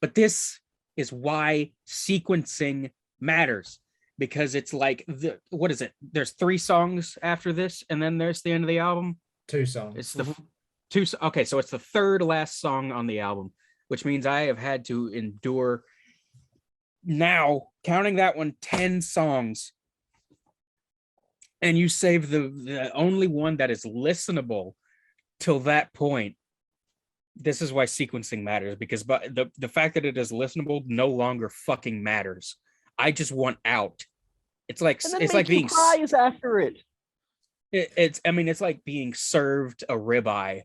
But this is why sequencing matters. Because it's like, what is it? There's 3 songs after this, and then there's the end of the album. 2 songs. It's the two. Okay, so it's the third last song on the album, which means I have had to endure, now counting that one, 10 songs. And you save the only one that is listenable till that point. This is why sequencing matters, because the fact that it is listenable no longer fucking matters. I just want out. It's like being cries after it. It's like being served a ribeye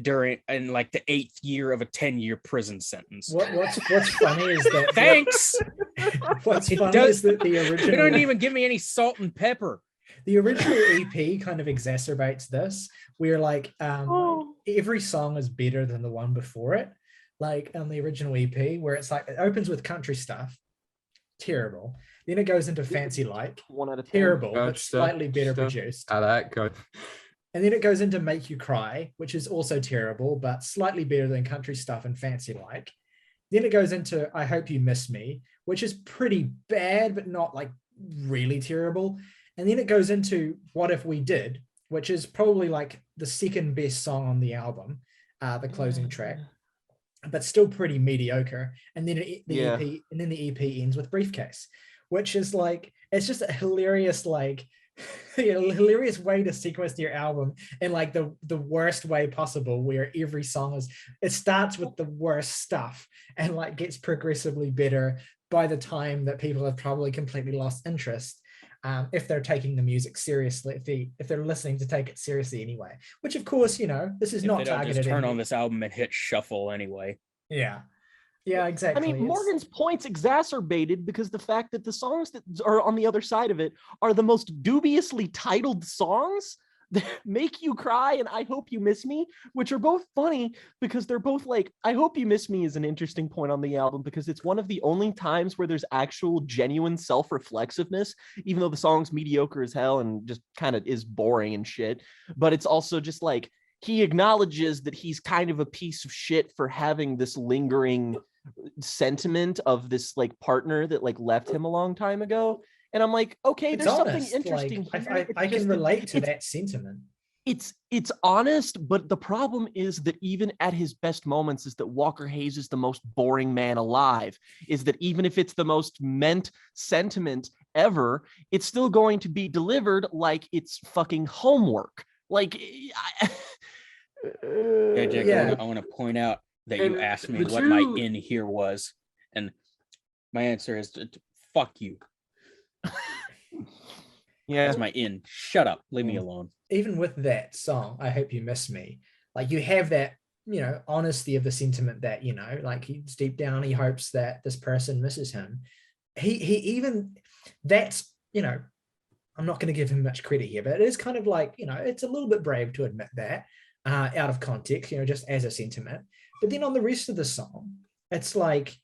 in like the 8th year of a 10-year prison sentence. What's funny is that thanks. What's funny is that the original, they don't even give me any salt and pepper. The original EP kind of exacerbates this, where like every song is better than the one before it. Like on the original EP, where it's like it opens with country stuff, terrible. Then it goes into Fancy Like, 1 out of 10. terrible, but slightly better produced. I like good. And then it goes into Make You Cry, which is also terrible, but slightly better than country stuff and Fancy Like. Then it goes into I Hope You Miss Me, which is pretty bad, but not like really terrible. And then it goes into What If We Did, which is probably like the second best song on the album, the closing track, but still pretty mediocre. And then the EP ends with Briefcase, which is like, it's just a hilarious, like, hilarious way to sequence your album in like the worst way possible, where every song it starts with the worst stuff and like gets progressively better by the time that people have probably completely lost interest, if they're taking the music seriously, if they're listening to take it seriously anyway, which of course, this is not targeted. Just turn on this album and hit shuffle anyway. Yeah, exactly. I mean, Morgan's point's exacerbated because the fact that the songs that are on the other side of it are the most dubiously titled songs that Make You Cry and I Hope You Miss Me, which are both funny because they're both like, I Hope You Miss Me is an interesting point on the album because it's one of the only times where there's actual genuine self-reflexiveness, even though the song's mediocre as hell and just kind of is boring and shit. But it's also just like, he acknowledges that he's kind of a piece of shit for having this lingering sentiment of this like partner that like left him a long time ago. And I'm like, okay, it's there's honest. Something interesting like, I can relate to that sentiment. It's honest, but the problem is that even at his best moments is that Walker Hayes is the most boring man alive, is that even if it's the most meant sentiment ever, it's still going to be delivered like it's fucking homework. Like, Jake, I want to point out that you asked me what my in here was, and my answer is fuck you. Yeah, that's my in. Shut up, leave me alone. Even with that song, I Hope You Miss Me, like you have that, honesty of the sentiment that, like he's deep down, he hopes that this person misses him. He even, that's, I'm not going to give him much credit here, but it is kind of like, it's a little bit brave to admit that out of context, just as a sentiment. But then on the rest of the song, it's like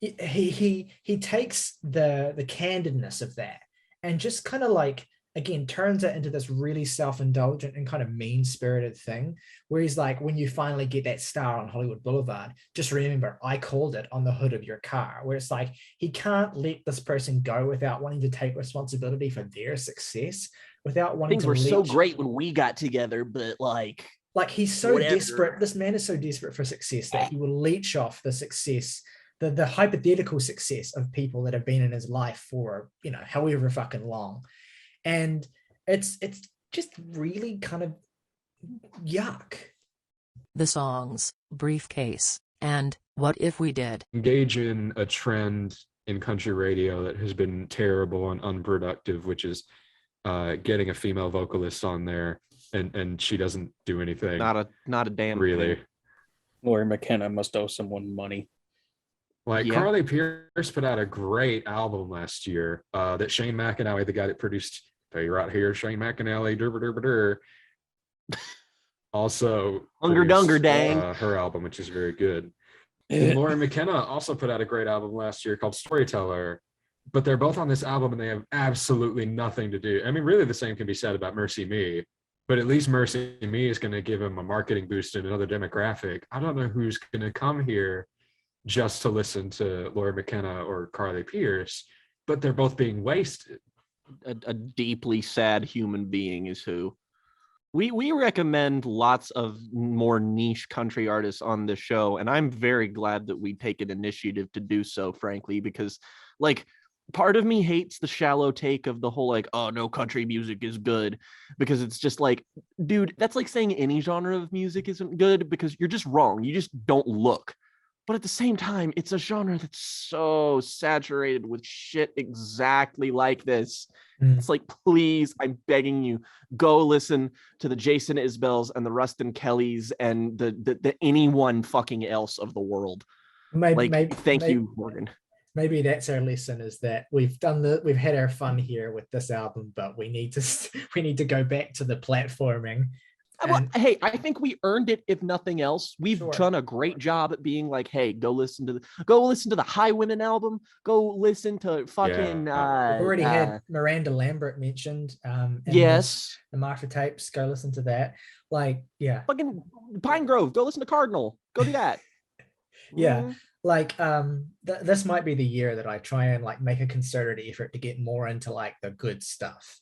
he takes the candidness of that and just kind of like, again, turns it into this really self-indulgent and kind of mean-spirited thing, where he's like, when you finally get that star on Hollywood Boulevard, just remember, I called it on the hood of your car, where it's like, he can't let this person go without wanting to take responsibility for their success, without wanting things to were so great when we got together, but like he's so whatever. Desperate. This man is so desperate for success that he will leech off the success, the hypothetical success of people that have been in his life for, however fucking long. And it's just really kind of yuck. The songs, Briefcase, and What If We Did. Engage in a trend in country radio that has been terrible and unproductive, which is getting a female vocalist on there and she doesn't do anything. Not a damn really. thing. Lori McKenna must owe someone money. Like Yeah. Carly Pierce put out a great album last year that Shane McAnally, the guy that produced Tell You Right Here, Shane McAnally, also Hunger produced, Dunger Dang. her album, which is very good. And Lori McKenna also put out a great album last year called Storyteller, but they're both on this album and they have absolutely nothing to do. I mean, really the same can be said about Mercy Me, but at least Mercy Me is going to give him a marketing boost in another demographic. I don't know who's going to come here just to listen to Lori McKenna or Carly Pierce, but they're both being wasted. A deeply sad human being is who. We recommend lots of more niche country artists on this show, and I'm very glad that we take an initiative to do so, frankly, because like part of me hates the shallow take of the whole like, oh no, country music is good, because it's just like, dude, that's like saying any genre of music isn't good, because you're just wrong. You just don't look. But at the same time, it's a genre that's so saturated with shit exactly like this. It's like, please, I'm begging you, go listen to the Jason Isbells and the Rustin Kellys and the anyone fucking else of the world. Thank you, Morgan. Maybe that's our lesson, is that we've had our fun here with this album, but we need to go back to the platforming. Hey, I think we earned it, if nothing else. We've done a great job at being like, hey, go listen to the Highwomen album. Go listen to fucking. We've already had Miranda Lambert mentioned. Yes. The Martha tapes. Go listen to that. Like, yeah. Fucking Pinegrove. Go listen to Cardinal. Go do that. Yeah. Like, this might be the year that I try and like make a concerted effort to get more into like the good stuff.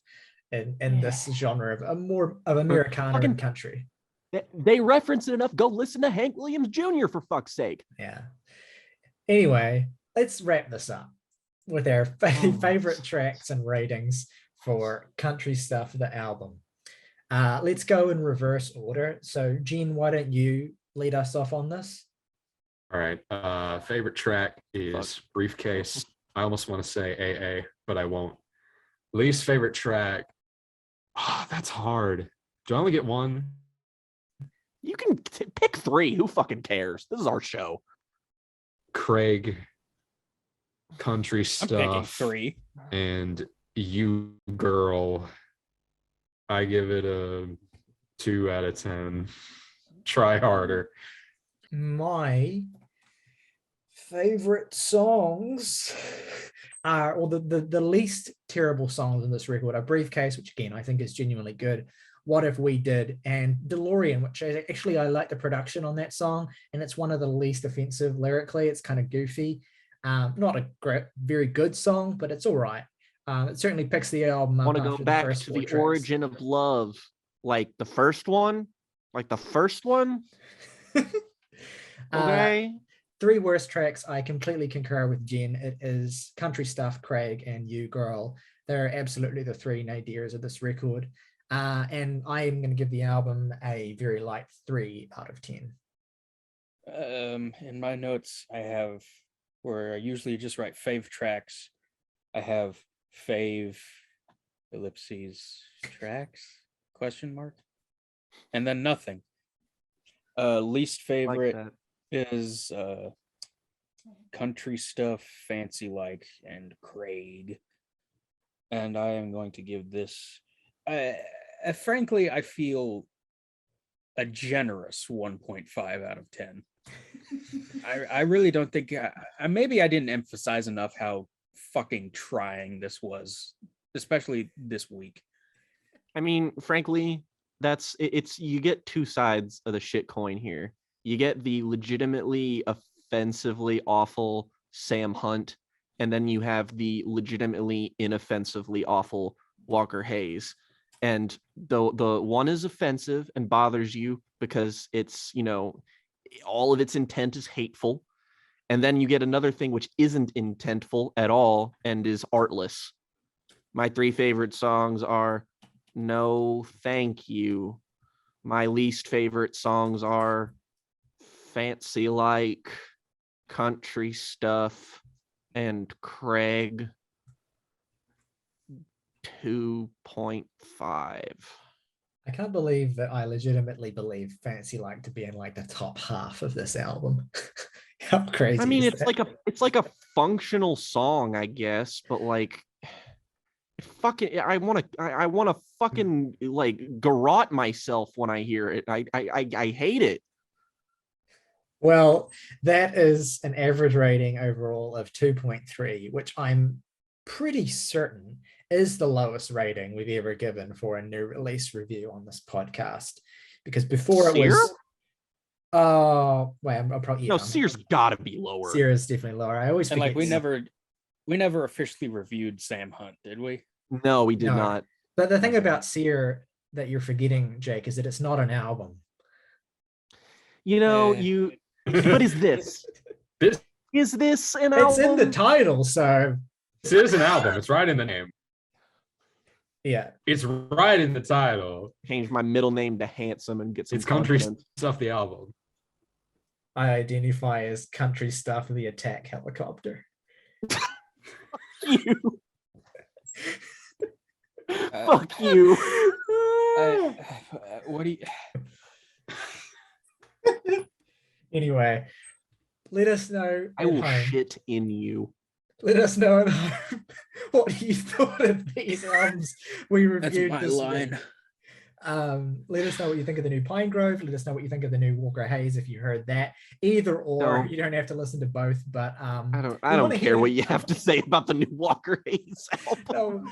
In this genre of Americana and country. They reference it enough. Go listen to Hank Williams Jr. for fuck's sake. Yeah. Anyway, let's wrap this up with our favorite tracks and ratings for Country Stuff, the album. Let's go in reverse order. So, Jen, why don't you lead us off on this? All right. Favorite track is Briefcase. I almost want to say AA, but I won't. Least favorite track. Oh, that's hard. Do I only get one? You can pick three. Who fucking cares? This is our show. Craig, Country I'm picking Stuff, 3. and You Girl. I give it a 2 out of 10. Try harder. My favorite songs are, or the least terrible songs in this record are Briefcase, which again I think is genuinely good, What If We Did, and DeLorean, which actually I like the production on that song, and it's one of the least offensive lyrically. It's kind of goofy, not a very good song, but it's all right. It certainly picks the album up. I want to go back to the origin of love, like the first one. Okay. 3 worst tracks, I completely concur with Jen. It is Country Stuff, Craig, and You Girl. They're absolutely the 3 nadirs of this record. And I am going to give the album a very light 3 out of 10. In my notes, I have, where I usually just write fave tracks, I have fave ellipses tracks, ? And then nothing. Least favorite is Country Stuff, Fancy Like, and Craig. And I am going to give this, frankly, I feel a generous 1.5 out of 10. I really don't think, maybe I didn't emphasize enough how fucking trying this was, especially this week. I mean, frankly, it's you get 2 sides of the shit coin here. You get the legitimately offensively awful Sam Hunt, and then you have the legitimately inoffensively awful Walker Hayes. And the one is offensive and bothers you because it's, all of its intent is hateful. And then you get another thing which isn't intentful at all and is artless. My 3 favorite songs are No Thank You, My least favorite songs are Fancy Like, Country Stuff, and Craig 2.5. I can't believe that I legitimately believe Fancy Like to be in like the top half of this album. How crazy! I mean, is it's that? like a functional song, I guess, but like fucking I want to fucking like garrote myself when I hear it. I hate it. Well, that is an average rating overall of 2.3, which I'm pretty certain is the lowest rating we've ever given for a new release review on this podcast. Because before it was, Sear? wait, I'm probably, No, Sear's gotta be lower. Sear is definitely lower. I always And forget. like we never officially reviewed Sam Hunt, did we? No, we did No. not. But the thing Okay. about Sear that you're forgetting, Jake, is that it's not an album. You know, what is this? This Is this an It's album? in the title, so is an album. It's right in the name. yeah. It's right in the title. Change my middle name to Handsome and get some It's Country confidence. Stuff, the album. I identify as Country Stuff, the Attack Helicopter. You. Fuck you. What do you? Anyway, let us know I at will home. shit in you. Let us know at home what you thought of these albums we That's reviewed my this line. week. Let us know what you think of the new Pinegrove. Let us know what you think of the new Walker Hayes if you heard that. Either or, No. you don't have to listen to both. But I don't care what you have to say about the new Walker Hayes album. No,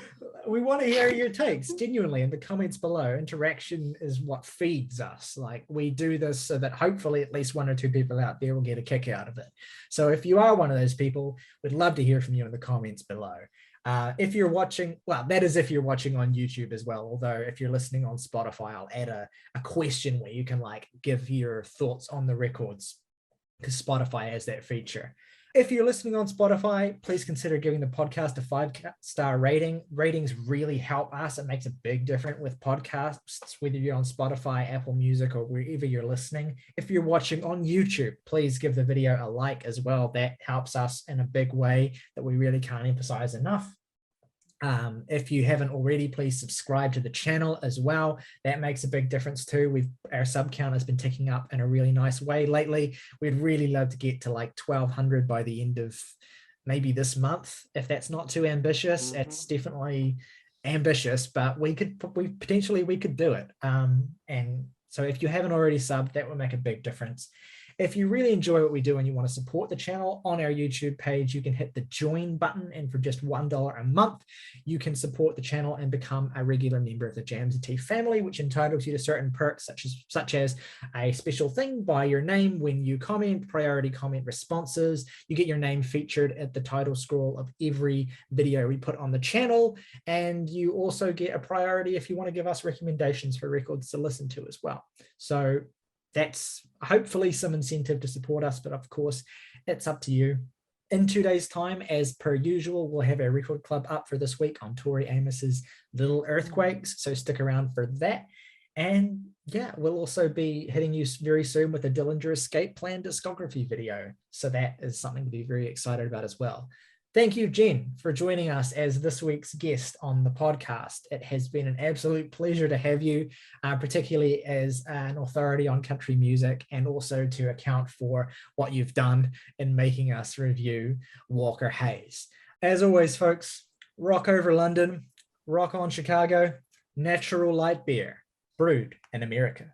we want to hear your takes genuinely in the comments below. Interaction is what feeds us. Like, we do this so that hopefully at least one or two people out there will get a kick out of it. So if you are one of those people, we'd love to hear from you in the comments below. If you're watching, well, that is if you're watching on YouTube as well. Although if you're listening on Spotify, I'll add a question where you can like give your thoughts on the records, because Spotify has that feature. If you're listening on Spotify, please consider giving the podcast a 5-star rating. Ratings really help us. It makes a big difference with podcasts, whether you're on Spotify, Apple Music, or wherever you're listening. If you're watching on YouTube, please give the video a like as well. That helps us in a big way that we really can't emphasize enough. If you haven't already, please subscribe to the channel as well. That makes a big difference too. Our sub count has been ticking up in a really nice way lately. We'd really love to get to like 1,200 by the end of maybe this month. If that's not too ambitious, it's definitely ambitious, but we could do it. And so if you haven't already subbed, that would make a big difference. If you really enjoy what we do and you want to support the channel, on our YouTube page, you can hit the join button, and for just $1 a month, you can support the channel and become a regular member of the Jhazmyne family, which entitles you to certain perks such as a special thing by your name when you comment, priority comment responses. You get your name featured at the title scroll of every video we put on the channel, and you also get a priority if you want to give us recommendations for records to listen to as well. So that's hopefully some incentive to support us, but of course, it's up to you. In 2 days' time, as per usual, we'll have our record club up for this week on Tori Amos's Little Earthquakes, so stick around for that. And yeah, we'll also be hitting you very soon with a Dillinger Escape Plan discography video, so that is something to be very excited about as well. Thank you, Jen, for joining us as this week's guest on the podcast. It has been an absolute pleasure to have you, particularly as an authority on country music, and also to account for what you've done in making us review Walker Hayes. As always, folks, rock over London, rock on Chicago, natural light beer, brewed in America.